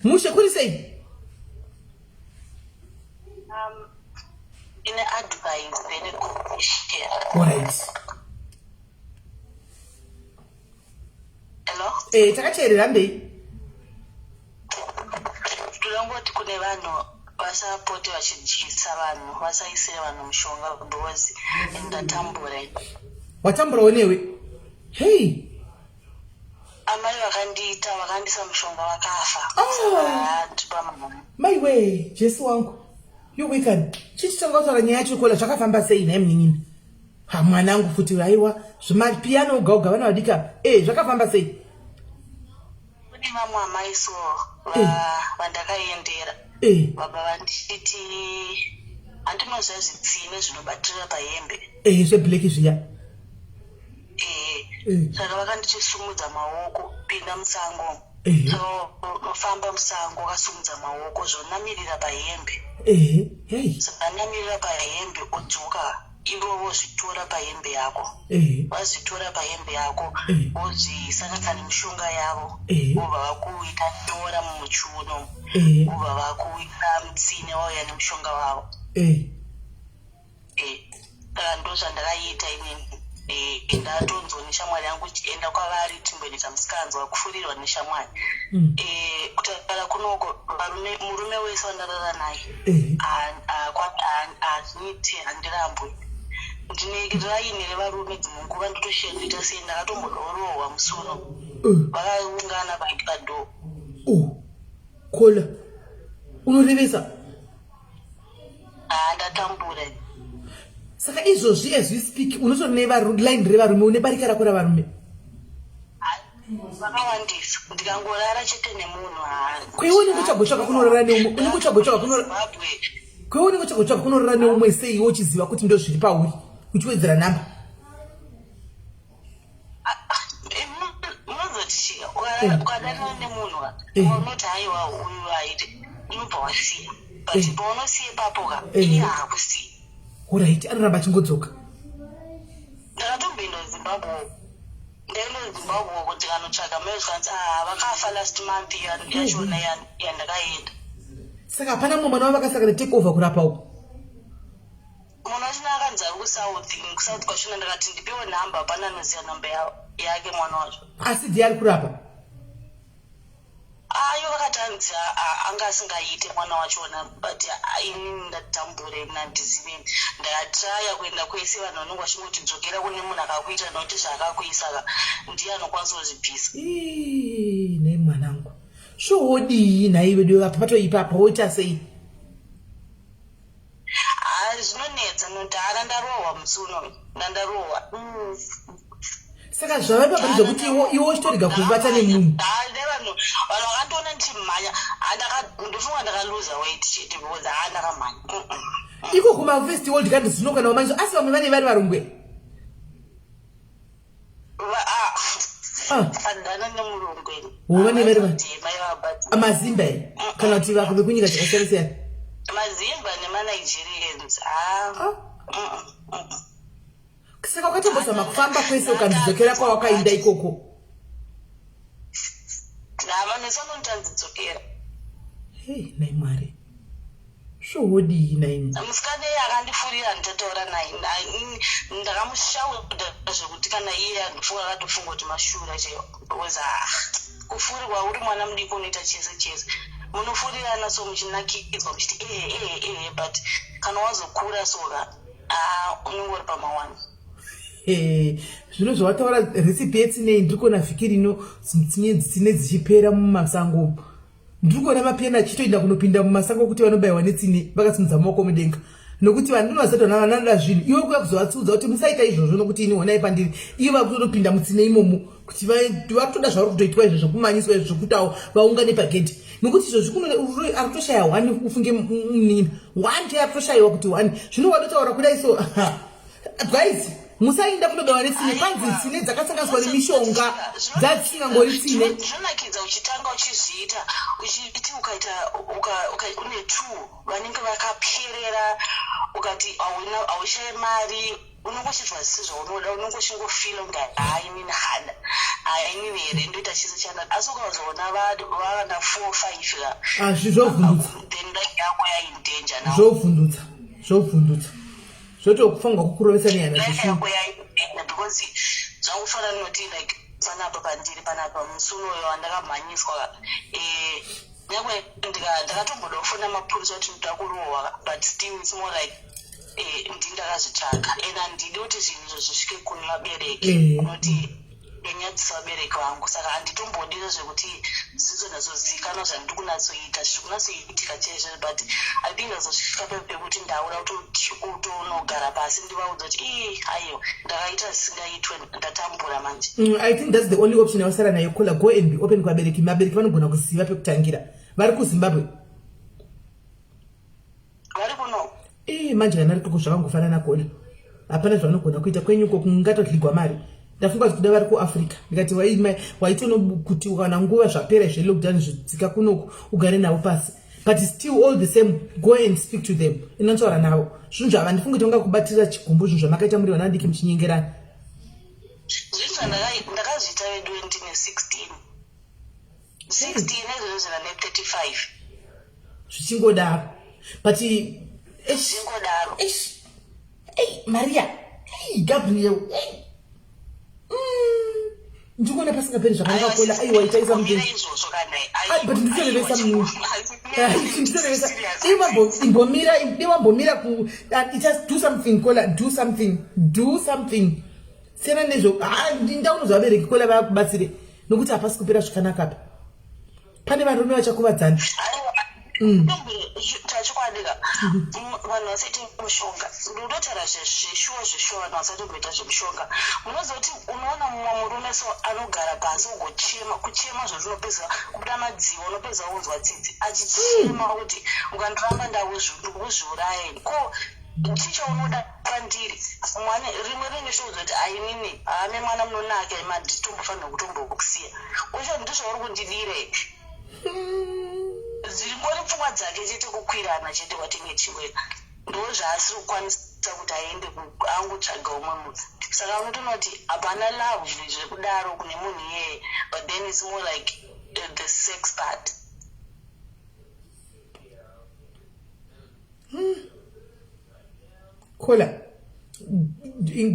mushe kuri sei in advice very confession right. Hello? Takacherera mbei. Tulangoti kune vanhu vasapote vachidyisa vanhu vasaisire vanhu mushonga because ndatambura. Watambura wenewe? Hey. Amai vakandiita vakandisa mushonga vakafa. My way, Jesu wangu. You wicked. Chichitongotaura nyaya chikola zvakafamba sei naye munin'ini. Mwanangu futi aiwa zvimapiano uga vana vadika zvakafamba sei kune vamwe amaiso vandakaendera vabva vanditi handinoziva zvitsime zvinobatira pahembe zvebleki zviya saka vakandichisumudza maoko pinda musango so nofamba musango wakasumudza maoko zvonamirira pahembe zvanamirira pahembe odzoka ivo vozvitora pahembe yako vazvitora pahembe yako vozvisakaka nemushonga yavo vobva vakuita nyora mumuchiuno vobva vakuita mutsine wauya nemushonga wavo saka ndo zvandakaita inini ndatonzwa neshamwari yangu chienda kwavari timboita musikanzwa kufurirwa neshamwari kutaura kunoko murume wese wandarara naye haziniti handirambwe ndine raini revarume dzimwe ndotoshendoita sei ndakatombodorohwa musuno vakaungana vakado kola unorevesa ndatambura saka izvozvi as we speak unotori line revarume une barika rako ravarume vakawandisa ndikangorara chete nemunhu kweunenge uchagotsvaka kunorara neumwe seiwo uchiziva kuti ndo zviri pauri uchiwedzera namba munozoti ukadanana nemunhu unoti haiwa uyu aiti unobva wasiya but paunosiye papoka iye haakusiya oright anoramba achingodzoka ndakatomboenda zimbabwe ndaenda zimbabwe kuti kanotsvaga mezvanzi vakafa last month yachona yandakaenda saka hapana mumwe mwana wavakasaka netake over kurapa uko munhu wachina akanzi ari kusouth kwachona ndakati ndipewo nhamba hapana anoziva nhamba yake mwana wacho asi ndiye ari kurapa ayo vakatanzi anga asingaite mwana wachona but ini ndatambure nandiziveni ndatraya kuenda kwese vanhu vanonge vachingotidzokera kune munhu akakuita nokuti zvaakakuisaka ndiye anokwanisa kuzvibvisa nei mwanangu zvoodii naivedo apa patoipapa woita sei zvinonetsa nokuti ana ndarohwa musuno ndandarohwa saka zvava pabari zvokuti iwo uchitorega kuvata nemunhu vanhu vakandoona ndichimhanya ndofunga ndakaluza weight chete because ndakamhanya iko kumafestival ndikandizinoka nawo manizvo asi vamwe vane vari varungwe andana nemurungwe vane vari amazimba here kana kuti vako vekunyika chakasiyana siyana mazimba nemanigerians saka ukatombozama kufamba kwese ukandidzokera kwawakainda ikoko vanosanondidzokera hei nai mwari zvoodii naini musikana iye akandifurira nditataura naye ndakamushauda zvekuti kana iye andifunga akatofunga kuti mashura chaiwo because kufurirwa uri mwana mudiki unoita chese chese munofurirana so muchinakidzwa muchiti but kana wazokura soka unongori pamawani zvino zvawataura recipe yetsinei ndiri kuona vhiki rino tsine dzichipera mumasango ndiri kuona mapiyani achitoenda kunopinda mumasango kuti vanobayiwa netsine vakasimudza maoko mudenga nokuti vanhu ndinozati vana vanoda zvinhu iwe kuya kuzovatsiudza kuti musaita izvozvo nokuti ini honai pandiri ivo vakutonopinda mutsine imomo kuti vakutoda zvavari kutoitwa izvo zvokumanyiswa izvo zvokutawo vaungane pagedhi nokuti izvozvi ari kutoshaya hwani ufunge munina hwani te ari kutoshayiwa kuti hwani zvino wadotaura kudai so guys musainda kunobewa netsine panzi tsine dzakasanganiswa nemishonga dzadzisingangori tsine zvinonakidza uchitanga uchizviita uchiti ukaita une two vanenge vakaperera ukati haushaye mari unongochizwa zvisizvo unoda unongochingofila kunge hainini hada hainini here ndoita chise chanda asi ukazoona vana 4 5 then life yako yaindenja nawo zvovhundutsa zvotokufanga kukurovesa nehana yako yaindenja because zvangufanana noti like panapa pandiri panapa musunoyo wandakamhanyiswa nyangwe ndakatomboda kufona mapurisa kuti ndoda kurohwa but still it's more like ndindakazvitsvaga and handidi kuti zvinhu izvo zvisvike kune vabereki kunoti ndonyadzisa vabereki vangu saka handitombodiro zvekuti zidzo nazozivikanwa zvandiri kunatsoita zviri kunatsoitika chaizvo but I think azosvika pekuti ndauda kutonogara pasi ndivaudza kuti aiyo ndakaita zvisingaitwe ndatambura manje I think that's the only option yawasara nayo kola go and be open kuvabereki vabereki vanogona kuziva pekutangira vari kuzimbabwe vari kuno manje vana ritoko zvakangofanana kona hapana zvavanogona kuita kwenyuko kungatodligwa mari ndafunga kuti kuda vari kuafrica ndikati waitonokuti ukana nguva zvapera zvelockdown zvidzika kunoku ugare navo pasi but still all the same go and speak to them inontaura navo zvinhu zvava ndifunga kuti ungakubatirira chigumbu zvinhu zvamakaita muri vana diki muchinyengerana zvinhu zvandakazviita vedu 2016 ezvino zvina ne35 zvichingodaro but zvingodaro Maria Gabriel ndikuona pasingaperi zvakanaka kola aiwa itai something but ndiserevesa munhu ndiserevesa iwambomira ku just do something kola do something sena nezvo ndaunozva vabereki kola vakubatsire nokuti hapasi kupera zvakanaka pa pane varume vachakuvadzana tachikwadika vanhu vasati mushonga ndinotaura zveshuwa vanhu vasati kuita zvemushonga munoziva kuti unoona mumwe murume so anogara pasi ugochema kuchema zvazvinopedza kubuda madziva unopedza unzwa tsitsi achichema kuti ukandoramba ndakuzviuraye ko chicho unoda pandiri rimwe rine shouza kuti ainini haame mwana munonaka imadhitombofanira kutombokusiya ucho ndizvauri kundidire dzingori pfungwa dzake chete kukwirana chete kwatinge chiwena ndo zvaasiri kukwanisa kuti aende angotsvaga umwe munhu saka unotoona kuti hapana love zvekudaro kune munhu iyeye but then it's more like the sex part. Kola,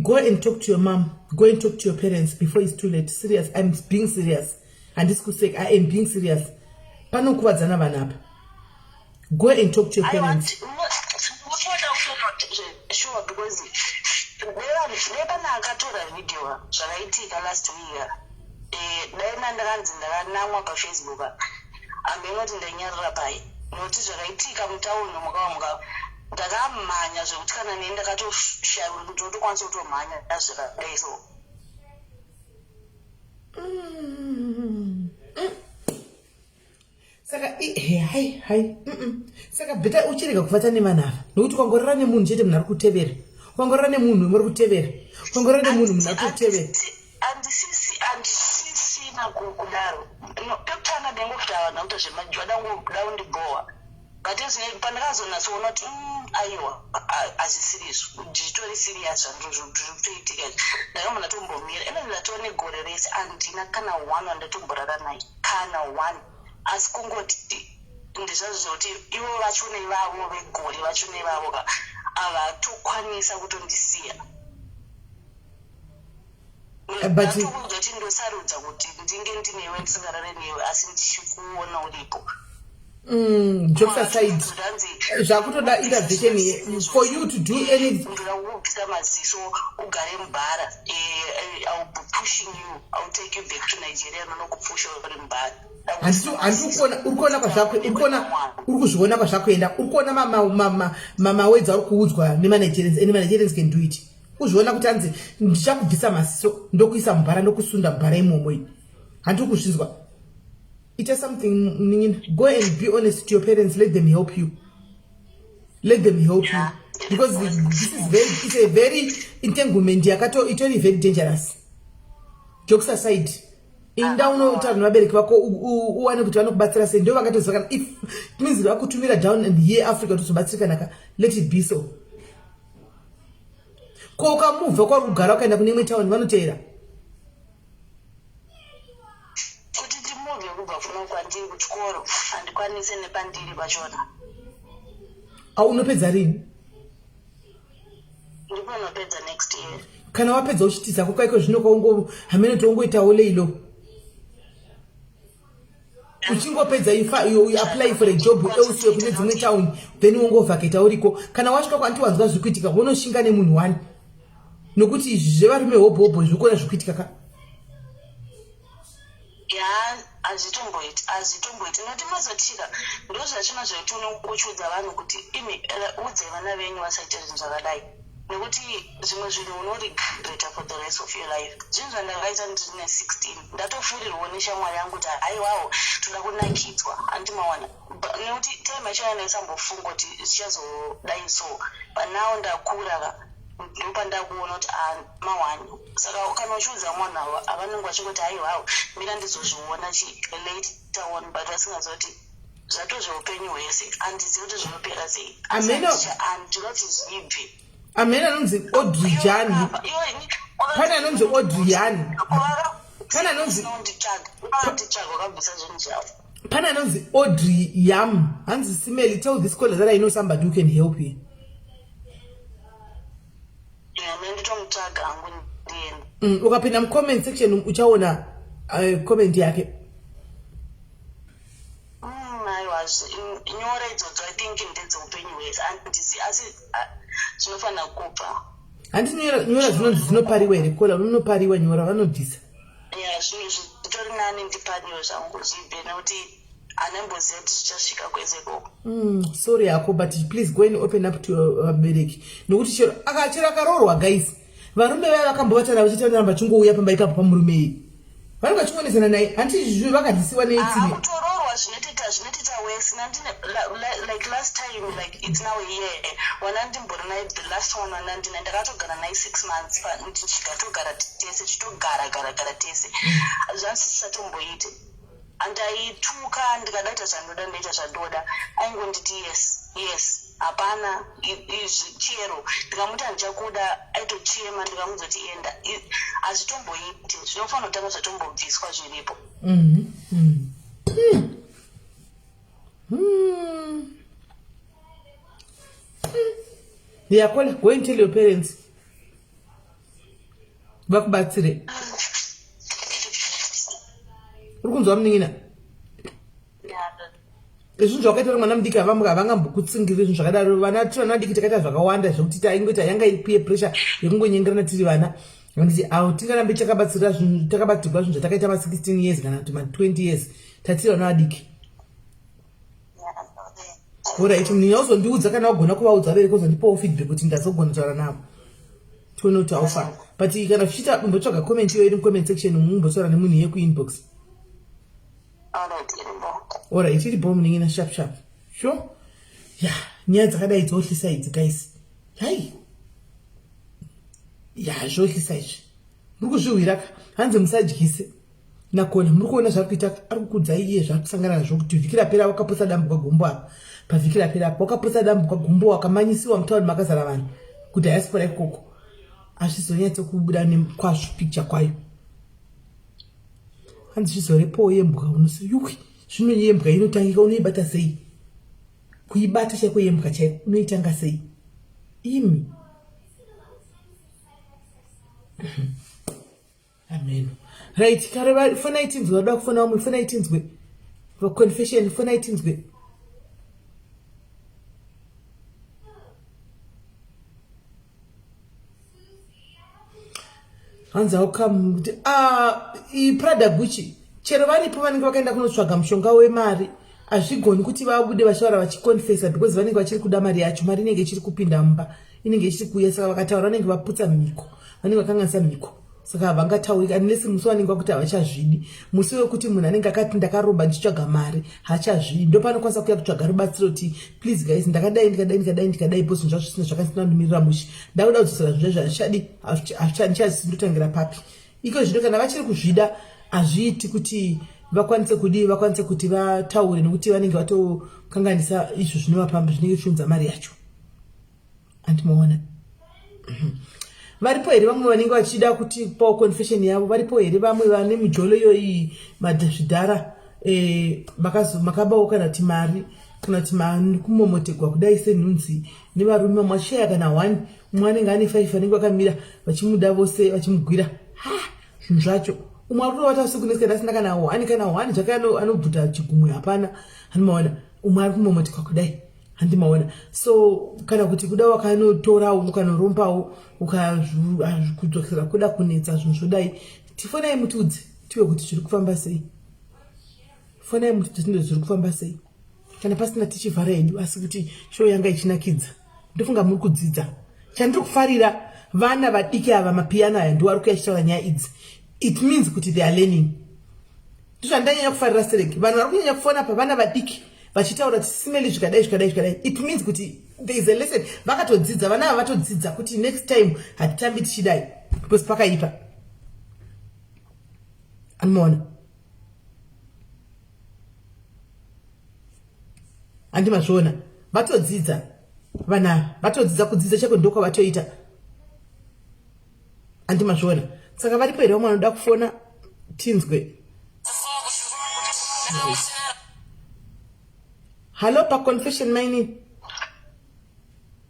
go and talk to your mom, go and talk to your parents before it's too late. Serious, I'm being serious, and this could say I am being serious. Pano kuvadzana vanapa. Go and talk to your parents. Sure, because nepana akatora video zvakaitika last week. Daina ndakanzi ndakanamwa paFacebook. Ambinoti ndanyarira pai. Noti zvakaitika mutauni mukawa ndakamhanya zvekuti kana neni ndakatoshayiwa kuti ndotokwanisa kutomhanya zvakadai so. Saka hai saka beta uchirega kuvata nemanava nokuti ukangorora nemunhu chete munhu ari kutevera ukangorora nemunhu muri kutevera ukangorora nemunhu munhu ari kutevera andisisina kudaro pekutanga ndingokuta vanhu akuita zvemajwada ndangondibhowa but pandakazonatsoona kuti aiwa hazvisirisu zvitori sirias zvandozvitoitika ndakamba ndatombomira ene ndatova negore rese handina kana one wandatomborara naye kana one asi kungoti ndizvazvo zvokuti ivo vachone vavo vegore vachone vavo ka havatokwanisa kutondisiya ndatokuudza kuti ndosarudza kuti ndinge ndinewe ndisingarare newe asi ndichikuona uripo. Jokes aside, zvakutoda intervention for you to do anything. I'll be pushing you. I'll take you back to Nigeria and I'll push you over in bad. Urikona kwazvako urikuzviona kwazvakuenda urikona mama wedza urikuudzwa nemanigerians can do it uzviona kuti anzi ndichakubvisa masiso ndokuisa mubhara ndokusunda mubhara imomo handiri kuzvinzwa. It is something, go and be honest to your parents, let them help you. Let them help you. Because it's a very entanglement, it's very dangerous. Jokes aside, in down utano wabereki wako uwane kuti vanokubatsira sei ndio vakatozakana if it means vakutumira down and here Africa tozobatsirika naka let it be so. Ko ukamuvha kwa kugara ukaenda kune imwe town vanoteera. Kwandiri kuchikoro handikwanise nepandiri pachona. Unopedza rini? Ndinopedza next year. Kana wapedza uchitiza kukaiko zvino hamene tongoitawo leilo. Uchingopedza you apply for a job elsewhere kune dzimwe town then ungovhakaita uriko. Kana wasvika kwanti wanzwa zvikuitika unoshinga nemunhu wani. Nokuti zvevarume hobhobho zvikona zvikuitika ka. Yeah. Azitomboiti noti mazotika ndozvachina zvaiti unongochudza vanhu kuti udze vana venyu vasaita zvinhu zvakadai nekuti zvimwe zvinhu unoregreta for the rest of your life. Zvinhu zvandakaita ndine 16 ndatofurirwa neshamwari yangu kuti aiwawo toda kunakidzwa handimawana nekuti time yachona ndaisambofunga kuti zvichazodai so but now ndakura ndopandakuona kuti mawani saka kana uchiudza mwana avanenge vachikuti aiwawo mina ndizozviona later on but vasingaziva kuti zvatozveupenyu hwese handizivi kuti zvinopera sei handinoti zvibve. Amene anonzi Audrey Jani. Pane anonzi Audrey Yani. Pane anonzi Pane anonzi Audrey Yam. Hanzi Simeli, tell this caller that I know somebody who can help you. Ukapinda mcomment section uchaona comment yake. Nyora idzodzo I think ndedzehupenyu hwese handisi asi zvinofanira kupa handisi nyora dzinopariwa here kola unopariwa nyora vanodhisa ya zvinhu zvitori nani ndipariwo zvangu zvibe nekuti hanemboziva kuti zvichasvika kwese koko sorry yako but please go and open up to vabereki nokuti chero akaroorwa guys varume vaya vakambovatana vachitandaramba chingouya pamba ipapo pamurume iyi vanenge vachionezana naye handiti izvizvi vakadhisiwa neitsine kutoroorwa zvinotiita wese nandine like last time like it's now a year wanandimbori naye the last one wanandina ndakatogara naye 6 months tichikatogara tese chitogara tese zvansisisatomboite andaituka ndikadaita zvandoda ndaita zvadoda aingonditi yes hapana chero ndikamuti handichakuda aitochema ndikamuzoti enda hazvitomboite zvinofanira kutanga zvatombobviswa zviripo yakola go and tell your parents vakubatsire uri kunzwa munin'ina izvinhu zvakaita uri mwana mudiki havangambokutsingirira zvinhu zvakadaro vana tiri vana vadiki takaita zvakawanda zvekuti taingoti yanga iri peer pressure yekungonyengerana tiri vana vanditi au tingarambe takabatsirwa zvinhu zvatakaita ma16 years kana kuti ma20 years tatiri vana vadiki oright munin'ina uzondiudza kana wagona kuvaudza vabereki uzondipawo feedback kuti ndazogona kutaura navo tione kuti haufana but kana zvichiita umbotsvaga comment iyo iri mucomment section umbotaura nemunhu yekuinbox alright iripo munin'ina sharp sure ya nyaya dzakadai dzohlisa idzi guys hai ya zvohlisa izvi muri kuzvihwira hanzi musadyise nakona muri kuona zvari kuita ari kukudzai iye zvari kusangana nazvo kuti vhiki rapera wakaposa dambu kwagumbo apa pavhiki rapera apo wakaposa dambu kwagumbo wakamanyisiwa mutaundi makazara vanhu kudhayasipora ikoko hazvizonyatsokubuda kwazvo picture kwayo hanzi zvizorepowo yembwa unosi yukwi zvino yembwa inotangika unoibata sei kuibata chaiko yembwa chaiko unoitanga sei imi amen right kare fona itinzwe wada kufona umwe fona itinzwe for confession fona itinzwe hanza ukam Prada Gucci chero varipo vanenge vakaenda kunotsvaga mushonga wemari hazvigoni kuti vabude vachivara vachikonfesa because vanenge vachiri kuda mari yacho mari inenge ichiri kupinda mumba inenge ichiri kuuya saka vakataura vanenge vaputsa mhiko vanenge vakanganisa mhiko saka havangataurika unless musi vanenge vakuti havachazvidi musi wekuti munhu anenge akati ndakaromba ndichitsvaga mari hachazvidi ndopanokwanisa kuuya kutsvaga rubatsiro kuti please guys ndakadai bhosi zvinhu zvisina zvakandinomirira mushi ndakuda kudzosera zvinhu zvazvishadi ndichazindotangira papi iko zvino kana vachiri kuzvida hazviiti kuti vakwanise kuti vataure nokuti vanenge vatokanganisa izvo zvinovapamba zvinenge zvichiunza mari yacho andimoona varipo here vamwe vanenge vachida kuti pawo confession yavo varipo here vamwe vane mijolo iyoyi madhazvidhara makabawo kana kuti mari kana kuti kumomotegwa kudai senhunzi nevarume mwashaya kana 1 umwe anenge ane 5 anenge vakamira vachimuda vose vachimugwira zvinhu zvacho umwe ari kutovata usiku nesikati asina kana 1 zvake anobvuta chigumwe hapana handimaona umwe ari kumomotegwa kudai handimaona so kana kuti kuda wakanotorawo ukanorombawo kudzokera kuda kunetsa zvinhu zvodai tifonai mutudzi tive kuti zviri kufamba sei fonai mutudzi tinde zviri kufamba sei kana pasina tichivhara hedu asi kuti show yanga ichinakidza ndofunga muri kudzidza chandiri kufarira vana vadiki ava mapiyano aya ndiwari kuya chitaura nyaya idzi it means kuti they are learning ndozvandanyanya kufarira sereki vanhu vari kunyanya kufona pa vana vadiki vachitaura tisimeli zvikadai it means kuti there is a lesson vakatodzidza vana ava vatodzidza kuti next time hatitambi tichidai because pakaipa anomaona handimazviona vatodzidza vana vatodzidza kudzidza chako ndoko vatoita handimazviona saka varipo here vamwe vanoda kufona tinzwe Hello, pa confession mining.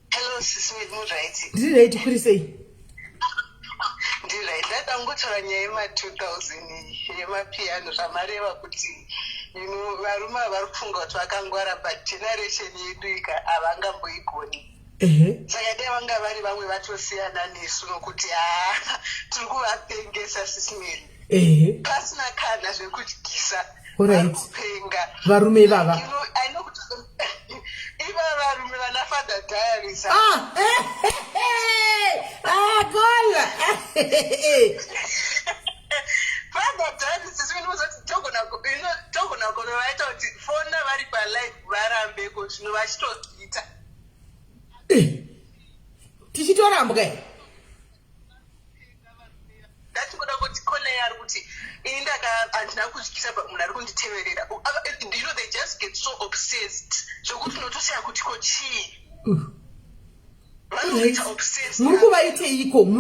Hello, sis, with me right. Ndiri right kuri sei? Ndiri right. That I'm good ndinotaura nyaya yema2000 yemapiano zvamareva kuti varume vari kufunga kuti vakangwara but generation yedu havangamboigoni. Saka dai vanga vari vamwe vatosiyana nesu nokuti tiri kuvapengesa sisimeri pasina kana zvekutyisa vari kupenga varume ivava iva varume vana Father Diaries. Gola Father Diaries zvinozoti togona kunovaita kuti fona vari palive varambeko zvino vachitozviita tichitorambwa ndatikuda kuti kone yari kuti ini handina kutyisa munhu ari kunditeverera. They just get so obsessed zvokuti unotosiya kuti ko chii vanoita obsessed. muri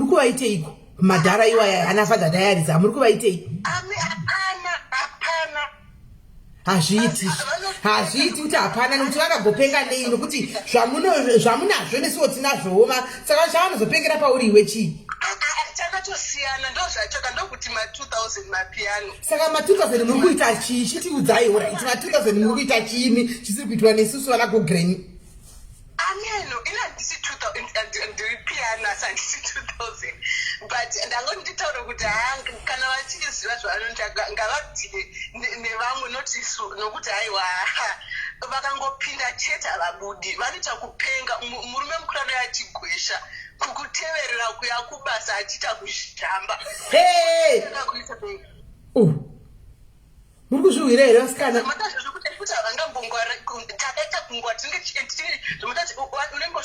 kuvaiteiko madhara iwaya ana Father Diaries muri kuvaitei? Hapana. Hazviiti kuti hapana nokuti vakagopenga nei nokuti zvamunazvo nesiwo tinazvoma saka zvavanozopengera pauri iwe chii? Takatosiyana ndozvachoka ndokuti ma2000 mapiano. Saka ma2000 muri kuita chii? Chitiudzai right, ma2000 muri kuita chiini chisiri kuitwa nesusu vana kugreni? Ameno ina handisi 2000 ndiri piano asi handisi 2000 but ndangonditaura kuti kana vachiziva zvavanoita ngavadhine nevamwe notisu nokuti haiwa vakangopinda chete havabudi vanoita kupenga. Murume mukurano yachigwesha kukuteverera kuya kubasa achiita kuzvitamba. muri kuzviwira here vasikana? kuti havangambongwara takaita kungwa unenge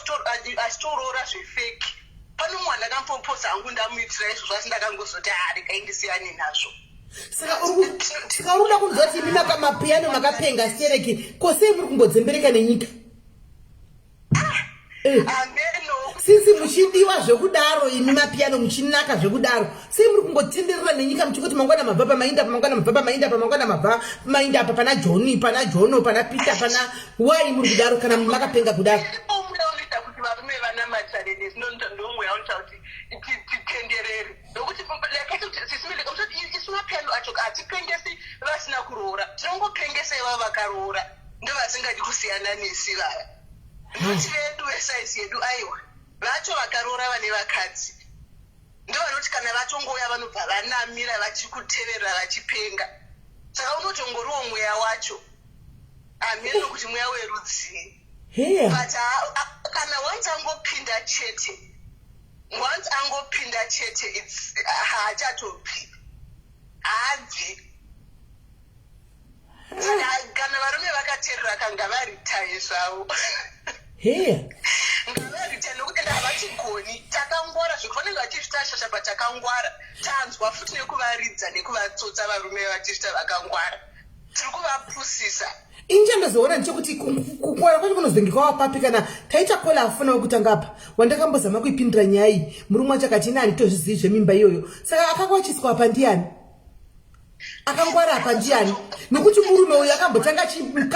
achitorora zvefeki. Pano mwana akamboposa hangu ndamuitira izvo zvasi ndakangozoti rekaindisiyani nazvo. Saka uri kuda kunzwa kuti imi mapiano makapenga stereki kosei muri kungodzembereka nenyika? Since muchidiwa zvekudaro imi mapiano muchinaka zvekudaro sei muri kungotenderera nenyika muchikuti mangwana mabva pamainda pamangwana mabva pamainda pamangwana mabva pamainda apa pana John pana Jono pana Peter pana why muri kudaro kana makapenga kudaro? Kuti varume vana machallenges ndomwe yaunta kuti titenderere nokuti isu mapiano acho hatipengesi vasina kuroora tinongopengesa iva vakaroora ndo vasingadi kusiyana nesi vaya. Noti vedu vesaizi yedu aiwa vacho vakaroora vane vakadzi ndo vanoti kana vachongouya vanobva vanamira vachikuteverera vachipenga. Saka unotongoriwo mweya wacho hameno kuti mweya werudzii. But kana once angopinda chete haachatopi habvi. Kana varume vakateerera kanga varitaye zvavo ngavaritaye nokuti havachigoni. Takangwara zvekufanenge vachizvita shashapa takangwara tanzwa futi nekuvaridza nekuvatsotsa varume vachizvita vakangwara tiri kuvapusisa. Inje ndozoona nchekuti kukwara kwacho kunozenge kwawapapi kana taita kola afuna wekutanga apa wandakambozama kuipindira nyaya iyi murumwe wacho akati nani tozvizivi zvemimba iyoyo saka akakwachiswa apa ndiani? Akangwara apa ndiani? Nokuti murume uyu akambotanga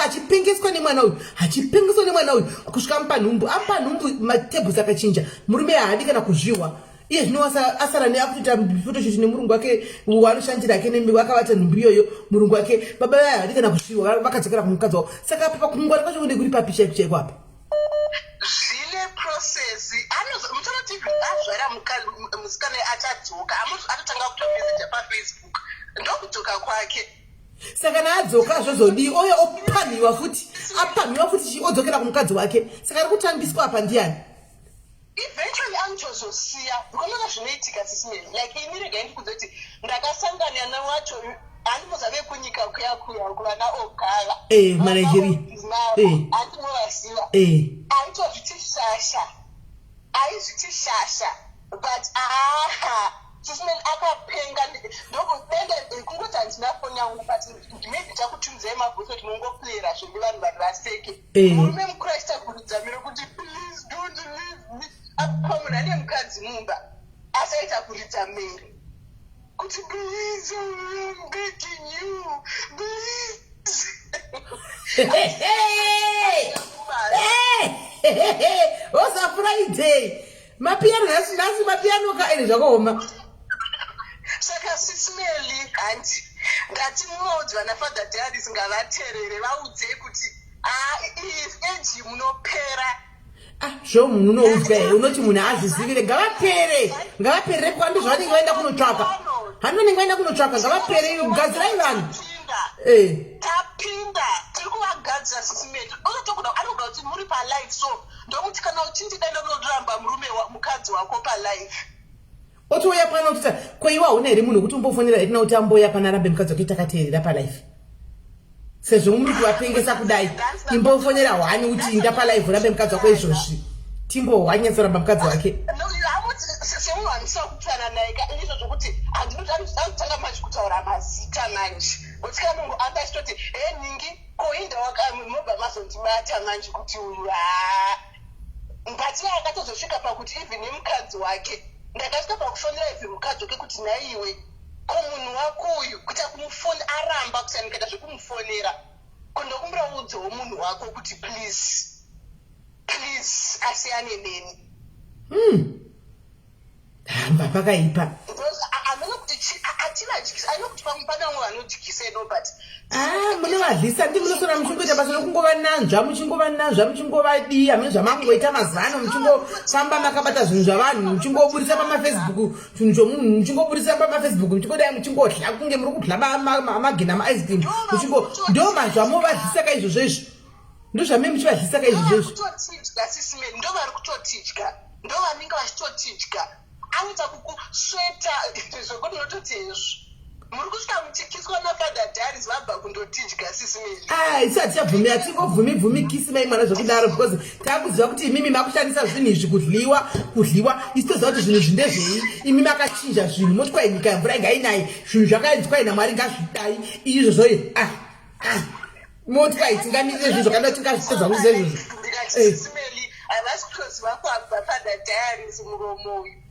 achipengeswa nemwana uyu achipengeswa nemwana uyu kusvika mupanhumbu matebhusi akachinja murume haadi kana kuzviwa iye zvino asara neakutoita photoshoot nemurungu wake waanoshandira ake wakavata nhumbu iyoyo murungu wake baba vaye haadi kana kuzviwa vakadzokera kumukadzi wavo. Saka apa pakungwara kwacho kune kuri papi chaiko apa? Zvine process mutoroti azvara musikana achadzoka atotanga kutomeseja paFacebook ndokudzoka kwake. Saka naadzoka zvozodii oyo opamhiwa futi odzokera kumukadzi wake saka ari kutambiswa apa ndiani? Eventually anotozosiya ukaona zvinoitika sisimeni like ini rega ndikuzoti ndakasangana nawacho handimuzave kunyika kuyakuya kuvana ogala manajeri handimovaziva aizviti shasha but sisimeni akapenga ndokudende kungoti handina foni yangu but maybe takutumidzai mabhuso tinongoplayera zvenge vanhu vari vaseke murume mukuru achitakuridza miro kuti please don't leave me apa munhu ane mukadzi mumba asaita kuridza meri kuti please I'm begging you please. What's Friday? Mapiano nasi mapiano ka ene zvakaoma. So handi ngati mmodzi vanafadha Darius ngavateerere vaudzei kuti eji munopera zvo munhu unoudzwa here unoti munhu azvizivire ngavaperere kwandi zvavanenge vaenda kunotsvaka hanonenge vaenda kunotsvaka ngavaperere kugadzirai vanhu tapinda tiri kuvagadzira sisimeti anoga kuti muri palife so ndokuti kana uchinzi daenda kunoramba murume mukadzi wako palife otouya pano kuti koiwa hauna here munhu kuti umbofonera retina kuti amboya pana rambe mukadzi wake takateerera palife sezvo muri kuvapengesa kudai imbofonera hwani kuti inda palife rambe mukadzi wako izvozvi timbohwanyatsoramba mukadzi wake semunhu andisa kupfana naye izvo zvokuti handinotanga manje kutaura mazita manje kuti kana munhu anga achitoti ningi koinda wakamobva mazondibata manje kuti uyu ngativa akatozosvika pakuti even nemukadzi wake ndakasvika pakufonera even mukadzi wake kuti naiwe ko munhu wako uyu kuti akumufona aramba kuti andikaita zvekumufonera kundokumbira udzowo munhu wako kuti please asiyane neni hamba pakaipa anokuti pamwe vanodyisa but munovadlisa ndi munosora muchingoita basa rokungova nanzva muchingovadi hamene zvamangoita mazano muchingofamba makabata zvinhu zvavanhu muchingoburisa pamafacebook zvinhu zvomunhu muchingoburisa pamafacebook muchingodai muchingodla kunge muri kudla magina maice cream ndoma zvamovadlisa kaizvozvo izvo ndozvamei muchivadlisa kaizvozvo izvo ndovari kutotidya ndovanenge vachitotidya anoita kukusveta zvokuti nototi hezvo muri kusvika muchikiswa nafadha Darius vabva kundotidya sisimeli isi hatichabvumi hatingobvumi kisimai mwana zvokudaro because taakuziva kuti imimi makushandisa zvinhu izvi kudliwa isi toziva kuti zvinhu zvindezvei imi makachinja zvinhu moti kwai nyika yamvura ingainayi zvinhu zvakainzi kwai namwari ngazvidai izvozvo moti kwai tingamirire zvinhu zvakada tingazvitedza kuziva izvozvo sisimeli havasi kutoziva kwabva fadha Darius muromo uyu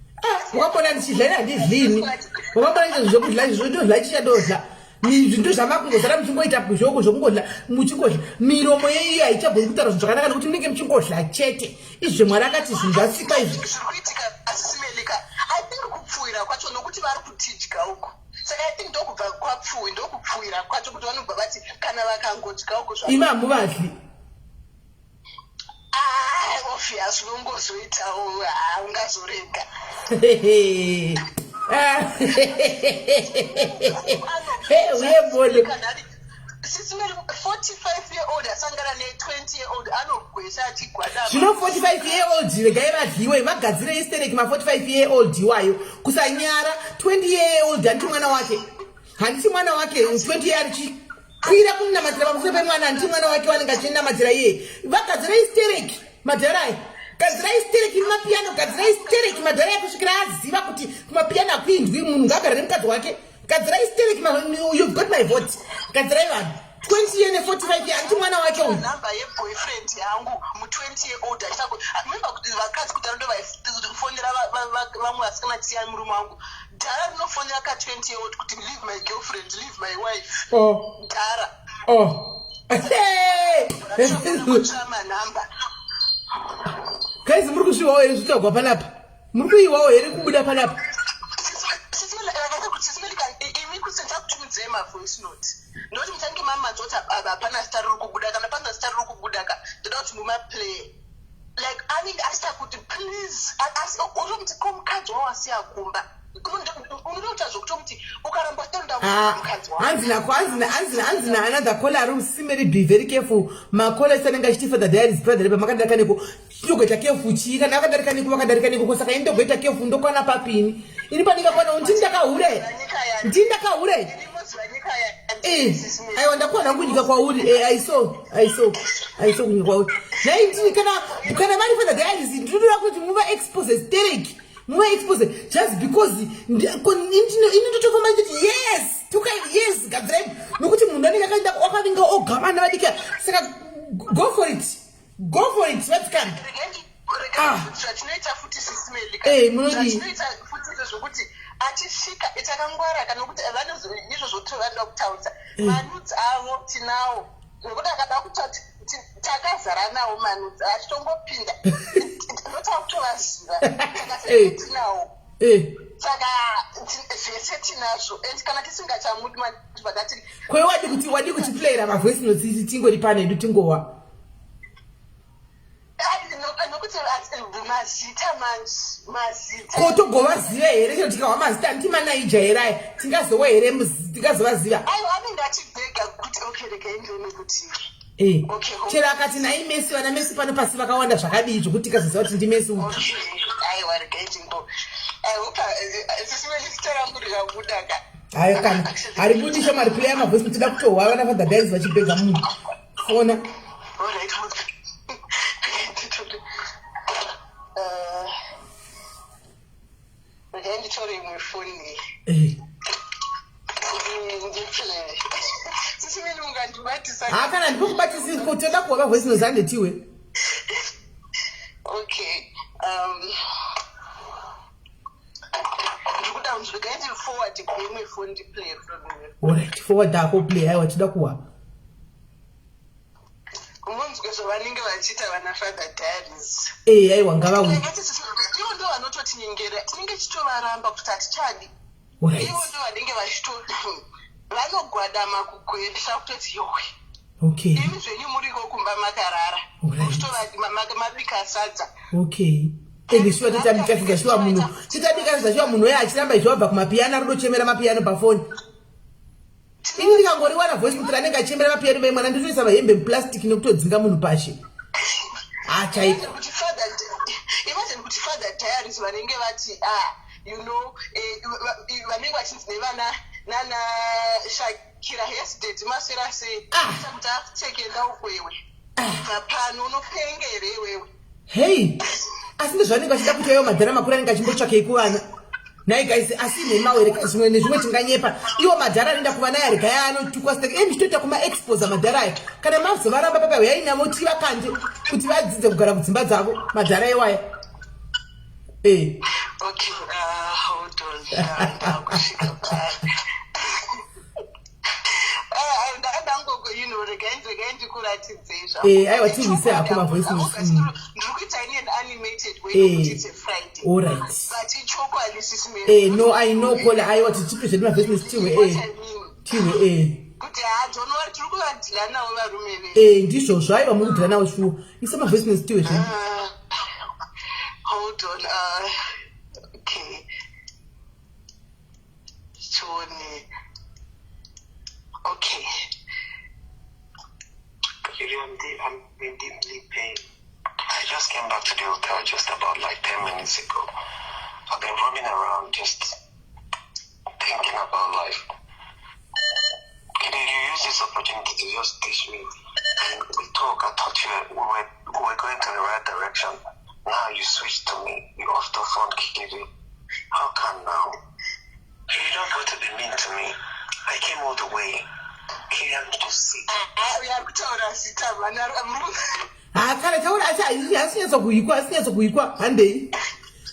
wakabona ndichidla handidlini wakabona izvo zvokudla izvo ndodla chichadodla zvinto zvamakungozara muchingoita zvoko zvokungodla muchingodla miromo yeiyo haichabvori kutaura zvinhu zvakanaka nekuti munenge muchingodla chete izvo mwari akati zvinhu zvasikwa izvi zvirikuitika asimelika I think kupfuwira kwacho nokuti vari kutidya uko saka I think ndokubva kwapfuwi ndokupfuwira kwacho kuti vanobva vati kana vakangodya uko imi hamuvadli obvious unongozoitawo ungazorega uyebole sisimeli 45-year-old asangana ne-20-year-old anogwesha achigwada zvino 45-year-old regai vadliwe magadzire istereki ma-45-year-old iwayo kusanyara 20-year-old handiti mwana wake 20 year chikwira kunamatira pamusoro pemwana handiti mwana wake wanenge achinamatira iye vagadzira istereki madharai gadzira istereki mumapiano gadzira istereki madharai akusvikira aziva kuti kumapiano akuindwi munhu ngaagara nemukadzi wake gadzira istereki you've got my vote gadzirai vanhu 20 year ne45 year handiti mwana wake uyu namba yeboyfriend yangu mu20-year-old remember kuti vakadzi kudaro ndo vaifonera vamwe vasikana tisiyani murume wangu dhara rinofonera ka20-year-old kuti leave my girlfriend leave my wife dhara manamba guys muri kusviwawo here zvitogwa panapa muri kuiwawo here kubuda panapa imi kusenza kutumidzei mavoice note ndoti mutange mamadzoti hapana zita riri kubuda kana panza zita riri kubuda ka ndoda kuti mumaplay like anenge asita kuti please utomuti komukadzi wawasiya kumba unoita zvokutomuti ukaramba hanzi naanother caller ari usimeri be very careful makola anenge achitifadha Darius brother pamakadarika neko chitogoita careful chii kana vakadarika neko kosaka ini ndogoita careful ndokwana papini ini pandingakwana ndindakahure aiwa ndakuwana kunyika kwauri aiso kunyika kwauri naitini kana vari fadha Darius ndinoda kuti muva expose stereki muva expose just because inototofamba kuti yes gadzirai nokuti munhu anenge akaenda wakavinga ogavana vadika saka go for it vatikana zvatinoita futi munodii zvokuti achisvika takangwara kana kuti izvo zvotovanoda kutaudza manudzi avo tinawo nokuti akada kutati takazara nawo manudzi achitongopinda ndotakutovaziva tinawo saka zvese tinazvo and kana tisingachamuti vakati kwe wadi kuchiplayera mavoice notes tingori panedu tingowa nokuti mazita mazita kotogovaziva here chero tikawa mazita ndimanaija here tingazowa here tingazovaziva aiwa anenge achibhega kuti okay regai ndione kuti chero akati naimesi vana mesi pano pasi vakawanda zvakadii zvokuti tikazoziva kuti ndimesi upi aiwa regai ndimbo hayo kana haribudisha mariplay amavoice tida kutohwa vana vadhadhaizi vachibhega munhu fona nditore imwe foni sisimeni mungandibatisa kana ndikukubatisi toda kuva mavoice notes andetiwe okay forward kuimwe phone play from you. Alright, forward ako play ayo tida kuwa. Kumunzwe zvavanenge vachita vana father diaries. Aiwa ngava uyu. Ivo ndo vanototi nyengera tinenge chitovaramba kuti hatichadi. Alright. Ivo ndo vanenge vachitoti vanogwadama kugwesha kutoti yowe. Okay. Imi zvenyu muriko kumba makarara. Kutovati mabika sadza. Okay. Ndishuwa titabika zvashua munhu. Titabika zvashua munhu uye achiramba izvobva kumapiano arodochemera mapiano pafoni. Ini ndikangoriwana voice kuti ranenge achemera mapiano mai mwana ndinoisa mahembe muplastic nekutodzinga munhu pashi. Achaita. Imagine kuti father diaries vanenge vati you know vanenge vachinzi nevana nana Shakira yesterday masera sei kuti akuchekenda ukwewe. Pano unopengere wewe. Hey. Asi ndizvanenge achida kuti ayo madhara makuru anenge achimbotsvakei kuvana. Nai guys, asi nemawere zvimwe nezvimwe tinganyepa. Iwo madhara anoenda kuvana yari gaya anotukwa stake. Nditoita kuma expose madhara aya. Kana mazovaramba papa uyai navo tivakande kuti vadzidze kugara kudzimba dzavo madhara iwaya. Okay, hold on. Aiwa tivise hako mavoice notes. Alright. No, I know Paula. I want to keep it my business tiwe. Ndisho zvaiva muri kudhila nawo shuwa. Ise my business tiwe. Hold on. Okay. Okay. I'm in deeply pain. I just came back to the hotel just about like 10 minutes ago. I've been roaming around just thinking about life. Can you use this opportunity to just teach me? And we talk, I thought we were going to the right direction. Now you switched to me. You off the phone, Kiri. How come now? You don't have to be mean to me. I came all the way. I'm just sick. We are kana taura acha asinyatso kuikwa handei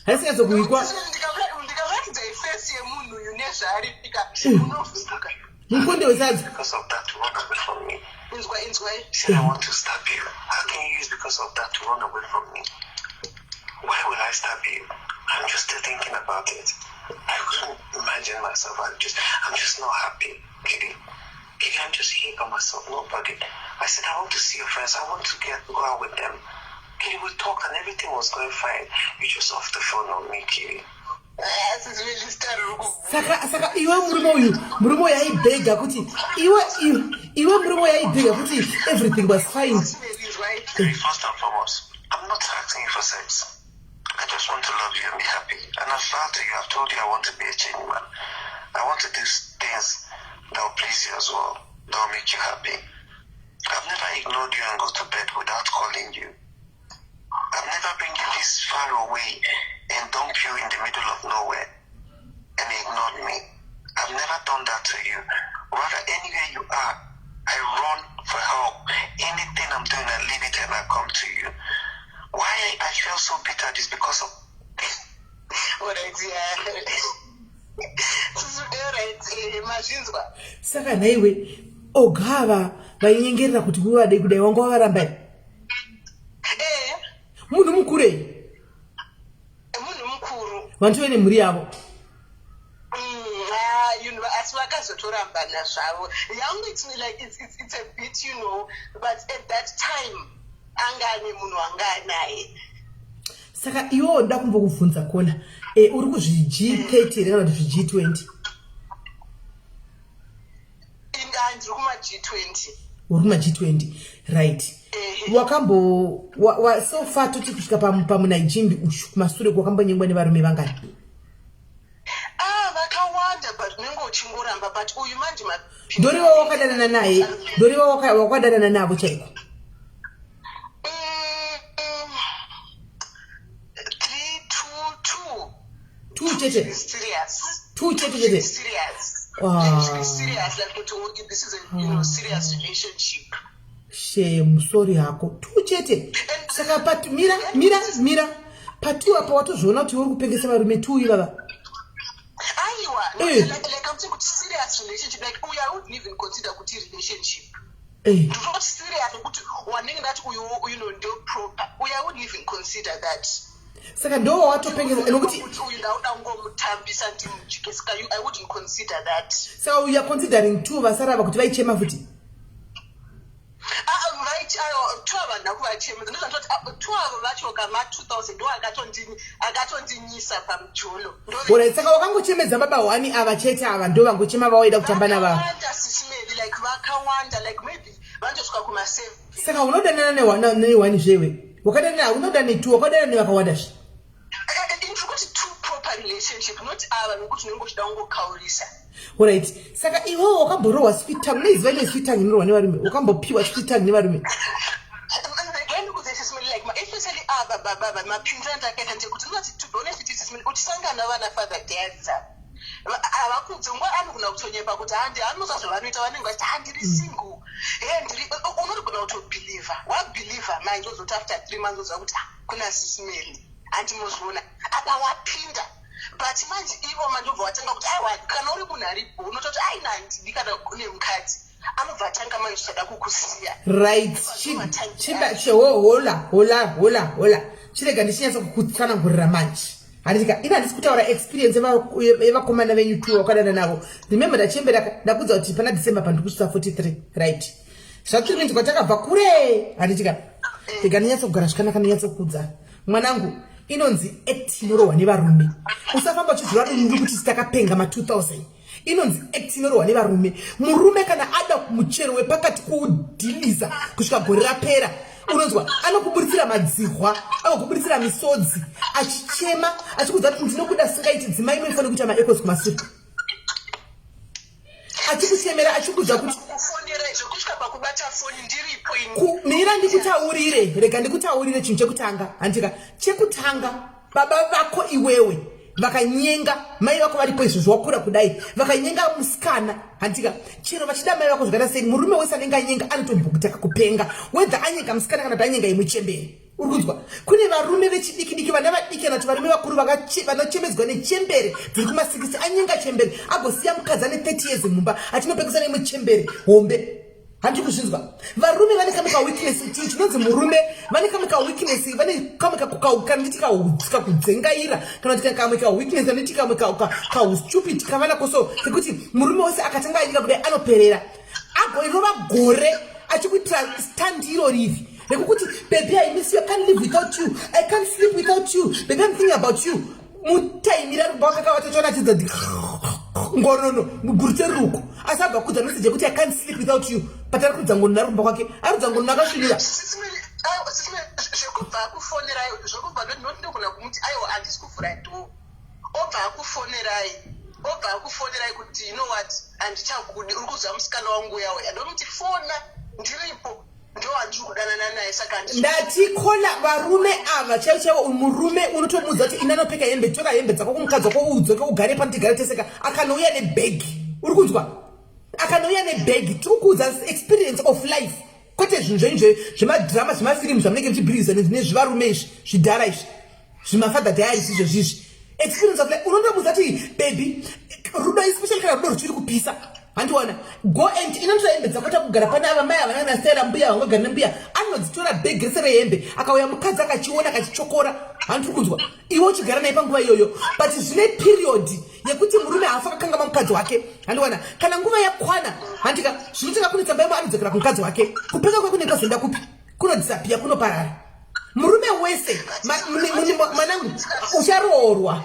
asinyatso kuikwa mukonde wesadza because of that to run away from me. I want to stab you. How can you use because of that to run away from me? Why will I stab you? I'm just still thinking about it. I couldn't imagine myself. I'm just not happy, Kitty. I'm just here by myself, nobody. I said, I want to see your friends. I want to go out with them. Kitty, we talked and everything was going fine. You just off the phone on me, Kitty. This is really terrible. Saka, iwe murumo yaibhega kuti iwe murumo yaibhega kuti everything was fine. First and foremost, I'm not asking you for sex. I just want to love you and be happy. And I've vowed to you, I've told you I want to be a genuine man. I want to do things that will please you as well, that will make you happy. I've never ignored you and go to bed without calling you. I've never bring you this far away and dump you in the middle of nowhere and ignored me. I've never done that to you. Rather, anywhere you are, I run for help. Anything I'm doing, I leave it and I come to you. Why I feel so bitter is because of what I did. Saka naiwe ogava vainyengerera kuti kuvade kudai wanga wavaramba munhu mukuru munhu mukuru vantu vene mhuri yavo vatorambana zvavo. Yangu it's like it's a bit, you know, but at that time angane munhu anga naye. Saka iwo nda kumbokuvhunza kona uri kuzvi-G30 here kana kuti zvi-G20? Ndiri kuma-G20. Uri kuma-G20, right. Wakambo so far toti kusvika pamunaichimbi kumashure kwakambonyengwa nevarume vangani? Vakawanda, but unenge uchingoramba, but uyu manje ndoriwa wakadanana naye, ndoriwa wakadanana navo chaiko? 2 chete. Serious. 2 chete. Serious. Wow. Serious, like this is a, you know, serious relationship. Shame, sorry hako. 2 chete. Saka patu mira. Patu apa watozvona kuti uri kupengesa varume 2 ivava. Aiwa, like I'm saying, serious relationship, like I wouldn't even consider kuti relationship. Not serious, but one thing that you know, do proper. I wouldn't even consider that. Saka ndo watopengesa nokuti I wouldn't consider that. So you are considering 2 vasara vakuti vaichema futi? Right, 2 vandakuvachema. Ndozvandoti 2 vacho kama 2000 ndo akatondinisa pamujolo. Alright, saka wakangochemedza baba 1 ava chete ava ndo vangochema vaoida kutamba nava. Like vakawanda, like maybe vandosvika kuma7. Saka unodanana ne1 zvewe. Wakadana unodana 2 wakadana ne vakawanda zve. Kuti 2 proper relationship, not ava nokuti unenge uchida kungokaurisa. Alright, saka iwo wakamborohwa sweetangu neiziva ile sweetangu inorwa nevarume, wakambopiwa sweetangu nevarume. Especially baba mapinzani akaita ndekuti ndinoti to be honest with you utisangana vana father dads avakudzi nguva anogona kutonyepa kuti anoza zvavanoita vanenge vachiti handiri single unotogona kutobhilivha wabhilivha manje ozoti after 3 months oziva kuti kuna sisimeli handimozviona apa wapinda but manje ivo manje obva watanga kuti aiwa kana uri munhu aripo unototi aina handidi kana une mukadzi anobva atanga manje zvisada kukusiya. Right. Hola. Chirega ndichinyatsa kukutsanangurira manje. Handika ina handisi kutaura experience yevakomana venyu 2 wakadana navo. Remember ndachembera ndakudza kuti pana December pandikusvitsa 43, right? Zvatiri ndiko takabva kure. Handitika ndikanyatsa kugara zvakanaka ndanyatsa mwanangu inonzi act inorohwa nevarume. Usafamba uchizvura dundu kuti takapenga ma2000. Inonzi act inorohwa nevarume. Murume kana ada muchero wepakati kuudhiliza kusvika gore rapera, unonzwa anokuburitsira madzihwa, anokuburitsira misodzi, achichema, achikudza kuti ndinokuda singaiti dzimai munofanira kuita maekos kumasure. Achikuchemera achikudza kuti mira ndikutaurire, rega ndikutaurire chinhu chekutanga. Handika chekutanga baba vako iwewe vakanyenga mai vako varipo izvo zvawakura kudai, vakanyenga musikana. Handika chero vachida mai vako zvakada sei, murume wese anenge anyenga anotombokuta kupenga, whether anyenga musikana kana kuti anyenga imuchembere. Uri kunzwa kune varume vechidiki vana vadiki kana kuti varume vakuru vanochemedzwa nechembere dziri kuma60 anyenga chembere agosiya mukadzi ane 30 years mumba achinopekesa nemuchembere hombe. Handiri kuzvinzwa varume vane kamika weakness, chinonzi murume vane kamika weakness, vane kamika kukauka nditi kakudzengaira kana kuti kamika weakness nditi kamika stupid kavana koso kekuti murume wese akatanga anyika kudai anoperera agoirova gore achikuitira stand iro rivi rekuti baby I miss you, I can't live without you, I can't sleep without you, baby I'm thinking about you. Mutaimira kubaka kawatachona chidzi ngonono mugurute ruko asabva kudza message yekuti I can't sleep without you, but ari kudza ngono narumba kwake ari kudza ngono nakasvinira zvekubva akufonerai zvekubva ndinogona kumuti aiwa handisi kuvhura do obva akufonerai kuti you know what handichagudi uri kuziva musikana wangu yawo ndomuti fona ndiripo ndatikola varume ava chaivo murume unotomudza kuti inanopfeka hembe tora hembe dzako kumukadzi wako udzoke ugare panotigare teseka akanouya nebhegi. Uri kunzwa akanouya nebhegi tikuudza experience of life kwete zvinhu zvenyu zvemadhirama zvemafirimu zvamunenge muchibhiriza nezvivarume izvi zvidhara izvi zvimafadha diaries izvozvizvi experience of life. Unotomudza kuti baby rudo especially kana rudo ruchiri kupisa handiwana go and inonzva hembe dzakota kugara pane ava mai avana nasera mbuya vangogara nembuya anodzitora bhegi rese rehembe akauya mukadzi akachiona akachichokora. Handiri kunzwa iwe uchigara naye panguva iyoyo but zvine period yekuti murume haafa kakangama mukadzi wake. Handiwana kana nguva yakwana handika zvinotanga kunetsamba yemo anodzokera kumukadzi wake. Kupenga kwekune kwazenda kupi kunodisapia kunoparara. Murume wese manangu ucharoorwa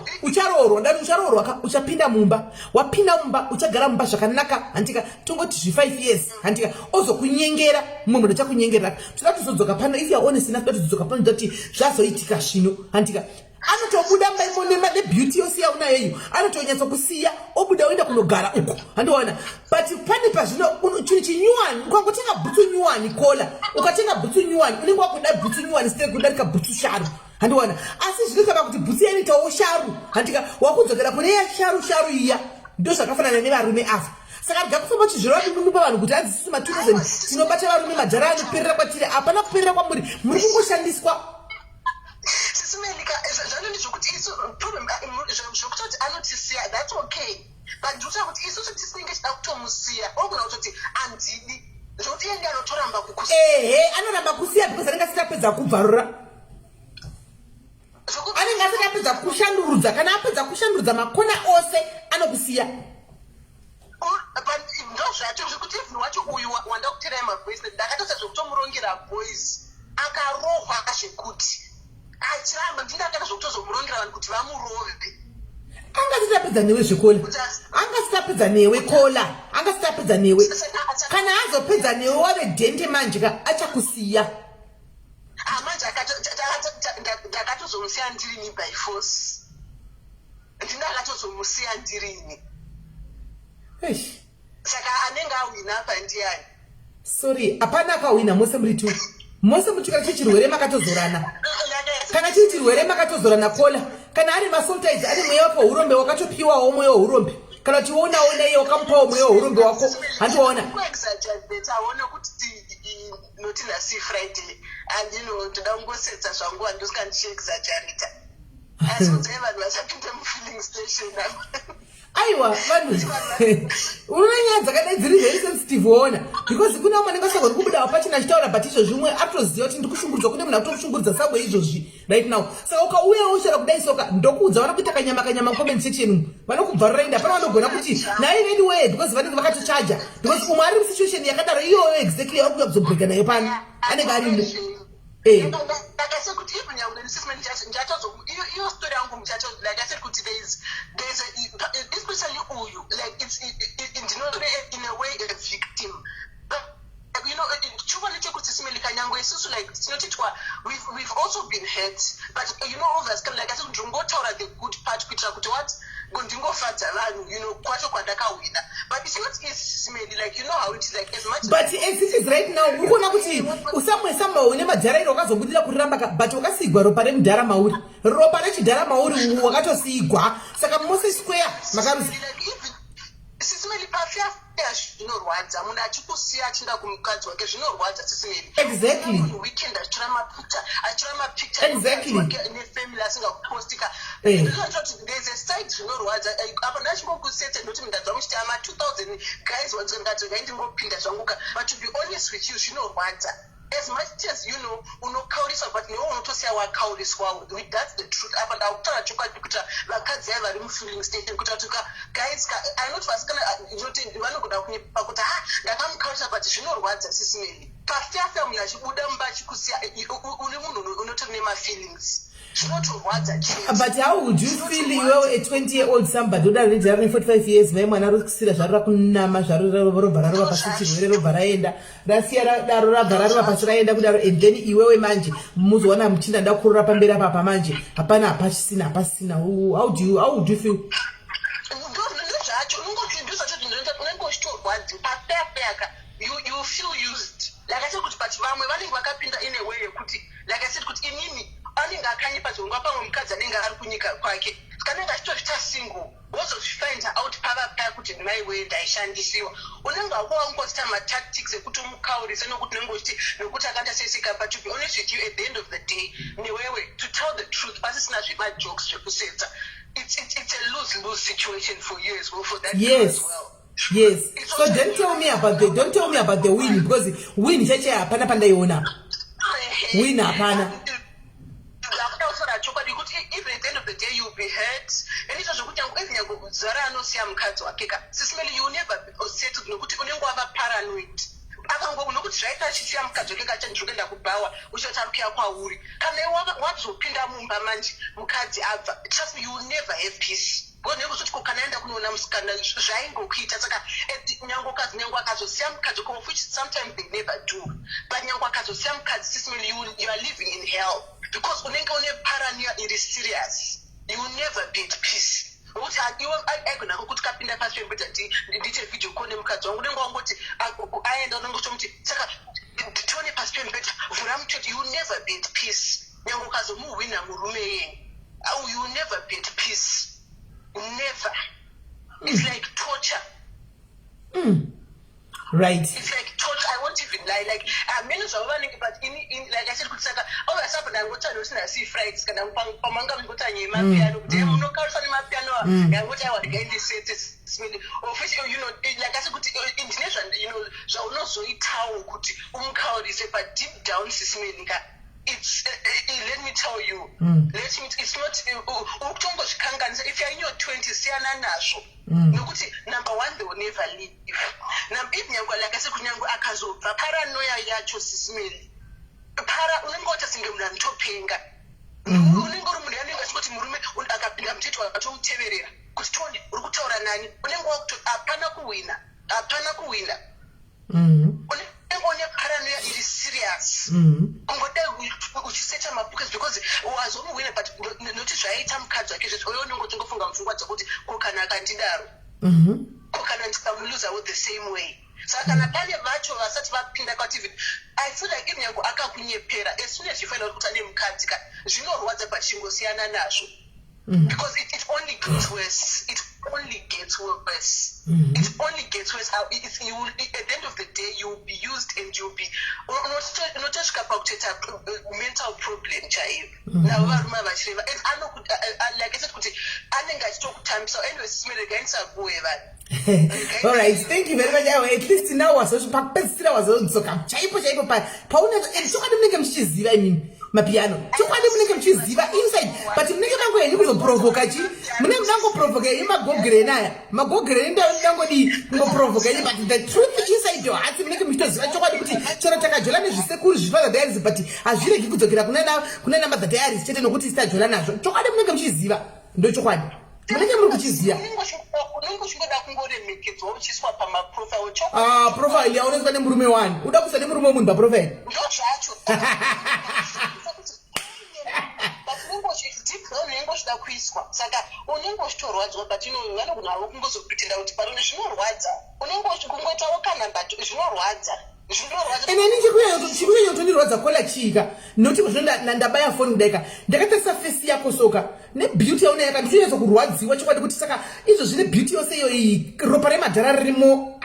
ndani ucharoorwa uchapinda mumba wapinda mumba uchagara mumba zvakanaka handika tongoti 5 years handika ozokunyengera mumwe munhu achakunyengerera toda kuzodzoka pano if you are honest enough toda kuzodzoka pano ndati zvazoitika zvino handika anotobuda mbaimo nebeauty yose yaunayo iyo anotonyatsa kusiya obuda oenda kunogara uko handiona but pane pazvino chinhu chinyuwani ukangotenga bhutsu nyuwani kola ukatenga bhutsu nyuwani unenge wakuda bhutsu nyuwani site kudarika bhutsu sharu handiona asi zvinotava kuti bhutsu yainoitawo sharu handika wakudzokera kune ya sharu iya ndo zvakafanana nevarume ava saka riga kufamba chizvirova bimunupa vanhu kuti adzisisi ma2000 tinobata varume majara anoperera kwatiri hapana kuperera kwamuri muri kungoshandiswa. Simelika zvanoni zvokuti isu problem zvokutoti anotisiya that's okay but ndikuti kuti isusu tisinenge chida kutomusiya ogona kutoti andidi zvokuti yenge anotoramba kukusiya anoramba kusiya because anenge asingapedza kubvarura anenge asingapedza kushandurudza kana apedza kushandurudza makona ose anokusiya ndozvacho zvekuti even wacho uyu wanda kuterai mavoice ndakatosa zvokutomurongera voice akarohwa zvekuti achiramba ndingakana zvokutozomurongera vanhu kuti vamurove angasitapedza newe zvikola angasitapedza newe kola angasitapedza newe kana azopedza newe wave dhende manje ka achakusiya manje ndakatozomusiya ndirini by force ndingakatozomusiya ndirini saka anenge awina apa ndiani sorry hapana akawina mose muri tu mose muchikara chechirwere makatozorana kana chiri chirwere makatozorana kola kana ari masoltides ari mweya wako urombe wakatopiwawo mweya weurombe kana tiwonawo naiye wakamupawo mweya weurombe wako handiwaona aona kuti notina si friday and toda kungosetsa zvangu handosika ndichiexagerita asi kuti vanhu vachapinda mufilling station aiwa vanhu unoona nyaya dzakadai dziri very sensitive woona because kuna umwe anenge asagoni kubudawo pachina achitaura but izvozvimwe atoziva kuti ndikushungurudzwa kune munhu akutokushungurudza sabwe izvozvi right now saka ukauyawo ushara kudai soka ndokuudza vana kuita kanyama comment section vanokubvarura enda pana vanogona kuti nai anyway because vanenge vakatochaja because umwe ari musituation yakadaro iyoyo exactly vari kuda kuzobheka nayo pano anenge arimo ndakasekuti even yangu nesismen iyo story yangu muchacho like I said kuti there's especially uyu like it's in a way a victim chivone chekuti simelika nyango isusu like tinotitwa we've also been hurt but obviously like I said ndingotaura the good part kuitira kuti what ndingofadza vanhu kwacho kwandakawina but it's not easy simeli like how it is like as much but as it is right now uri kuona kuti usamwesamba une madharairo wakazobudira kuriramba but wakasigwa ropa remudhara mauri ropa rechidhara mauri wakatosigwa saka mose square makaruzi sisimeli pafya zvinorwadza munhu achikusiya achienda kumukadzi wake zvinorwadza sisimeli exactly weekend achira mapicture exactly nefamily asingakupostika there's a side zvinorwadza apa ndachingokusete ndoti mundadza muchiti ama 2000 guys wanzongadzogai ndingopinda zvanguka but to be honest with you zvinorwadza as much as unokauriswa but newe unotosiya wakauriswawo that's the truth apa ndakutaura chokwadi kuti vakadzi ava vari mufilling station kuti atuka guys anoti vasikana vanogona kunyepa kuti ndakamukaurisa but zvinorwadza sisimeli pafyafya munhu achibuda mumba achikusiya une munhu unotori nemafeelings zvinotorwadza but how would you feel iwewe a 20-year-old somebody oda rejara ne45 years vai mwana rokusira zvaro rakunama zvaro robva rarova pasi chirwere robva raenda rasiya daro rabva rarova pasi raenda kudaro and then iwewe manje muzowana muchinda ndakurora pamberi apa manje hapana hapasisina how would you feel ndozvacho ndozvacho unenge uchitorwadzi pafyafyaka you feel used like I said kuti but vamwe vanenge vakapinda in a way yekuti like I said kuti inini anenge akanyipa zvongwa pamwe mukadzi anenge ari kunyika kwake kanenge achitozvita single wozozvifind out pavapaya kuti maiwe ndaishandisiwa unenge wakungosita matactics ekuti umukaurise nokuti unenge uchiti nokuti akanda seisika but to be honest with you at the end of the day newewe to tell the truth pasisina zvemajokes zvekusetsa it's a lose situation for you as well for that yes as well. Yes. So don't tell me about the win because win cheche hapana pandaiona. Win hapana. Even at the end of the day you'll be hurt. And it's also good nyango zara anosiya mukadzi wake ka sisimeli you never be settled nokuti unenge wava paranoid akango nokuti zvaita achisiya mukadzi wake kachandikuenda kubhawa uchotarukiya kwauri kana wazopinda mumba manje mukadzi abva trust me you will never have peace nekuti kana enda kunoona musikana zvaingokuita saka nyango kadzi nyango akazosiya mukadzi of which sometimes they never do but nyango akazosiya mukadzi sisimeli you are living in hell because unenge une paranoia iri serious you will never be at peace ukuthi iwe aigona ukuthi kapinda pasi pembeta ndiite video call nemukadzi wangu unenge wangoti aenda unenge uchomuti saka tione pasi pembeta vhura muchoti you will never be at peace nyango ukazomuhwina murume yeye you will never be at peace never it's like torture right it's like torture I won't even lie like many zvavanenge but in like I said kuti saka ovasapa ndangotano sina see frights kana pamanga ngotanye mapiano kuti munokarisa nemapiano yangoti awadikaende sets smili official you know like I said kuti international you know zvaunozoitawo kuti umukaurise but deep down sisimilika it's let me tell you it's not ukutongozvikanganisa if you're in your 20s siyana nazvo nokuti number one they will never leave if nyango like I said kuti nyango akazobva paranoia yacho sisimeli unenge watasinge munhu anotopenga unenge uri munhu anenge achikuti murume akapinda muteti wakatomuteverera kuti toni uri kutaura nani unenge wakuti hapana kuhwina unenge une paranoia iri serious kungodai uchiseta mabooks because wazomuhwina but noti zvaiita mukadzi wake zvese uyo unenge uchingofunga mupfungwa dzekuti kokana akandidaro kokana ndikamulosawo the same way saka kana pane vacho vasati vapinda kwaTV I feel like if nyango akakunyepera as soon as you find out kuti ane mukadzi ka zvinorwadza but chingosiyana nazvo because it only gets worse it only gets worse how you will, at the end of the day you will be used and you will be unotosvika pakutoita mental problem chaiyo navo varume vachireva and like I said kuti anenge achitokutambisa anyway simerega kuwe vanhu all right thank you very much at least now pakupedzisira wazodzoka chaipo paunenge chokwadi munenge muchiziva imini mapiano chokwadi munenge muchiziva inside but munenge mangoeni kuzoprovoka chi munenge munangoprovoka ini magogireni aya magogireni ndangodi kungoprovoka ini but the truth inside your heart munenge muchitoziva chokwadi kuti chero takajola nezvisekuru zvifather diaries but hazviregi kudzokera kunana mother diaries chete nokuti sitajola nazvo chokwadi munenge muchiziva ndo chokwadi munenge muri kuchiziva unenge uchingoda kungoremekedzwa uchiswa pamaprofile profile yaunezwa nemurume wani uda kuisa nemurume wemunhu paprofile ndo zvacho unenge uchida kuiswa saka unenge uchitorwadzwa but vanogunavo kungozopitira kuti parone zvinorwadza unenge uchikungoitawo kana but zvinorwadza eneni chikuya yotondirwadza kola chika noti ndabaya foni kudaika ndakatarisa fesi yako soka nebeauty yauna yaka ndichonyatsa kurwadziwa chokwadi kuti saka izvo zvine beauty yose iyo iyi ropa remadhara ririmo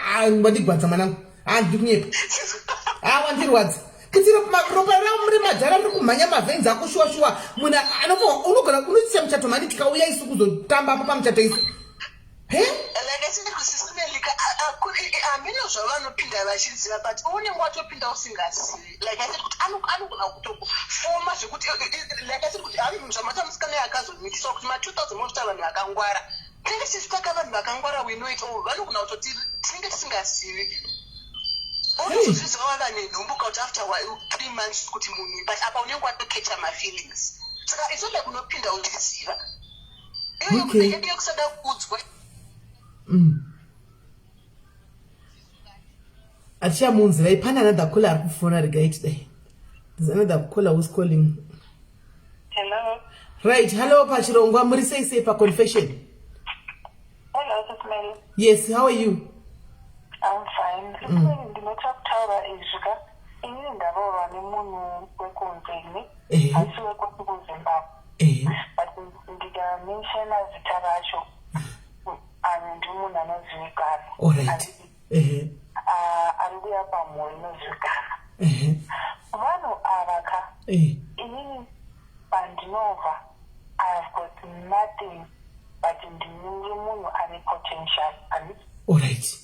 wandigwadza mwanangu handiri kunyepa wandirwadza kuti ropa remadhara riri kumhanya mavhenzi ako shuwa munhu unogona unochisa muchato mani tikauya isu kuzotamba apo pamuchato isu hamene zvavanopinda vachiziva but unenge watopinda usingazivi like I said kuti anogona kutofoma zvekuti like I said kuti zvamata musikana yakazomikiswa kuti ma2000 mokuta vanhu vakangwara tinenge tisitaka vanhu vakangwara we know it all vanogona kutoti tinenge tisingazivi unozozviziva wava nenhumbuka kuti after 3 months kuti munhu but apa unenge watokecha mafeelings saka it's not like unopinda uchiziva iyoyo kusada kuudzwa achichamunzirai pane another caller ari kufona regai today there's another caller who's calling hello right hello pachirongwa muri sei paconfession hello Sismeli yes how are you I'm fine Sismeli ndinotsva kutaura izvika inini ndarova nemunhu wekunzeni asi wekuzimbabwe but ndikamenshena zita racho ani ndimunhu anozivikana alright arikuya pamhuri inozivikana vanhu ava ka inini pandinobva I've got nothing but ndinenge munhu ane potential alright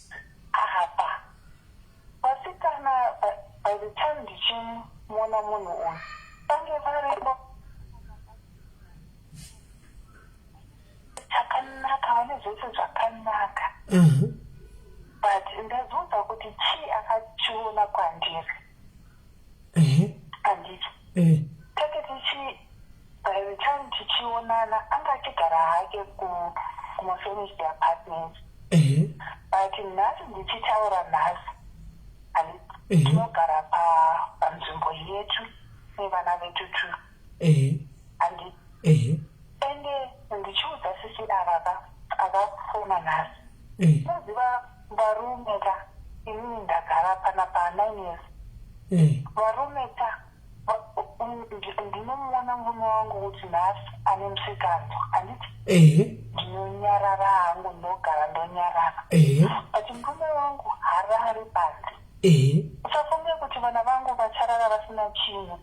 apa vasikana by the time ndichimona munhu uyu vange varipo chakanaka ane zvese zvakanaka but ndazunza kuti chii akachiona kwandiri handiti taketi chi by the time tichionana anga achigara hake kumafurnished apartments but nhasi ndichitaura nhasi tinogara panzvimbo yetu nevana vetu tu handiti ende ndichiudza sisi ava akafona nhasi unoziva varume ka inini ndagara pana pa9 years varume ta ndinomuona murume wangu kuti nhasi ane musikana handiti ndinonyarara hangu ndogara ndonyarara but murume wangu harari panze usafunge kuti vana vangu vacharara vasina chinhu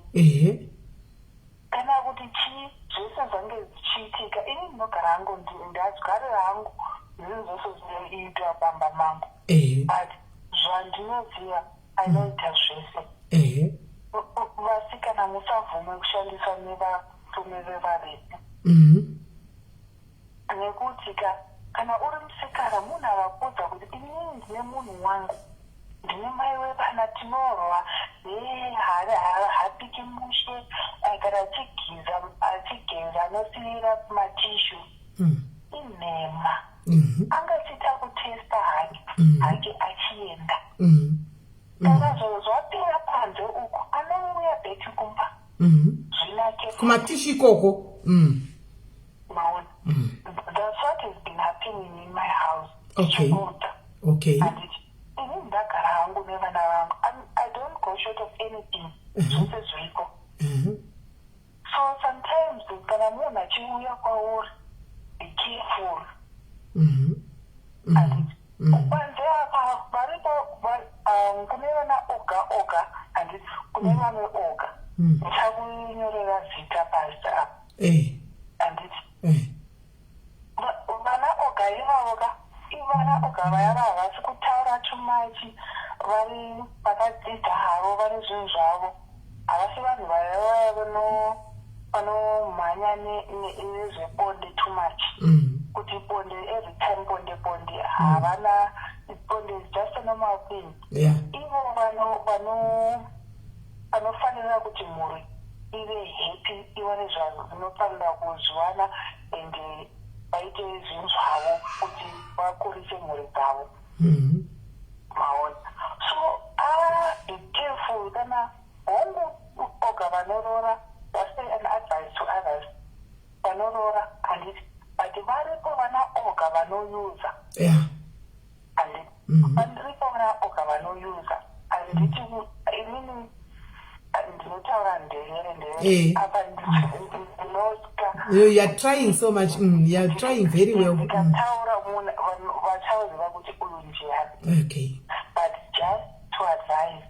kana kuti chii zvese zvange zvichiitika ini ndinogara hangu ndadzigarira hangu zvinhu zvose zvinoitwa pamba mangu but zvandinoziva anoita zvese vasikana musavhume kushandiswa nevarume vevarepi nekuti kana uri musikana munhu avakudza kuti inini ndine munhu wangu ndine mai wevana tinorwa hapiki mushe kana achigeza anosiyira matishu inhema angachita kutesta hake achienda kana zvaro zvapera panze uku anouya bheki kumba zvinake kumatishu ikoko maona that's what has been happening in my house okay ini ndagara hangu nevana vangu I don't go short of anything zvose zviriko so sometimes kana munhu achiuya kwauri be careful panze apa varipo kune vana oga handiti kune vamwe oga ndichakunyorera zita pasi apa handiti vana oga ivavoka ivana oga vaya havasi kutaura tumachi vari vakadzidza havo vari zvinhu zvavo havasi vanhu vaya vanomhanya nezvebonde tumachi kuti bonde every time bonde havana bonde is just a normal thing ivo vanofanira kuti mhuri ive happy iwane zvazvo zvinofanira kuzvivana ende vaite zvinhu zvavo kuti vakurise mhuri dzavo maona so be careful kana hongu oga vanorora that's an advice to others vanorora handiti but varipo vana oga vanoyuza handiti vandiripo vana oga vanoyuza handiti inini ndinotaura ndevere apa you are trying so much you are trying very well ndikataura vachauziva kuti uyu ndiani but just to advise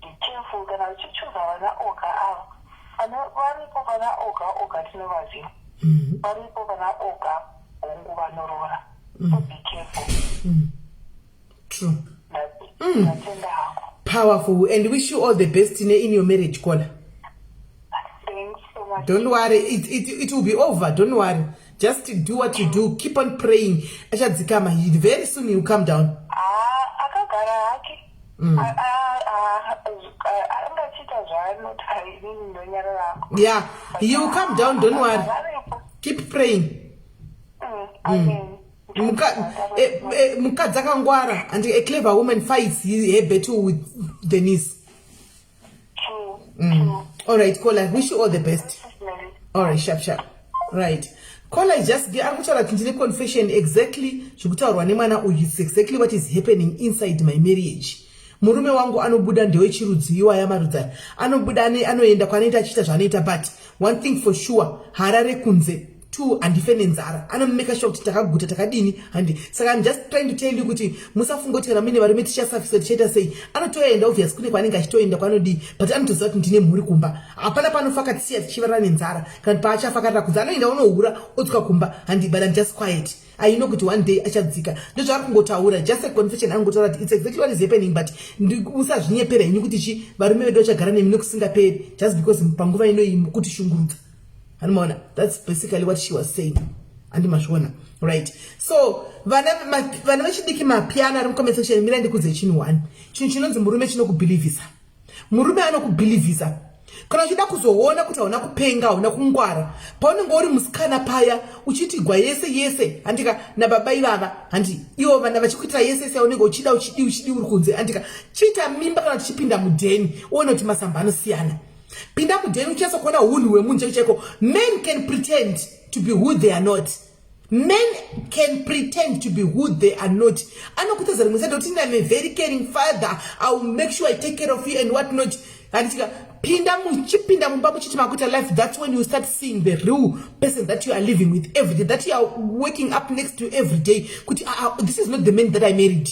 be careful kana uchichuza vana oga avo varipo vana oga tinovaziva varipo vana oga hongu vanorora so be careful true ndatenda hangu powerful and wish you all the best in your marriage Kola. Thanks so much. Don't worry, it will be over. Don't worry, just do what you do, keep on praying. Very soon you come down. Yeah, you will come down, don't worry, keep praying. Mukadzi akangwara and a clever woman fights her battle with the niece. All right, Kola, wish you all the best. All right, sharp. Right. Kola is just the confession exactly exactly what is happening inside my marriage. Murume wangu anobuda ndewechirudziwa yamarudzana. Anobuda anoenda kwanoita achita zvanoita, but one thing for sure, harare kunze. Two, handifene nzara. Make sure kuti takaguta takadini handi. Saka I'm just trying to tell you kuti musafunga kuti kana mine varume tichasafisa tichaita sei. Anotoenda obvious kune kwanenge achitoenda kwanodi, but anotoziva kuti ndine mhuri kumba. Hapana panofaka tisiya tichivara nenzara. Kana paachafakarira kunze anoenda unohura otsuka kumba handi, but I'm just quiet. I know kuti one day achadzika. Ndozvaari kungotaura, just a confession angotaura kuti it's exactly what is happening, but usazvinyepera ini kuti varume vedu vachagara nemi nokusingaperi just because panguva ino iyi kuti shungurudza. That's basically what she was saying. And Mashwana. right? So vana vechidiki mapiano ari mucomment section mira ndikudze chinhu 1 chinhu chinonzi murume chinokubhilivhisa. Murume anokubhilivhisa kana uchida kuzoona kuti hauna kupenga hauna kungwara paunenge uri musikana paya uchitigwa yese handika nababa ivava handi ivo vana vachikuitira yese yaunenge uchida uchidi uri kunze handika chiita mimba kana tichipinda mudheni uone kuti masamba anosiyana. Pinda mudheni uchiasa kuona unhu hwemunhu chaiko. Men can pretend to be who they are not. Men can pretend to be who they are not. Anokutaza rimwe said I'm a very caring father, I will make sure I take care of you and what not. Handika pinda mumba muchiti makuta life, that's when you start seeing the real person that you are living with every day, that you are waking up next to every day. This is not the man that I married.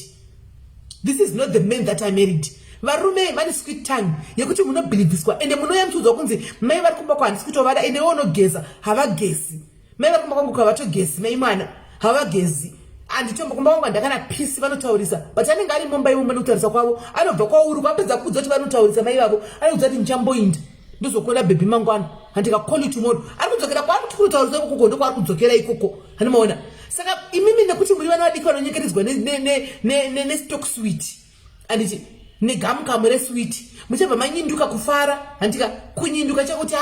This is not the man that I married. Varume mani sweet tongue yekuti munobhilivhiswa ende munoyamtudzwa kunzi mai vari kumba kwandisi kutovada ende vonogeza havagezi. Mai vari kumba kwangu kwavatogezi mai mwana havagezi. Anditomba kumba kwangu ndakana pisi vanotaurisa but anenge ari mumba imo vanotaurisa kwavo anobva kwauri kwapedza kudza kuti vanotaurisa mai vavo anokudza kuti nchamboindi ndozokuona bhebhi mangwana handika call you tomorrow ari kudzokera kwaari kuti kunotaurisa ikoko ndoko ari kudzokera ikoko handimaona. Saka imimi nekuti muri vana vadiki vanonyekeridzwa nestock sweet anditi negamukamu resweet muchabva manyinduka kufara handika kunyinduka chakuti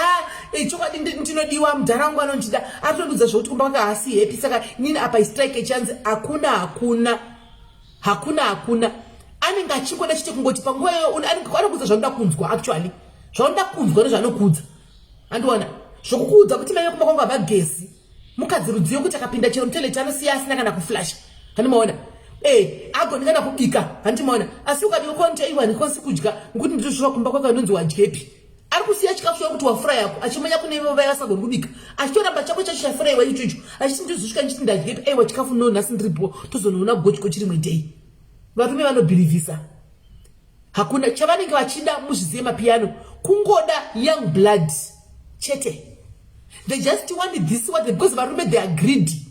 chokwadi ndinodiwa mudhara wangu anondida atondudza zvokuti kumba kwanga hasi happy. Saka nini apa istrike chance hakuna anenge achingona chite kungoti panguva iyoyo anokudza zvanoda kunzwa. Actually zvanoda kunzwa nezvanokudza andiwana zvokukudza kuti mai kumba kwangu havagezi mukadzi rudziyo kuti akapinda chero mutoilet anosiya asina kana kuflasha handimaona. Agonekana kubika handimaona asi ukadi ukonta iwani konsi kudya ngokuti ndizvo kumba kwake anonzi wadyepi ari kusiya chikafu chokuti wafura yako achimanya kune ivo vaya vasagoni kubika achitoramba chako chacho chafuraiwa ichocho achiti ndizosvika ndichiti ndadyepi aiwa chikafu no nhasi ndiripo tozonoona gochiko chiri mwedei. Varume vanobhilivhisa hakuna chavanenge vachida muzvizive mapiano kungoda young blood chete. They just want this one because varume they are greedy.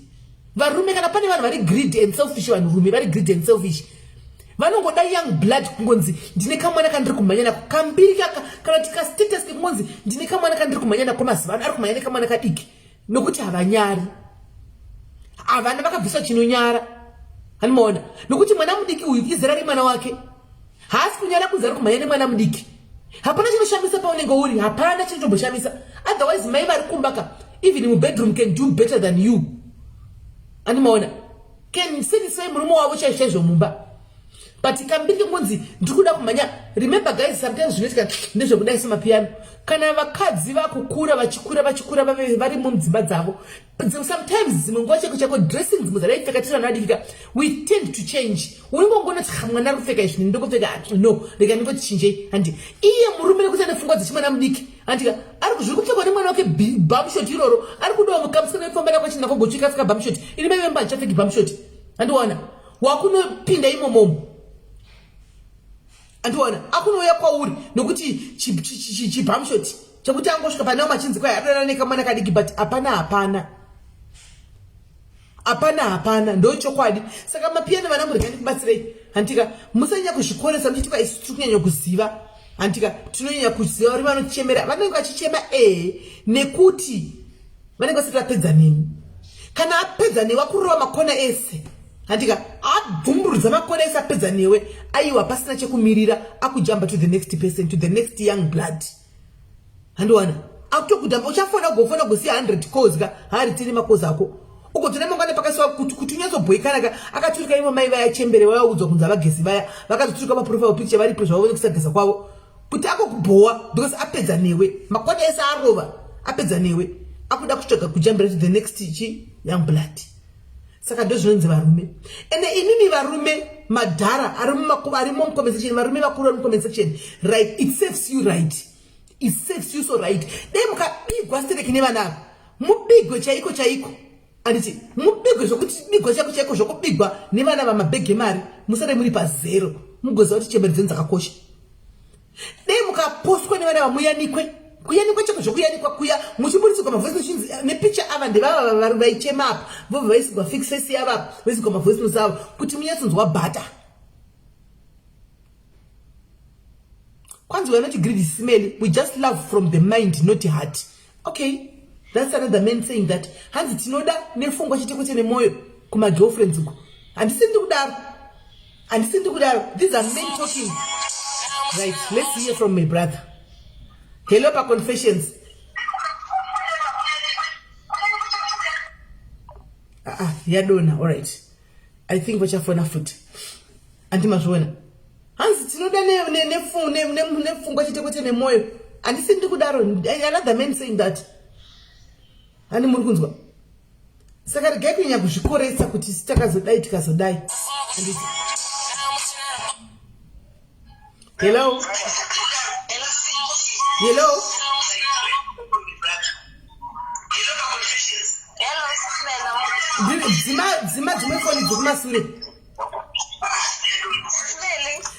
Varume kana pane vanhu vari greedy and selfish, vanhurume vari greedy and selfish vanongoda young blood kungonzi ndine kamwana kandiri kumhanya nako kambiri kana tika status kekungonzi ndine kamwana kandiri kumhanya nako maziva ano ari kumhanya nekamwana kadiki nokuti havanyari havana vakabviswa chinonyara hanimaona nokuti mwana mudiki uyu izera remwana wake haasi kunyara kunzi ari kumhanya nemwana mudiki. Hapana chinoshamisa paunenge uri, hapana chinotomboshamisa. Otherwise mai vari kumbaka even in bedroom can do better than you. Animaona can satisfy murume wavo chaizvo mumba. But ikambike ngonzi ndikuda kumhanya. Remember guys, sometimes zvinoitika ndezvekudai semapiano. Kana vakadzi vakukura vachikura vari mudzimba dzavo. Sometimes munguva chako dressing dzimwe dzaraipfeka tiri vana vadikika we tend to change. Unongona kuti mwana ari kupfeka izvi ndokupfeka no rega ndingoti chinjei handi iye murume nekuti ane pfungwa dzechimwana mudiki handika ari zviri kupfekwa nemwana wake bamshot iroro ari kudiwa mukamusika nepfamba yako china kogochika pfeka bamshot ini memba ndichapfeki bamshot handiwana wakunopinda imomomo handiwana akunouya kwauri nokuti chibamshot chekuti angosvika panewo machinzi kwai adana nekamwana kadiki but hapana ndochokwadi. Saka mapiano vana murigani kubatsirei handika musanyanya kuzvikonesa muchitika isu tiri kunyanya kuziva handika tinonyanya kuziva vari vanochemera vanenge vachichema nekuti vanenge vasati vapedza nemi. Kana apedza newe akurova makona ese handika abvumburudza makona ese apedza newe aiwa pasina chekumirira akujamba to the next person, to the next young blood handiwana akutokudhamba uchafona kugosiya 100 calls ka hari tine makozi ako ukotona mangwana pakasiwa kuti unyatsobhoikanaka akaturika ivo mai vaya chembere vayaudzwa kunzi avagezi vaya vakazoturika maprofile picture varipo zvavaone kusageza kwavo kuti akokubhowa because apedza newe makona ese arova apedza newe akuda kutsvaga kujambira to the next young blood. Saka ndozvinonzi varume ende imimi varume madhara arimo mucompensation varume vakuru vari mucompensation right, it serves you right, it serves you so right. Dai mukabigwa stereki nevanava mubigwe chaiko anditi mubigwe zvokuti bigwa chaiko zvokubigwa nevana vamabhegi emari musare muri pazero mugoziva kuti chemberi dzenyu dzakakosha. Dai mukapostwa nevana vamuyanikwe kuyanikwa chako zvokuyanikwa kuya muchiburitsigwa mavoice notes nepicha ava ndevava vari vaichema apa vobva vaisigwa fixes yava vaisigwa mavoice notes avo kuti munyatsonzwa bhata. Kwanzi we are not greedy smelly, we just love from the mind not heart. Okay, That's another man saying that hanzi tinoda nefungwa chiteko chene moyo kuma girlfriends uko. Andisindi kudaro. These are men talking. Right, let's hear from my brother. Hello, pa confessions. Yadona, all right. I think vachafona foot. Antimazvona. Hanzi tinoda nefungwa chiteko chene moyo. Andisindi kudaro. Another man saying that. Ani muri kunzwa. Saka regai kunya kuzvikoretsa kuti sitakazodai tikazodai. Hello. Hello. Zima phone dzikumasure.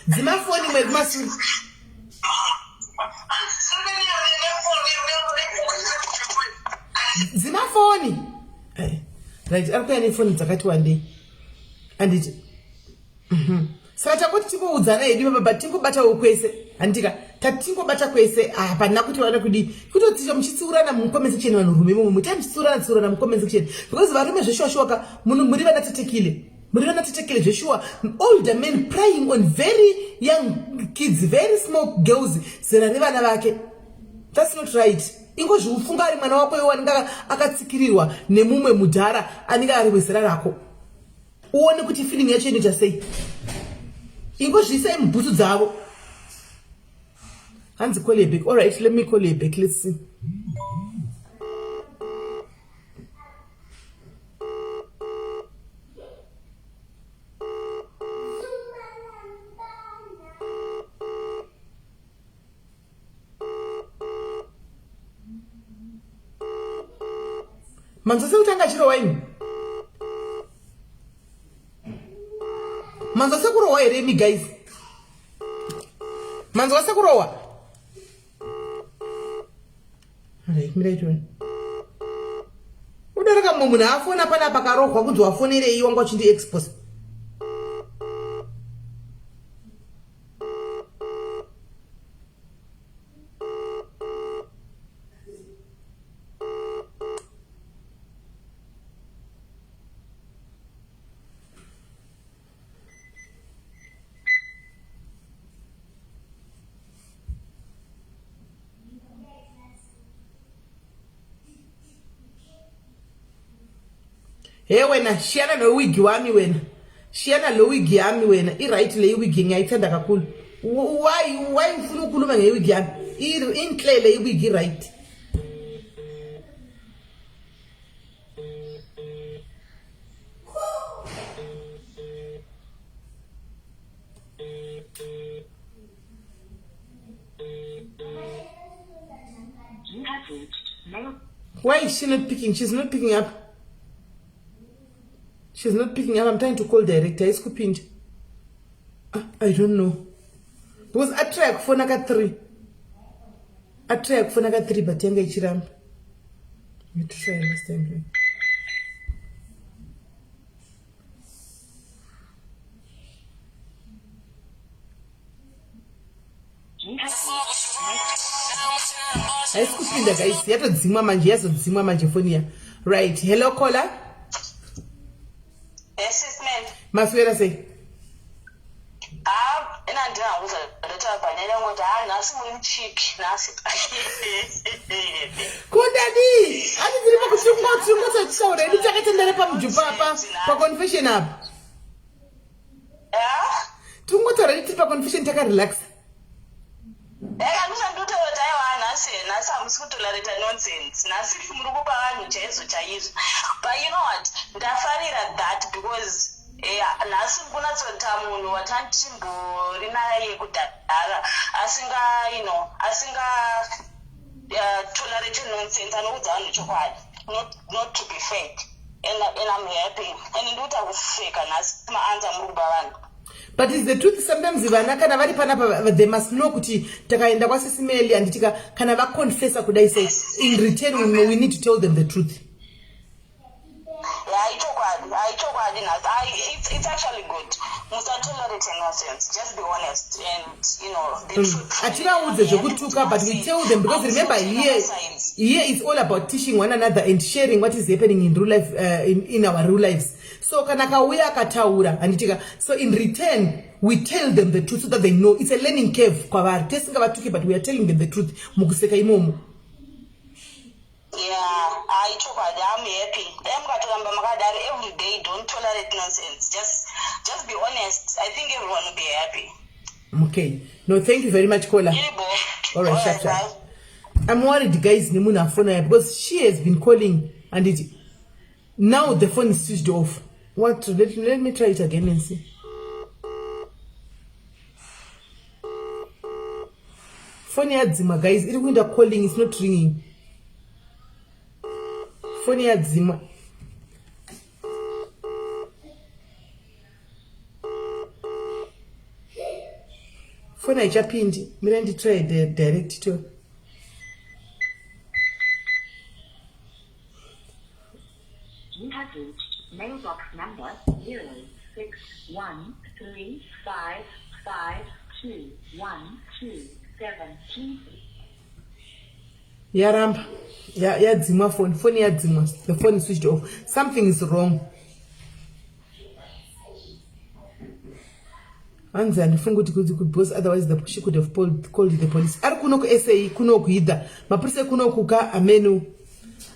Zima phone dzikumasure. Zima phone. Right, arikuya phone dzakati wande. Anditi. Saka takoti tikuudzana hedu baba tikubata ukwese. Andika tatingobata kwese hapana kuti vana kudi kutodzicha muchitsiurana mucomment section vanhurume mumwe mutamchitsiurana mucomment section because varume zveshuwa muri vana tetekile zveshuwa older men preying on very young kids, very small girls zera revana vake. That's not right. Ingozviufunga ari mwana wako iwe anenge akatsikirirwa nemumwe mudhara anenge ari wezera rako uone kuti feeling yacho inoita sei. Ingozviisa mubhutsu dzavo. Hands call you back. All right, let me call you back. Let's see. Manzo sekutanga chiro waini. Manzo sekurowa here mi guys. Manzo sekurowa. Alright, miraitoni. Udaraka munhu afona pana pakarohwa kunzi wafonerei wanga uchindi expose. Hey wena shiyana lowigi wami wena. Shiyana lowigi yami wena. I-right le wigi ngiyayithanda kakhulu. Why ufuna ukukhuluma ngewigi yami? Inhle le wigi right. Why is she not picking? She's not picking up. She's not picking up. I'm trying to call director. Is pinned. I don't know. Because I tried for naga 3. I tried for naga 3, but yanga ichiram. You try last time. I scooping the guys. Yato dzimwa manje. Yaso dzimwa manje phone ya. Right. Hello caller. Yes, it's me. Maswera say. Ina ndina kuza ndata panela ngoti nasi muri chick nasi. Kundadi. Ani dziripa kuchungotsa chisaura ndi chakatendera pamjupa pa confession up. Tungotora ndi pa confession taka relax. Nasi amusikutolerate nonsense. Nasi muri kupa vanhu chaizo chaizo. But you know what? Ndafarira that because nasi kunatsota munhu watantimbori naye kudhara asinga tolerate nonsense anoudza vanhu chokwadi not to be fake and I'm happy and ndoita kufeka nasi maanza muri kupa vanhu. But it's the truth. Sometimes vana kana vari panapa they must know kuti takaenda kwa sisimeli anditika kana vaconfessa kudai say in return we need to tell them the truth. It's actually good. Must tolerate innocence. Just be honest and the truth. But we tell them, because remember here it's all about teaching one another and sharing what is happening in real life, in our real lives. So kanakauya kataura and so in return we tell them the truth so that they know. It's a learning curve kwa vari tesinga vatuke, but we are telling them the truth mukuseka imomo. Yeah, I'm happy. Every day, don't tolerate nonsense. Just be honest. I think everyone will be happy. Okay. No, thank you very much, Kola. All right, sharp. I'm worried, guys, Nimuna phone because she has been calling and now the phone is switched off. What? Let me try it again and see. Phone yadzima, guys. It when they're calling, it's not ringing. Phone yadzima. Phone aichapindi. Mirandi try the direct to. You have reached mailbox number 0613552127. Yaramba. Yadzima phone. Phone yadzima. The phone is switched off. Something is wrong. Because otherwise she could have called the police. Ari kunoku SA kunoku hida. Maprise kunoku ka amenu.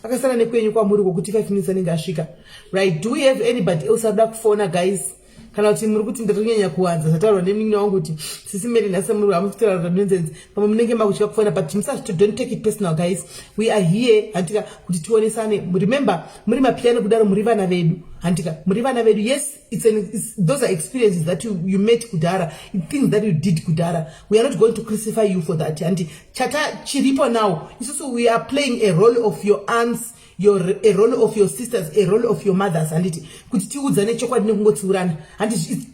Akasana nekwenyu kwa muri kokuti 5 minutes anenge asvika. Right, do we have anybody else abda kufona, guys? Kana kuti muri kuti ndirinyanya kuwanza zataurwa nemini wangu kuti sisi meri nasa muri amufitira nonsense pamwe munenge makuchika kufona, but don't take it personal, guys. We are here antika kuti tionesane. Remember muri mapiano kudaro muri vana vedu antika muri vana vedu. Yes, those are experiences that you met kudara, things that you did kudara. We are not going to crucify you for that. And chata chiripo now is also we are playing a role of your aunts, a role of your sisters, a role of your mothers, and it's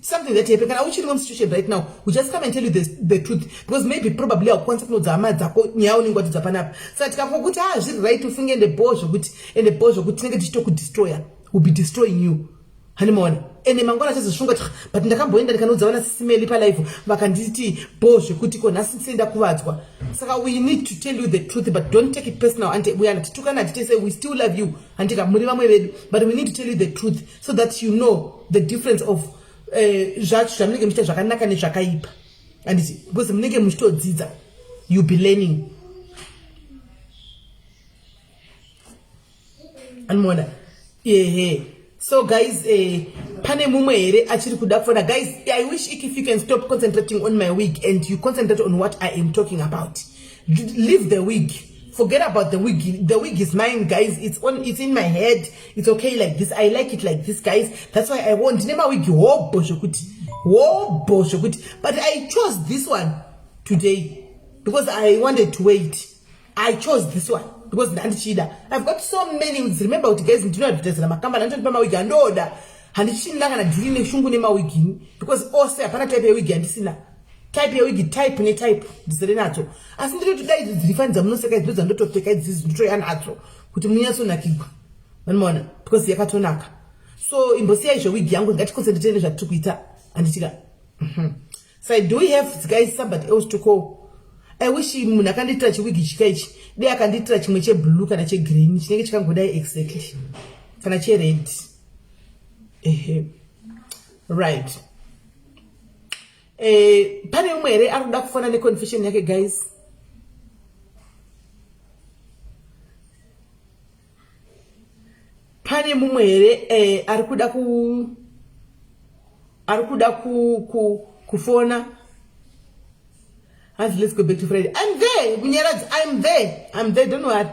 something that happens. And I want you to know situation right now. We just come and tell you the truth, because maybe probably our concept no zama zako nyaoni ngwati zapanapa. So tikakukuti right to finger in the bush and the bush kuti nenge tichito destroyer will be destroying you. Hanimona ene mangwana chazishunga but ndakamboenda ndikanodzaona sisimeli pa live vakanditi boshe kuti ko nasi tsenda kuvadzwa. Saka we need to tell you the truth, but don't take it personal. And we are titukana titese we still love you andika muri vamwe vedu, but we need to tell you the truth so that you know the difference of zvacho zvamunenge muchita zvakanaka nezvakaipa. And because munenge muchitodzidza you be learning. Anmona yeah. So guys, pane mumwe here achiri kuda kufona. Guys, I wish if you can stop concentrating on my wig and you concentrate on what I am talking about. Leave the wig. Forget about the wig. The wig is mine, guys. It's in my head. It's okay like this. I like it like this, guys. That's why I want nema wig but I chose this one today because I wanted to wait. I chose this one because I've got so many wigs. Remember what guys do not test makamba na ntopa wig andoda handichina kana diline shungu nema wig because also apana type ya wig andisina type ya wig type ne type ndisere nacho asi ndiri kuti dai dzirifanza munoseka idzoza ndotopfeka idzizi nditoyanadzo kuti munyaso nakigwa unaona because yakatonaka. So imbosiya izvo wig yangu ngati concentrate zvatiri kuita anditika so do we have guys somebody else to call? I wish munhu akanditira chiwigi chikaichi dei akanditira chimwe cheblue kana chegreen chinenge chikangodai exactly kana chered. Right. Pane umwe here arikuda kufona neconfession yake, guys. Pane mumwe here arikuda kufona. And let's go back to Friday. I'm there. I'm there. Don't worry.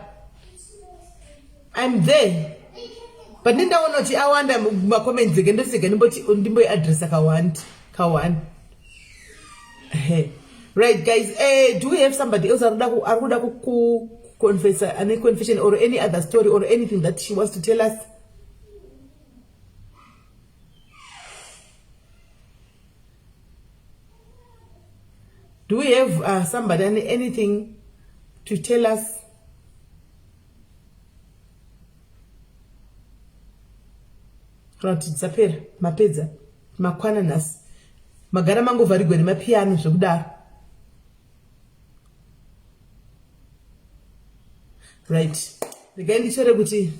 I'm there. But ninda wanoti awanda ma comments again. Ndimbo address kawan. Right, guys. Do we have somebody else aruda ku confess any confession or any other story or anything that she wants to tell us? Do we have somebody anything to tell us? kana kuti dzapera mapedza makwana nhasi magara mangovharigwa nemapiano zvekudaro. Right, regai ndichore kuti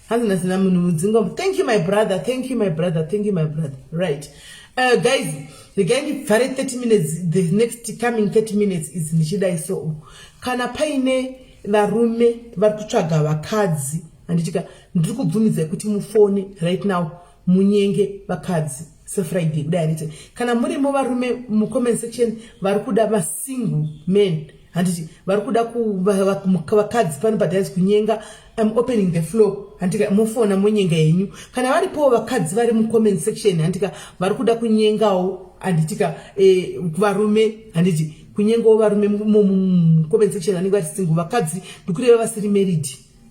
hanzi nasina munhu mudzingo. Thank you my brother, thank you my brother, thank you my brother. Right, guys, regai ndivhare 30 minutes. The next coming 30 minutes is ndichidai. So kana paine varume vari kutsvaga vakadzi, handitika ndiri kubvumidzai kuti mufone right now munyenge vakadzi seFriday kudai nditi kana murimo varume mucomment section vari kuda vasingle men, handiti vari kuda vakadzi pano padhaisi kunyenga. I'm opening the floor, handika mufona munyenga yenyu. Kana varipo vakadzi vari mucomment section, handika vari kuda kunyengawo, handitika varume, handiti kunyengawo varume mucomment section anenge vari single. Vakadzi ndikureva vasiri married,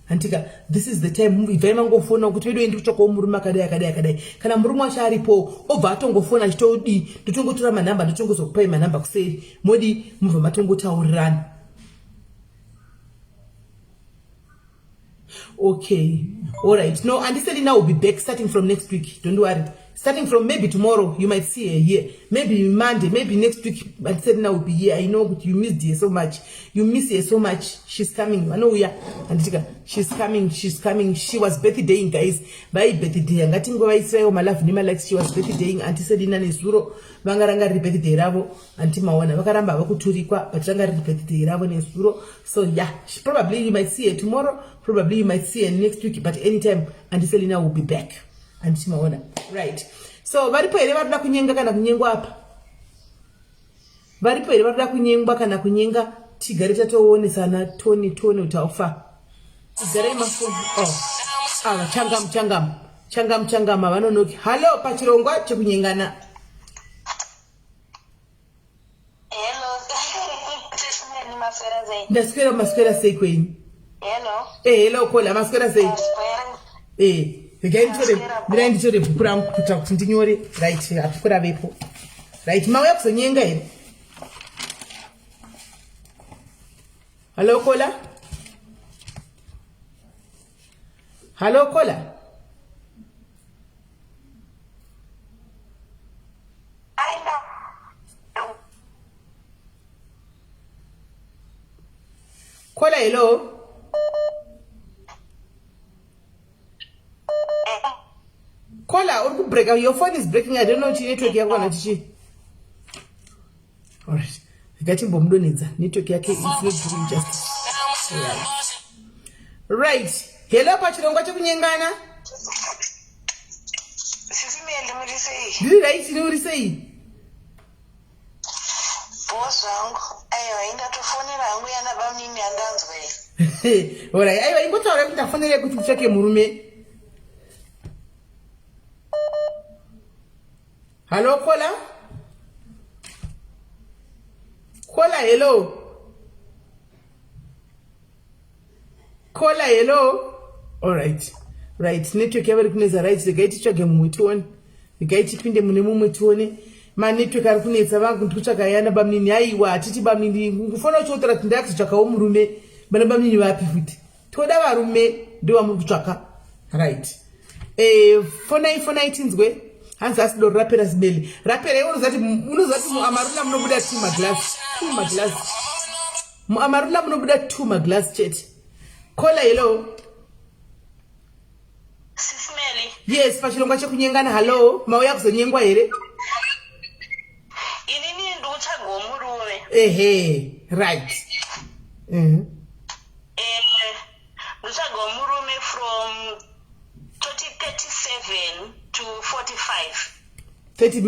handika this is the time ibvai mangofona kuti vedu endi kutsvakawo murume akadai. Kana murume wacho aripo obva atongofona achitodi ndotongotora manhamba ndotongozokupai manhamba kuseri modi mubva matongotaurirana. Okay, all right. No, and this Selina will be back starting from next week. Don't worry. Starting from maybe tomorrow, you might see her here. Maybe Monday, maybe next week, and Selina will be here. I know, but you missed her so much. You miss her so much. She's coming. I know we are. And she's coming. She's coming. She was birthdaying, guys. By birthday, and getting go Israel, my love, Nima, like she was birthdaying. Auntie Selina Nesuro, Bangaranga birthday ravo, Auntie Mawana, Bakaramba, Bakuturikwa, Pachanga birthday ravo Nesuro. So yeah, probably you might see her tomorrow. Probably you might see her next week, but anytime, Auntie Selina will be back. And Simaona. Right. So varipo ere varida kunyenga kana kunyengwa apa? Varipo ere varida kunyengwa kana kunyenga? Tigare tatoonesana toni utaufa. Tigare mafoni. Oh. Changam vanonoki. Hello pachirongwa chekunyengana. Hello. Ndaswera maswera sei kwenyu? Hello. Hello Kola, maswera sei? Ndirai ndichore bhuku rangu kuita kuti ndinyore. Right, hapukura vepo. Right, mauya kuzonyenga here. Hello Kola. Hello Kola. Kola, hello. Kola, break. Your phone is breaking. I don't know what network you have. Alright. Getting bombdoniza. Network yake is not doing justice. Right. Hello, pachirongwa chekunyengana. Sisi meli muri sei. Ndiri right muri sei. Boss wangu. Ayo indatofonera yangu yana bamnini andanzwe. Alright. Ayo ingotaura kuti ndafonera kuti utsvake murume. Hello, Kola? Kola, hello? Kola, hello? Alright. Right. Network yavari kunetsa right. Regai titsvage mumwe tione. Regai tipinde mune mumwe tione. Manetwork ari kunetsa vangu ndikutsvaga yana bamnini. Aiwa, hatiti bamnini. Ngufona uchiotera kuti ndakutsvakawo murume. Bana bamnini vapi futi? Toda varume ndiwo muri kutsvaka. Right. Fonai tinzwe. Hanzi asido rapera sibeli. Rapera unozati amarula munobuda 2 maglass. 2 maglass. Amarula munobuda 2 maglass chat. Kola, hello. Sismeli. Yes, pachirongwa chekunyengana. Hello. Mauya kuzonyengwa here? Inini ndochaga murume. Right. Ndochaga murume from 37 to 45. 30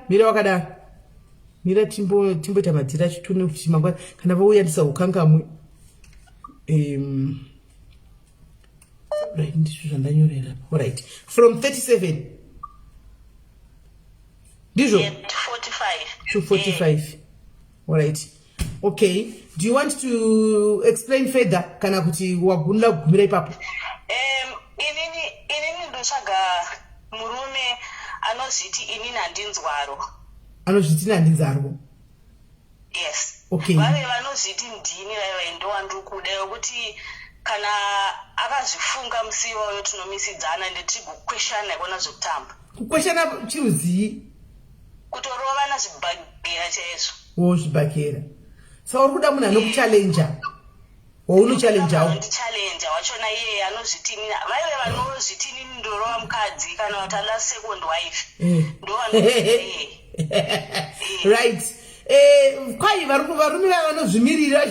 mira wakada. Mira timbo tamatira chitune kuchimangwa kana vauya ndisa ukangamwe. Right, ndisho zvandanyorera. Alright. From 37. Ndizo? Yeah, to 45. To 45. Alright. Okay. Do you want to explain further? Kana kuti wagunla kugumira ipapo? Inini ndochaga murume anozviti inini handinzwaro. Anozviti handinzwaro? Yes. Okay. Vave vanozviti ndini vaiva ndowandikuda yokuti kana akazvifunga musi iwoyo tinomisidzana ndetigokweshana ikona zvekutamba. Kukweshana chiruzi kutorovana zvibhagera chaizvo. Wo zvibhagera. Saka uri kuda munhu anokuchallenja. Waunochalenjawo. Ndichallenja wachona iye anozvitini. Vaive vanozvitini ndorova mukadzi kana kuti ana second wife. Right. Kwai varume vanozvimirira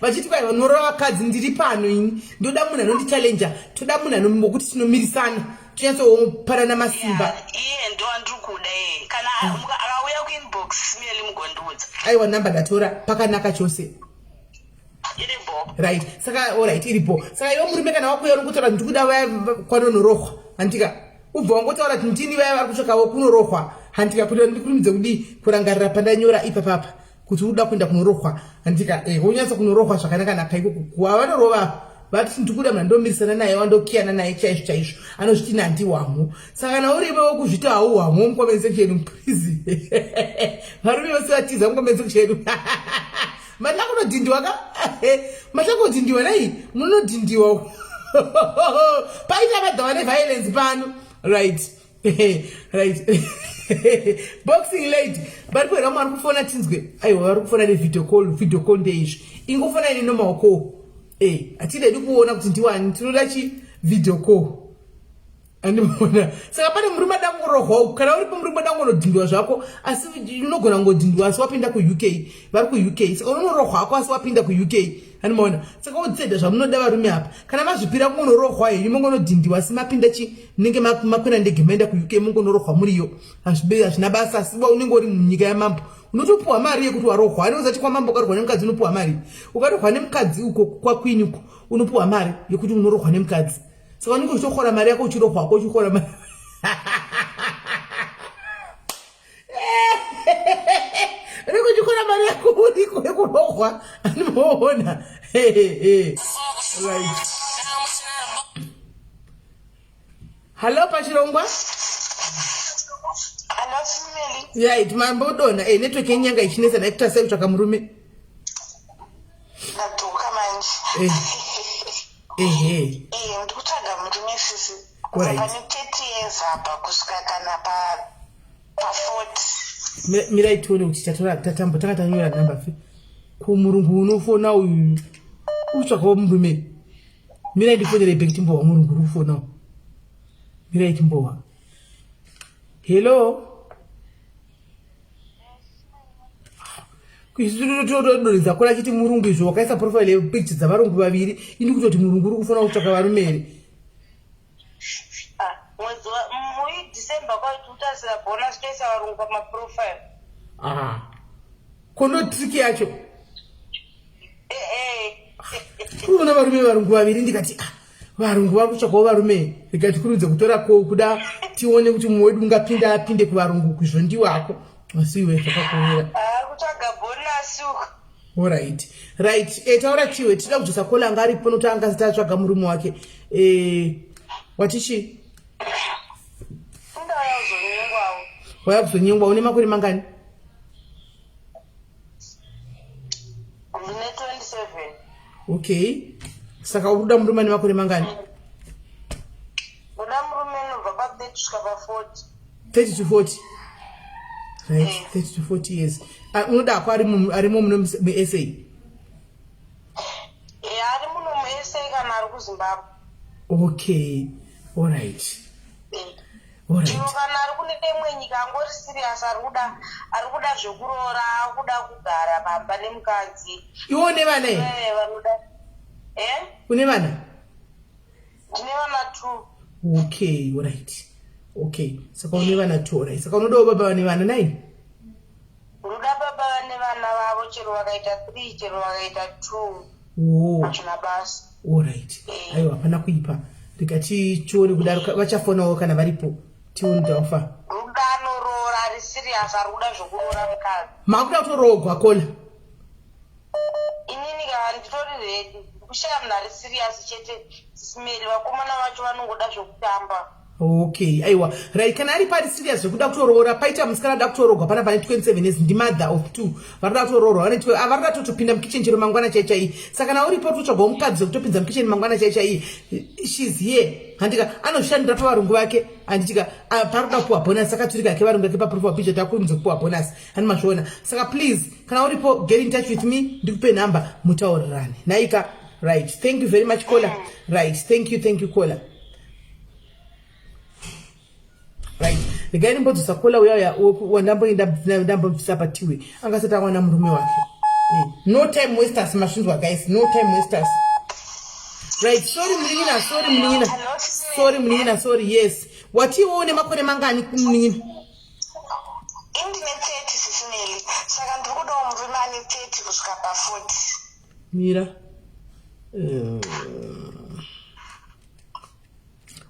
vachiti kwai vanorova vakadzi ndiri pano ini ndoda munhu anondichallenja, toda munhu anokuti tinomirisana tinyatsoparana masimba. Iye ndo andiri kuda iye kana akauya kuinbox meli mugondiudza. Aiwa namba ndatora pakanaka chose. Iripo. Right. Saka alright iripo. Saka iwe murume kana wakuya uri kutaura kuti ndikuda vaya kwanonorohwa. Handika ubva wangotaura kuti ndini vaya vari kutsvakawo kunorohwa. Handika kuti ndikurumidze kudi kurangarira pandanyora ipapapa kuti uda kuenda kunorohwa. Handika wonyatsa kunorohwa zvakanaka naka ikoko. Kuvanorova vati ndikuda munhu andomirisana naye wandokiyana naye chaizvo chaizvo anozviti nandi wamo. Saka kana uriwe wokuzvita hau wamo mukomeni section please. Varume vose vatiza mukomeni section. Matako nodhindiwa ka? Matako dhindiwa nai? Munodhindiwa. Paita vadhawa neviolence pano. Right. Right. Boxing lady. Bari kwera mari kufona tinzwe. Aiwa vari kufona nevideo call ndeizvo. Ingofona ine normal call. Atidedi kuona kuti ndiwani tinoda chi video call. Andimona. Saka pane murume adangorohwa kana uripo murume adangonodhindiwa zvako asi unogona ngodhindiwa asi wapinda ku-UK. Vari ku-UK. Saka unorohwa hako asi wapinda ku-UK. Andimona. Saka udzeda zvamunoda varume apa. Kana mazvipira kunorohwa iri mungonodhindiwa asi mapinda chi munenge makwena ndege maenda ku-UK mungonorohwa muriyo. Hazvina basa asi unenge uri munyika yamambo. Unotopuwa mari yekuti warohwa. Anoza kuti kwamambo ukarohwa nemukadzi unopuwa mari. Ukarohwa nemukadzi uko kwakwini uko unopuwa mari yekuti unorohwa nemukadzi. Saka unenge uchitokora mari yako uchirohwa wako uchikora mari. Unenge uchikora mari yako uriko yekurohwa. Anoona. Right. Hello Pachirongwa. Hello Simeli. Right, mambo dona. Network yenyanga ichinesa na kutasai kutsvaka murume. Nadhuka manje. Ndikutsvaga murume sisi. Right. Pane 30 years apa kusvika kana pa 40. Mirai tione kuti tatambo takatanyora namba fe. Kumurungu unofona uyu. Utsvakawo murume. Mirai ndifonere back timbowa murungu uri kufona. Mirai timbowa. Hello. Kuizvitotodoridza kora chiti murungu izvo wakaisa profile picture dzavarungu vaviri ini kutoti murungu uri kufona kutsvaka varume here. Mwezi muDecember kwaiti utasira bonus toisa varungu pamaprofile. Konotriki yacho. Kuona varume varungu vaviri ndikati varungu vari kutsvakawo varume rikati kurudze kutora kuda tione kuti mumwe wedu ungapinda apinde kuvarungu kuzvondiwako asi iwe zvakakorera. Kutsvaga bonus uko. Alright. Right. Taura chiwe tida kujosa kola ngari pono tanga zitatsvaga murume wake. Watichi? Ndaya uzonyengwawo. Waya kuzonyengwa une makore mangani? Ndine 27. Okay. Saka uruda murume ane makore mangani? Uda murume nobva pa 30 kusvika pa 40. 30 to 40. Right. 30 to 40 years. Unoda ako arimo muno mu-SA? Ari muno mu-SA kana ari kuZimbabwe. Okay. Alright. Alright. Kana ari kune imwe nyika angori serious ari kuda zvekuroora akuda kugara pamba nemukadzi. Iwe une vana here? Vanoda. Une vana? Ndine vana 2. Okay, alright. Okay. Saka une vana 2, right. Saka unodawo baba vane vana 9? Unoda baba vane vana vavo chero vakaita 3 chero vakaita 2. Achina basa. Alright. Aiwa hapana kuipa. Rikati chione kudaro vachafonawo kana varipo. Tione ndafa. Ruda anoroora ari serious ari kuda zvekuroora mukadzi. Makuda kutorogwa kola. Inini kana nditori ready. Kushaya munhu ari serious chete Simeli vakomana vacho vanongoda zvekutamba. Okay, aiwa. Right, kana ari pari serious zvekuda kutoroora paita musikana da kutorogwa pana pane 27 years ndi mother of 2. Varida kutoroora vanoti avarida totopinda mukitchen chero mangwana chaichai. Saka na uripo totsvaga mukadzi wekutopinza mukitchen mangwana chaichai. She's here. Handika anoshandira pavarungu vake anditika parida kuwa bonus saka turika ke varungu vake pa proof of picture takurumidza kuwa bonus. Ani mashona. Saka please kana uripo get in touch with me ndikupe number mutaurirane. Naika right. Thank you very much caller. Right. Thank you caller. Right. The guy nimbo tusakola uya wandambo ndambo sapatiwe. Angaseta wana murume wake. No time wasters mashinzwa guys. No time wasters. Right. Sorry mlingina. Sorry. Yes. Wati uone makone mangani mlingina. Indine 30 sisineli. Saka ndikuda murume ane 30 kusvika pa 40. Mira.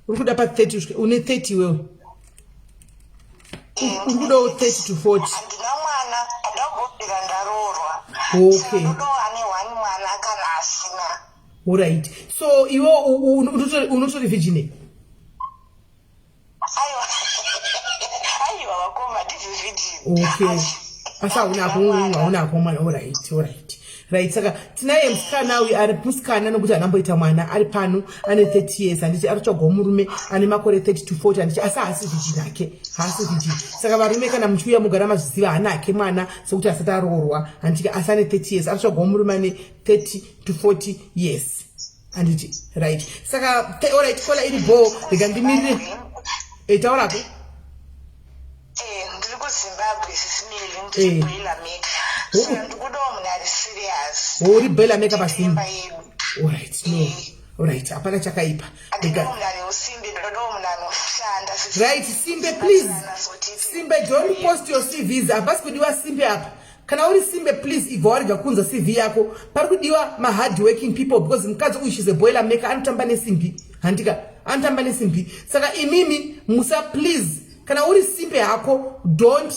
Urikuda pa 30 une 30 wewe. Ukuda 30 to 40. Andina mwana adagobira ndarorwa. Okay. Ndo ane wani mwana kana asina. Alright. So iwo unotori virgin. Ayo wakoma divi virgin. Okay. Asa unako mwana. Alright. Right, saka tinaye msikana uyu ari musikana nokuti anamboita mwana ari pano ane 30 years anditi aritsvagwa murume ane makore 30 to 40 anditi asa hasi virgin ake hasi virgin. Saka varume kana muchiuya mugara mazviziva hana ake mwana sokuti asati aroorwa anditi asa ane 30 years aritsvagwa murume ane 30 to 40 years anditi right. Saka alright kola iri bo rikandimirire taurako ndiri kuZimbabwe sisineli ndiri kuila meka. Ndikuda munhu ari serious. Uri bela meka pasimba. Alright, no. Alright, apana chakaipa. Right, Simbe, please. Simbe, don't post your CVs. Abas kudiwa Simbe apa. Kana uri Simbe, please, igoriga kunza CV yako. Paru kudiwa ma hard working people because mkazo uyu she's a boiler maker. Antambane Simbi. Handika, antambane Simbi. Saka imimi, Musa, please. Kana uri Simbe yako, don't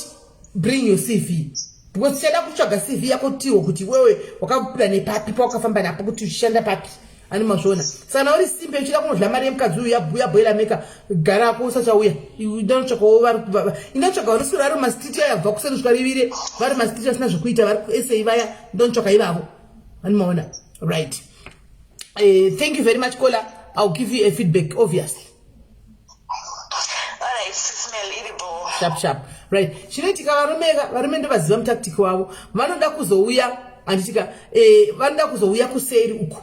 bring your CV. Because shada kuchaga CV yako tiwo kuti wewe wakapula ne papi pa wakafamba napo kuti ushanda papi ani mashona sana uri Simbe uchida kunodla mari yemukadzi uyu yabuya boiler maker gara ko usachauya ndinotsvaga vari ndinotsvaga uri sura vari mastreet yabva kusenduswa rivire vari mastreet asina zvokuita vari kuSA vaya ndinotsvaga ivavo ani maona right. Thank you very much caller. I'll give you a feedback obviously. Alright, smell edible. Sharp. Right. Chinoitika varume ndovaziva mutaktiki wavo. Vanoda kuzouya anditika vanoda kuzouya kuseri uko.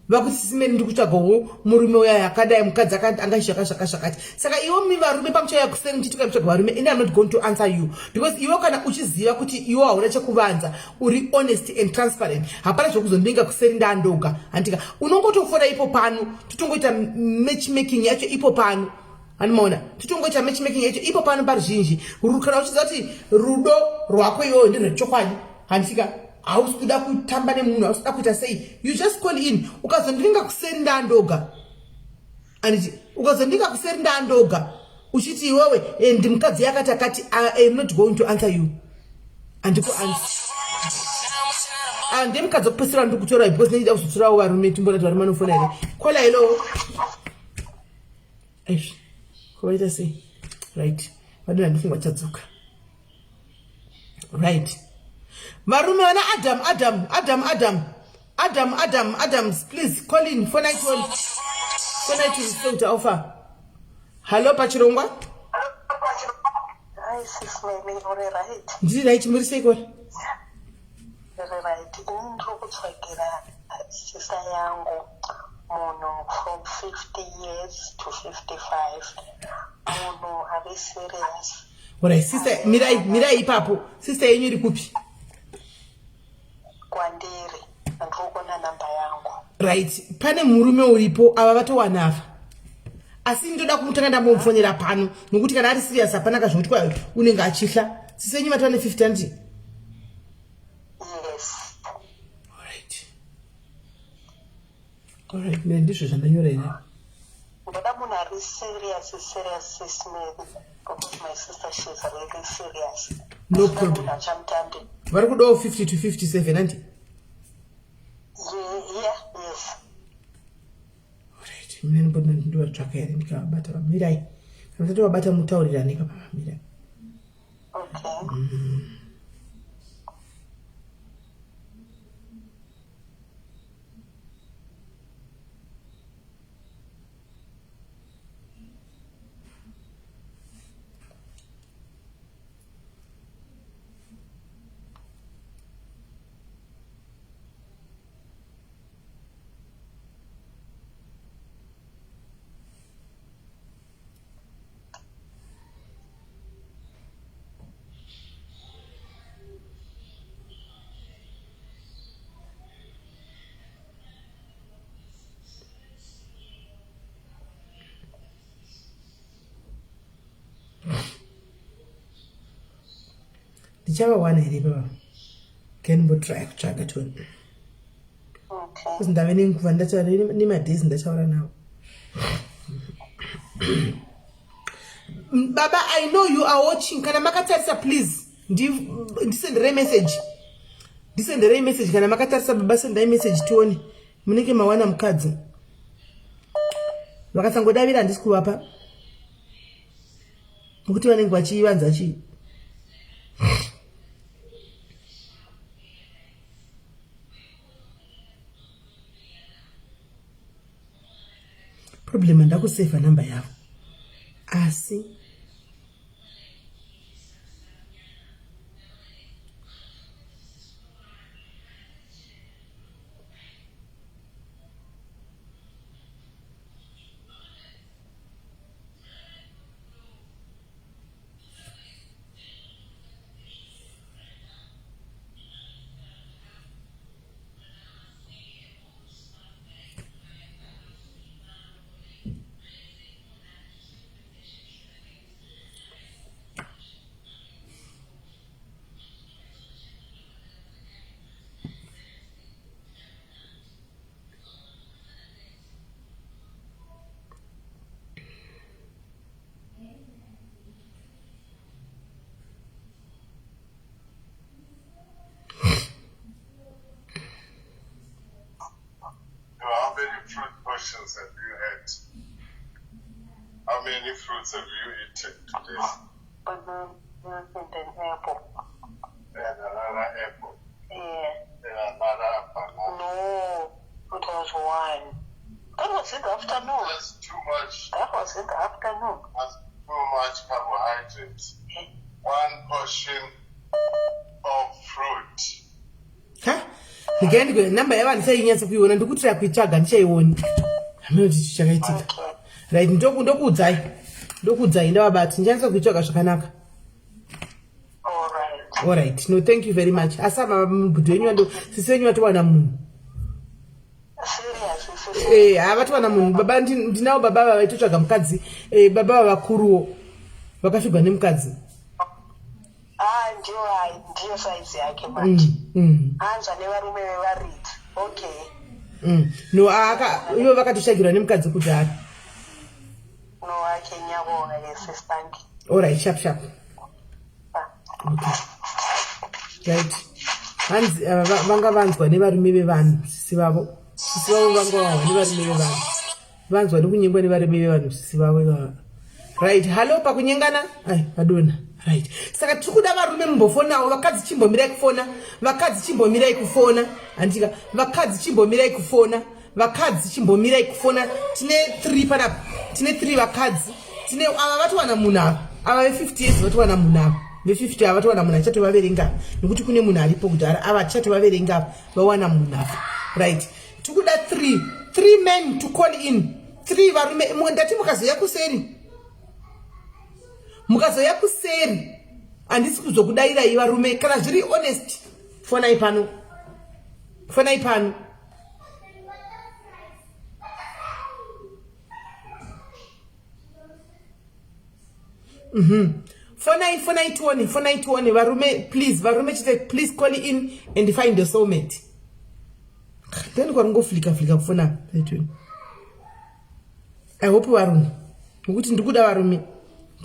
Vakuti Simeli ndiri kutsvagawo murume uya yakadai mukadzi angashakashakati. Saka iwo varume pamuchauya kuseri ndituka mutsvaga varume and I'm not going to answer you because iwo kana uchiziva kuti iwo hauna chekuvanza uri honest and transparent. Hapana zvokuzondinga kuseri ndandoga. Antika unongotofora ipo pano totongoita matchmaking yacho ipo pano. Animona titongoita matchmaking yacho ipo pano parizhinji kana uchiziva kuti rudo rwako iwewe nderwechokwadi handika hausi kuda kutamba nemunhu hausi kuda kuita sei you just call in ukazondinga kuseri ndandoga anditi ukazondinga kuseri ndandoga uchiti iwewe ndi mukadzi yakati akati I'm not going to answer you andiko andi mukadzi kupesera ndikutora because ndida kuzotorawo varume timbona kuti varume vanofona here kola hello eish koita sei right vadina ndifungwa chadzoka right. Varume wana Adams, please call in for night one. For night one to offer. Hello, Pachirongwa. Hi, sis, maybe already right. Did I muri say what? Right. Ndikutsvagira sister yangu munhu from 50 years to 55. Munhu ari serious. Alright, sister, mirai ipapo. Sister yenyu iri kupi? Kwandiri ndikona namba yangu. Right, pane murume uripo ava vatowanava asi ndoda kumutanga ndambomufonera pano nokuti kana ari serious hapana kazvoti kwayo unenge achihla sisenyu vatova ne50 andi. Yes. Alright, ndizvo zvandanyora ine ndoda munhu ari serious sis Mary because my sister she's really serious. No problem. Vari kudawo 50 to 57 andi. Yeah, yes. Alright, mina ndinovatsvaka here ndikavabata vamirai Mtoto wabata mutaurirane papa mira. Okay. Ndichava wana here baba. Can we try kutsvaga toni? Okay. Because ndave nenguva ndataura nemadhezi ndataura nawo. Baba, I know you are watching. Kana makatarisa please. Ndisendere message. Ndisendere message kana makatarisa baba sendai message tuone. Munenge mawana mukadzi. Vakasangodavira handisi kuvapa. Nokuti vanenge vachivanza chii. Problem ndakusave number yavo. Asi Have you had? How many fruits have you eaten today? An apple. And another apple. Yeah. And another banana. No, it was one. That was in the afternoon. That's too much. That was in the afternoon. That's too much carbohydrates. One portion of fruit. Huh? Again, number ever saying yes if you want to go to a and say one. I'm not chagaitika. Right, ndokudzai ndavabati ndichaisa kuitsvaga zvakanaka. All right. No, thank you very much. Asama mubhudhu wenyu wando sisi wenyu watowana munhu. Vatowana munhu. Baba ndinawo baba vaitotsvaga mukadzi. Baba vavakuruwo vakafigwa nemukadzi. Ndiyo size yake manje. Anza nevarume vevariti. Okay. No, ivo vakatoshagirwa nemukadzi kudhara. No, akenyabonga yesistangi. All right, sharp. Okay. Right. Hanzi vanga vanzwa nevarume vevanhu sisi vavo. Sisi vavo vanga vanzwa nevarume vevanhu. Vanzwa nekunyengwa nevarume vevanhu sisi vavo ivava. Right, hello pakunyengana? Ai, padona. Right. Saka tikuda varume mumbofonawo, vakadzi chimbomirai kufona, vakadzi chimbomirai kufona. Andika, vakadzi chimbomirai kufona, vakadzi chimbomirai kufona. Tine 3 panapa. Tine 3 vakadzi. Tine ava vatowana munhu ava. Ava ve50 years vatowana munhu ava. Ve50 ava vatowana munhu achatovaverenga. Nekuti kune munhu aripo kudhara ava achatovaverenga vawana munhu ava. Right. Tikuda 3 men to call in. 3 varume. Ndati mukazoya kuseri. Mukazoya kuseri. Handisi kuzokudairai varume. Kana zviri honest. Fonai pano. Fonai pano. Fonai tuone. Varume, please. Varume chite, please call in and find your soulmate. Then kwaringo flika kufona. I hope varume. Mukuti ndikuda varume.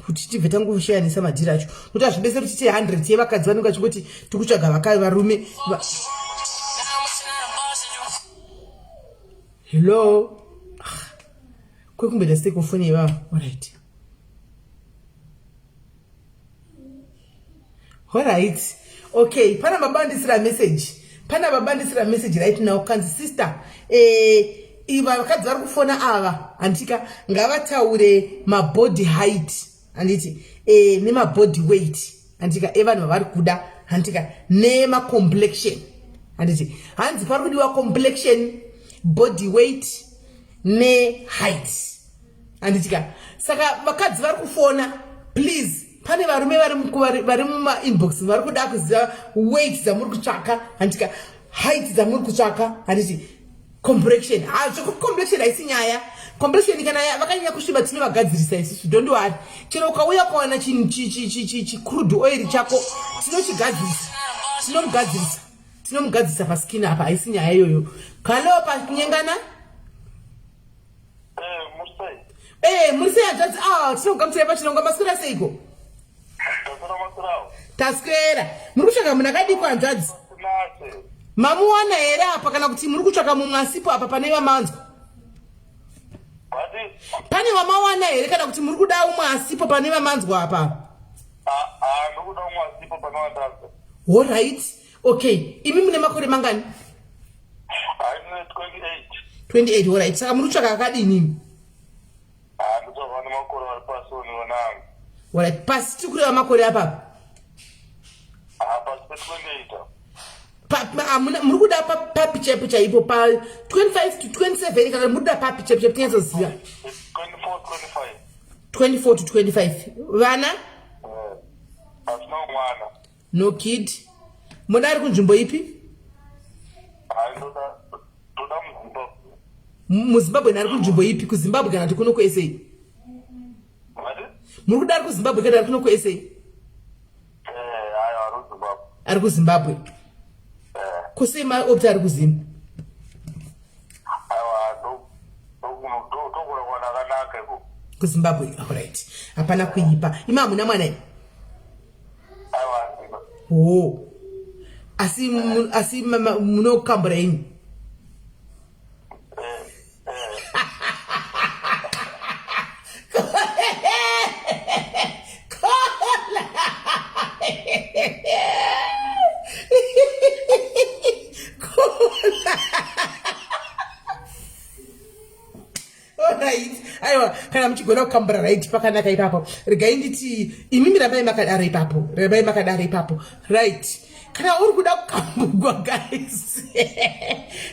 Kuti tibve tangoshayanisa madhira acho. Kuti azvibese kuti 100 yevakadzi vanenge vachingoti tikutsvaga vakayi varume. Hello. Kwekumbeda stake ufone ivava. All right. Alright. Okay, pana mabandisira message right now kanzi sister iva vakadzi vari kufona ava handika ngavataure mabody height handiti nemabody weight handika evanhu vavari kuda handika nemacomplexion handiti hanzi pari kudiwa complexion, body weight neheight handitika saka vakadzi vari kufona please. Pane varume vari mumainbox vari kuda kuziva weight dzamuri kutsvaka handika height dzamuri kutsvaka handiti complexion. Complexion haisi nyaya. Complexion kana vakanyanya kusviba tinovagadzirisa isusu, don't worry. Chero ukauya kuwana crude oil chako tinomugadzirisa paskin apa, haisi nyaya iyoyo. Kalo panyengana murisei hanzvadzi tinogamuchira pachinonga maswera seiko taswera. Muri kutsvaka munhu akadiko hanzvadzi? Mamuwana here apa kana kuti muri kutsvaka mumwe asipo apa pane vamanzwa? Pane vamawana here kana kuti muri kuda umwe asipo pane vamanzwa apa? Alright. Okay. Imi mune makore mangani? 28. Alright. Saka muri kutsvaka akadini? Alright. Pasi tikureva makore apa? Muri kuda papichepo chaipo pa 25 to 27 kana muri kuda papichepo tinyazoziva? 24 to 25. Vana? No kid. Muda ari kunzvimbo ipi? MuZimbabwe nari kunzvimbo ipi? KuZimbabwe kana kuti kuno kuSA? Muri kuda ari kuZimbabwe kana ari kuno kuSA? Ari kuZimbabwe. Kusema opti ari kuZim. KuZimbabwe. Alright. Hapana kuipa. Ima hamuna mwana hivi? Oh. Asi munokambura ini. Aiwa, kana mchigona kukambura right pakanaka ipapo. Regai nditi imimi rabai makadara ipapo. Right. Kana uri kuda kukambugwa guys.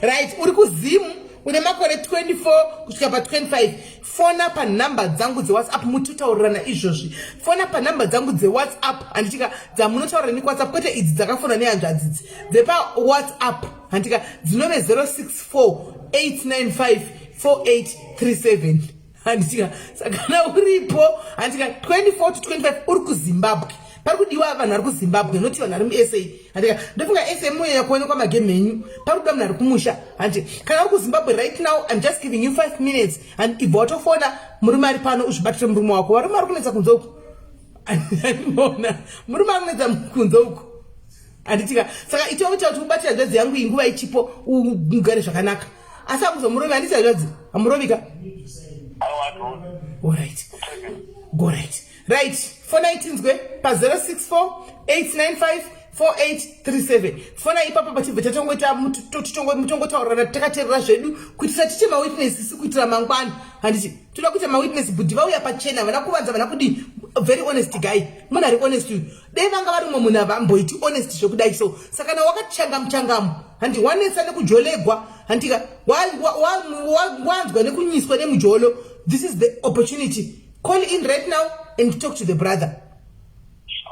Right, uri kuZimu une makore 24 kusvika pa 25. Fona pa number dzangu dze WhatsApp mutotaurirana izvozvi. Fona pa number dzangu dze WhatsApp handitika dzamunotaurira ku WhatsApp kwete idzi dzakafona nehanzvadzidzi. Dzepa WhatsApp handika dzinove 0648954837. Handika sakana uripo handika 24 to 25 uri kuZimbabwe. Pari kudiwa vanhu vari kuZimbabwe noti vanhu vari muSA. Handika ndofunga SA munonya kuonekwa magame menyu. Pari kuda munhu ari kumusha. Handika kana uri kuZimbabwe right now, I'm just giving you 5 minutes and ibva watofona murume ari pano uzvibatire murume wako. Varume ari kunetsa kunze uku. Andinoona murume ari kunetsa kunze uku. Handitika saka itoita kuti ubatire hanzvadzi yangu iyi nguva ichipo ugare zvakanaka. Asi akuzomurovi handiti hanzvadzi amurovika? Alright. Go right. Right. Fona itinzwe pa 064-895-4837. Fona ipapa pachibva tatongoita mutongotaurana takateerera zvedu kuitira tiche mawitness isi kuitira mangwana. Handiti toda kuita mawitness budhi vauya pachena vana kuvanza vana kudi very honest guy. Munhu ari honest you. Dei vanga vari mumwe munhu avamboiti honest zvokudai so. Saka na wakachanga muchangamu. Handi wanetsa nekujolegwa. Handika wanzwa nekunyiswa nemujolo. This is the opportunity. Call in right now and talk to the brother.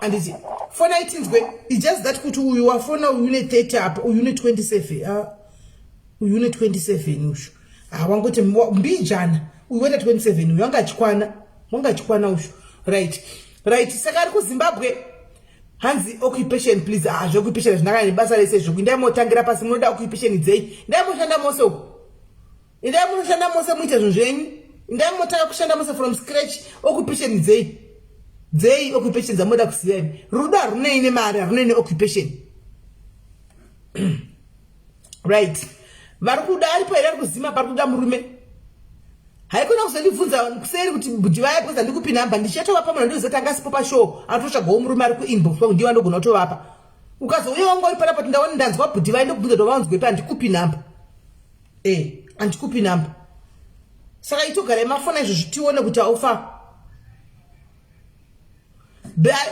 And it's for 19th way. It's just that you are for now unit 30 up or unit 27. Unit 27 usho. Wango te mbijana. We went at 27. Wanga chikwana usho. Right. Right. Sakari ku Zimbabwe. Hanzi occupation please. Occupation nakani basa lese zvoku. Ndai motangira pasi munoda occupation idzei. Ndai moshanda mose. Ndai moshanda mose muite zvenyu. Ndai motaka kushanda mose from scratch. Occupation idzei. Dzei occupation zamoda kusiya. Ruda rune ine mari, rune ne occupation. Right. Vari kuda ari paira kuzima pari kuda murume. haikona kuzondibvunza kuseri kuti budhi vaya because handikupi namba ndichatova pamwe ndizotanga sipo pashow anototsvagawo murume ari kuinbox pangu ndiwo andogona kutovapa ukazouya wanga uri panapa tindaona ndanzwa budhi vaya ndokubvunza tovanzwepa handikupi namba handikupi namba saka itogarai mafona izvozvo tione kuti haufa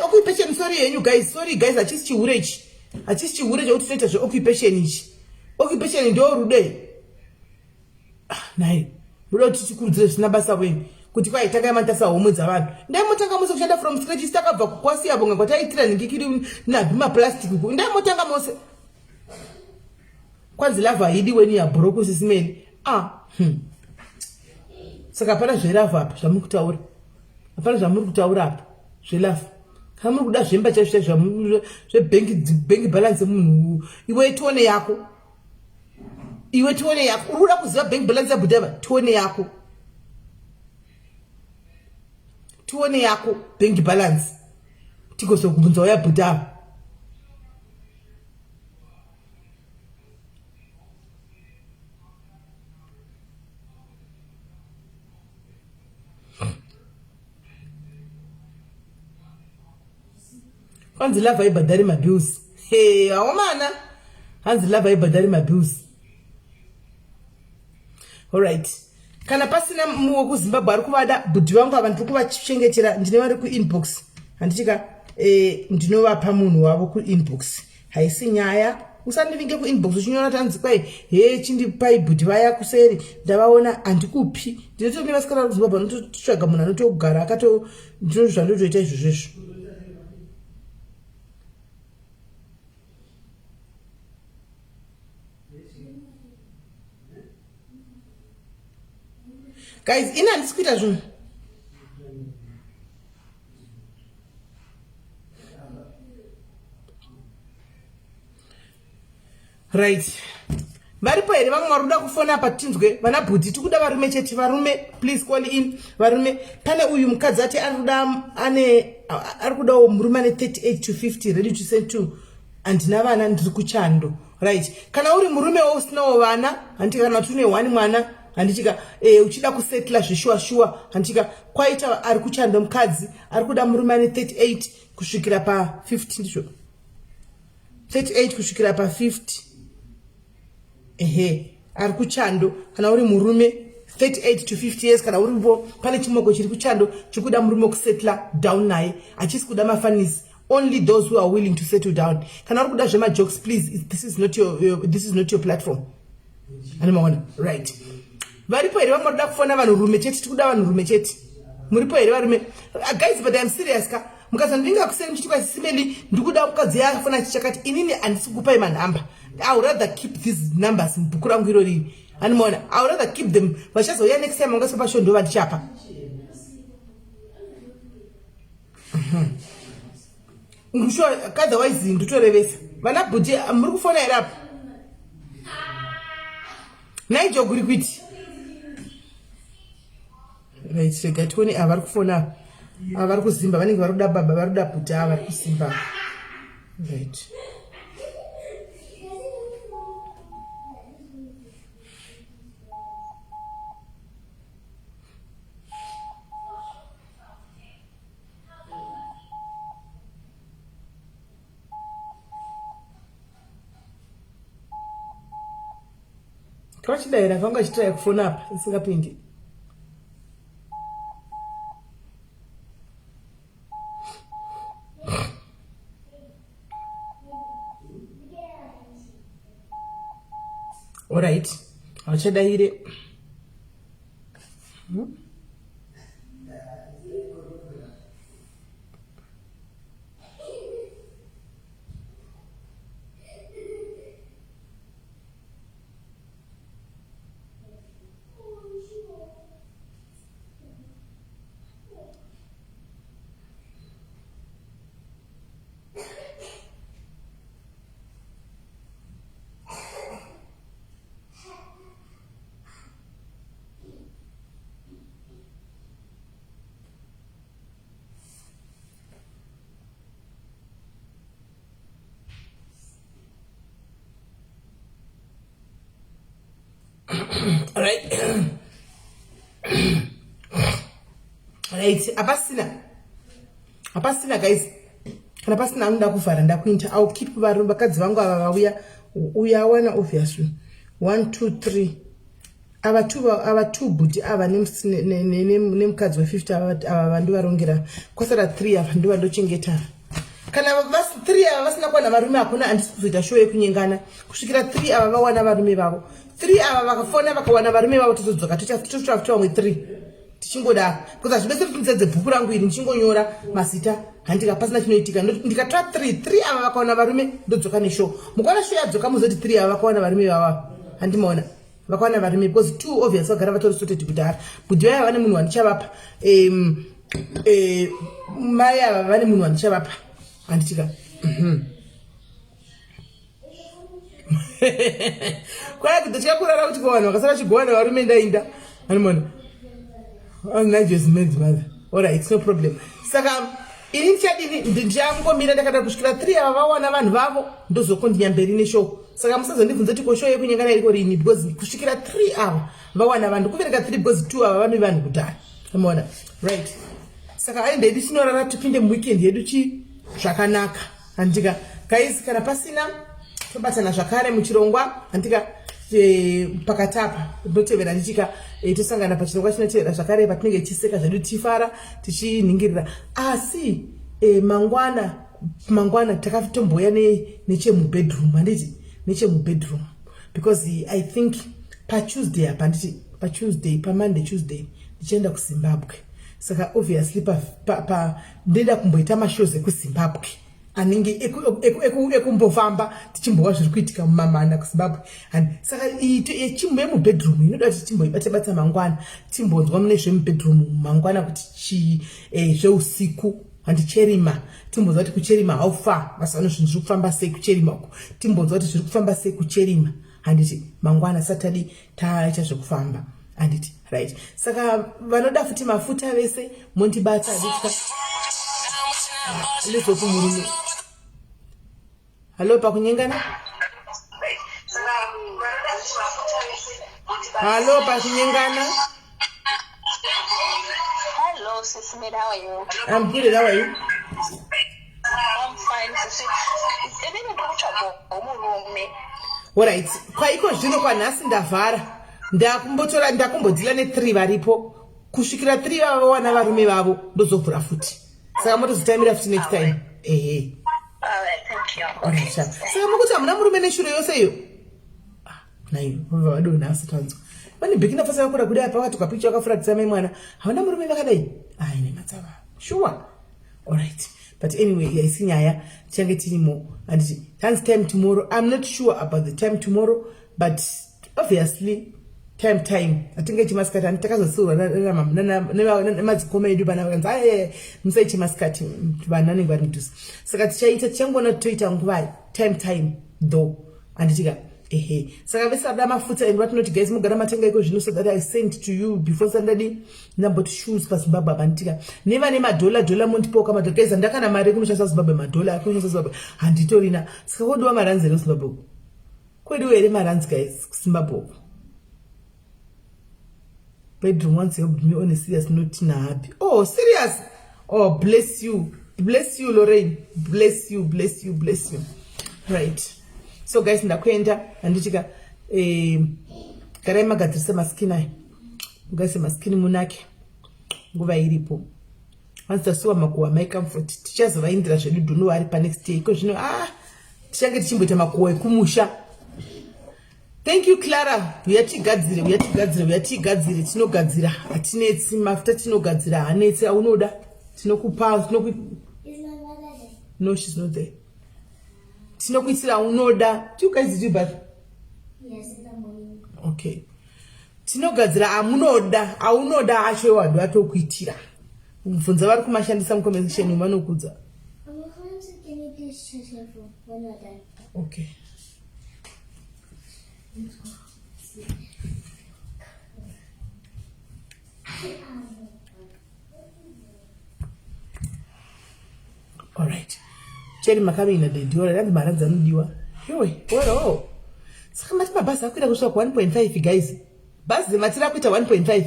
occupation sorry yenyu guys sorry guys hachisi chihure ichi hachisi chihure chekuti tinoita zveoccupation ichi occupation ndo rude nai ruda kuti tikurudzire zvina basa wenyu kuti kwai takai matasa homwe dzavanhu ndai motanga mose kushanda from scratch takabva kukwasiya bonga kwataitira ningikiri nabhi maplastiki ku ndai motanga mose kwanzi lava haidi weni yabhuroku sisimeni saka hapana zveravha apa zvamuri kutaura hapana zvamuri kutaura apa zvelavha kana muri kuda zvemba chaizvo chaizvo zvebank balance yemunhu iwe tione yako iwe tione yako uri kuda kuziva bank balance yabhudhava tione yako tione yako bank balance tikuzokubvunzawo yabhudhava hanzi lava ibhadhari mabills awamana hanzi lava ibhadhari mabills alright kana pasina muwo kuZimbabwe ari kuvada budhi vangu ava ndiri kuvachengetera ndine vari kuinbox handichika ndinovapa munhu wavo kuinbox haisi nyaya usandivinge kuinbox uchinyora tanzi kwai chindipai budhi vaya kuseri ndavaona handikupi ndinotomi vasikara kuZimbabwe anototsvaga munhu anotogara akato ndinozvandotoita izvozvezvo guys ina handisi kuita zvinhu right varipo here vamwe vari kuda kufona apa tinzwe vana bhudhi tikuda varume chete varume please call in varume pane uyu mukadzi ati ari kudawo murume ane 38 to 50 ready to send to handina vana ndiri kuchando right kana uri murume usinawo vana handiti kana kuti une 1 mwana handichika uchida kusetla zvishua handichika kwaita ari kuchando mukadzi ari kuda murume ane 38 kusvikira pa 50 ndizvo 38 kusvikira pa 50 ari kuchando kana uri murume 38 to 50 years kana uripo pane chimoko chiri kuchando chikuda murume kusetla down naye achisi kuda mafanisi only those who are willing to settle down kana uri kuda zvemajokes please this is not your platform animaona right varipo here vamwe varuda kufona vanhu rume chete tikuda vanhu rume chete muripo here varume guys but I'm serious ka mukazandinga kuseri muchiti kwasisimeli ndikuda mukadzi yakafona chichakati inini handisi kupai manhamba I would rather keep these numbers mubhuku rangu irori animaona I would rather keep them vachazouya next time vangasi pashondo vandichapa ngusho otherwise ndotorevesa vana bhudhi muri kufona here apa naijoguri kwiti right rega tione ava vari kufona ava vari kuzimba vanenge vari kuda baba vari kuda bhudhi ava vari kusimba right kavachidayira kavanga chitaya kufona apa isingapindi alright havachadayire all right right, apasina guys. Kana pasina anoda kuvhara ndakuita. I'll keep varume vakadzi vangu ava vauya uyawana obviously 1 2 3 ava two budi ava nemukadzi we50 ava vandivarongera kwasara 3 ava ndivandochengeta. Kana vasi 3 ava vasina kuwana varume hakuna handisi kuzoita show yekunyengana kusvikira 3 ava vawana varume vavo. 3 ava vakafona vakawana varume vavo totodzoka tochafutwa vamwe 3 tichingoda because hazvibese kuti ndidze bhuku rangu iri ndichingonyora mazita handika pasina chinoitika ndikatora 3 ava vakawana varume ndodzoka neshow. Mukaona show yadzoka muzoti 3 ava vakawana varume vava handimaona vakawana varume because 2 obvious vagara vatori sorted kuti hari budhi vaya vane munhu wandichavapa mai ava vane munhu wandichavapa handitika kwaya kuti tikakurara kuti kwavanhu vakasara chigowana varume ndainda handimaona Nigeria's man's mother. Alright, it's no problem. Saka ini ndichadini ndichangomira ndakada kusvikira 3 ava vawana vanhu vavo ndozokondinya mberi neshow. Saka musazondibvunza kuti ko show yekunyengana iri rini because kusvikira 3 ava vawana vanhu kuvereka 3 because 2 ava vane vanhu kudhara. Umeona? Right. Saka aende ndi chinorara tupinde mu weekend yedu zvakanaka. Andika guys kana pasina tobatana zvakare muchirongwa andika pakatapa ndotevera ndichika tosangana pachirongwa chinotevera zvakare patinenge tichiseka zvedu tifara tichiningirira asi mangwana takatomboya nechemubedroom handiti nechemubedroom because I think paTuesday apa nditi paTuesday paMonday Tuesday ndichienda kuZimbabwe. Saka obviously ndida kumboita mashows ekuZimbabwe anenge ekumbofamba tichimbowa zviri kuitika mumamana kuZimbabwe. Saka chimbo yemubedroom inoda kuti timboibata mangwana timbonzwa mune zvemubedroom mangwana kuti zveusiku handicherima timbonzwa kuti kucherima haufa masano zvinhu zviri kufamba sei kucherima uku timbonzwa kuti zviri kufamba sei kucherima handiti mangwana Saturday taita zvekufamba handiti right. Saka vanoda futi mafuta vese mondibata handitika lezokumurume. Halo pakunyengana? Halo pakunyengana? Hello, Sis Mid, how are you? I'm good, how are you? I'm fine, Sis. Alright, kwa iko zvino kwanhasi ndavhara ndakumbodzila ne3 varipo kusvikira 3 vava wana varume vavo ndozovhura futi. Saka motozotamira futi next time. Alright, thank you. Alright, saka mukuti hamuna murume neshure yose iyo? Naiyo, vadona asitanzwa. Vane bhekina fasa yakura kudai pakati kapicha akafuratisa mai mwana. Hauna murume vakadai? Ine matsava. Sure. Alright. But anyway, I see nyaya change tirimo and thanks time tomorrow. I'm not sure about the time tomorrow, but obviously time atinge chimaskati antakazosura na madzikoma edu bana vakanzi musai chimaskati vana nenge vari mudhuze. Saka tichaita tichangona toita nguva time though anditika saka vese vada mafuta and vatinoti guys mugara matenga iko zvino so that I sent to you before Sunday number shoes paZimbabwe abanditika neva nemadhola montipoka madhola guys ndakana mari kunoshandisa Zimbabwe madhola kunoshandisa Zimbabwe handitorina saka kodiwa maranzi eZimbabwe kodiwa ere maranzi guys kuZimbabwe bedroom once you me on a serious note na happy. Oh serious. Oh bless you Lorraine, bless you. Right, so guys ndakwenda andichika garai magadzirisa maskini ayi mugase maskini munake nguva iripo once tasuwa makuwa my comfort tichazovaindira zvedu dhuno ari pa next year iko zvino tichange tichimboita makuwa ekumusha. Thank you Clara. Uyatigadzire tinogadzira hatinetsi mafuta tinogadzira hanetsi aunoda tinokupa no she's not there tinokuitira unoda. Do you guys do bath? Yes, in the morning. Okay. Tinogadzira amunoda aunoda acho wadu atokuitira mubvunza vari kumashandisa muconversation vanokudza. Can you please charge your phone when you're done? Okay. Alright. Cheri makami ina dediora randi maranza nudiwa. Yowe, wero. Saka mati mabasa akuita kushoka 1.5 guys. Basi matira kuita 1.5.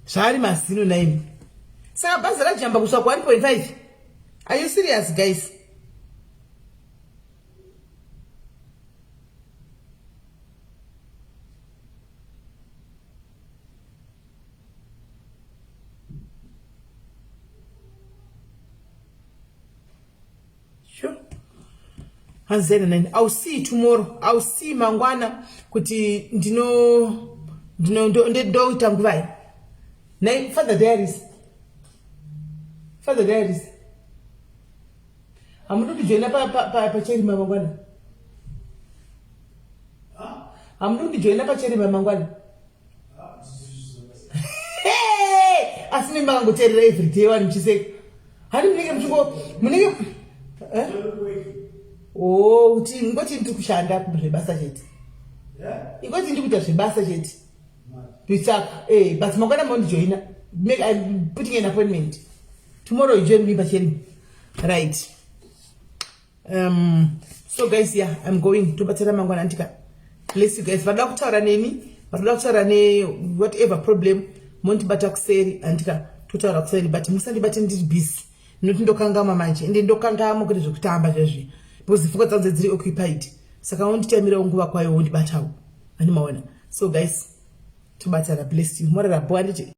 Shari masino 9. Saka bhazi rajamba kusvika ku 1.5. Are you serious guys? Sure. I'll see you tomorrow. I'll see mangwana kuti ndo itanguvai. Name Father Diaries. Father Diaries. Amudu kujoina pa cheri mangwana. Amudu kujoina pa cheri mangwana. Hey! Asini mangu cheri every day wani mchiseki. Hadi munike Oh, uti ngoti ndikushanda kubasa chete. Ingoti ndikuita zvebasa chete. Bisaka, but mangwana mondi joina. I'm putting an appointment. Tomorrow you join me pacheri. Right. So guys, yeah, I'm going to Batera Mangwana Antika. Bless you guys. Doctor whatever problem, Monty Bataxeri Antika, Tutor Oxeri, but Musali Batin this beast. Notindo Kangama Manchi, and then Dokangamo could have Tamba Jaji. Because the photos are very occupied. So I won't tell me won't batao. So guys, to Batera, bless you. More than a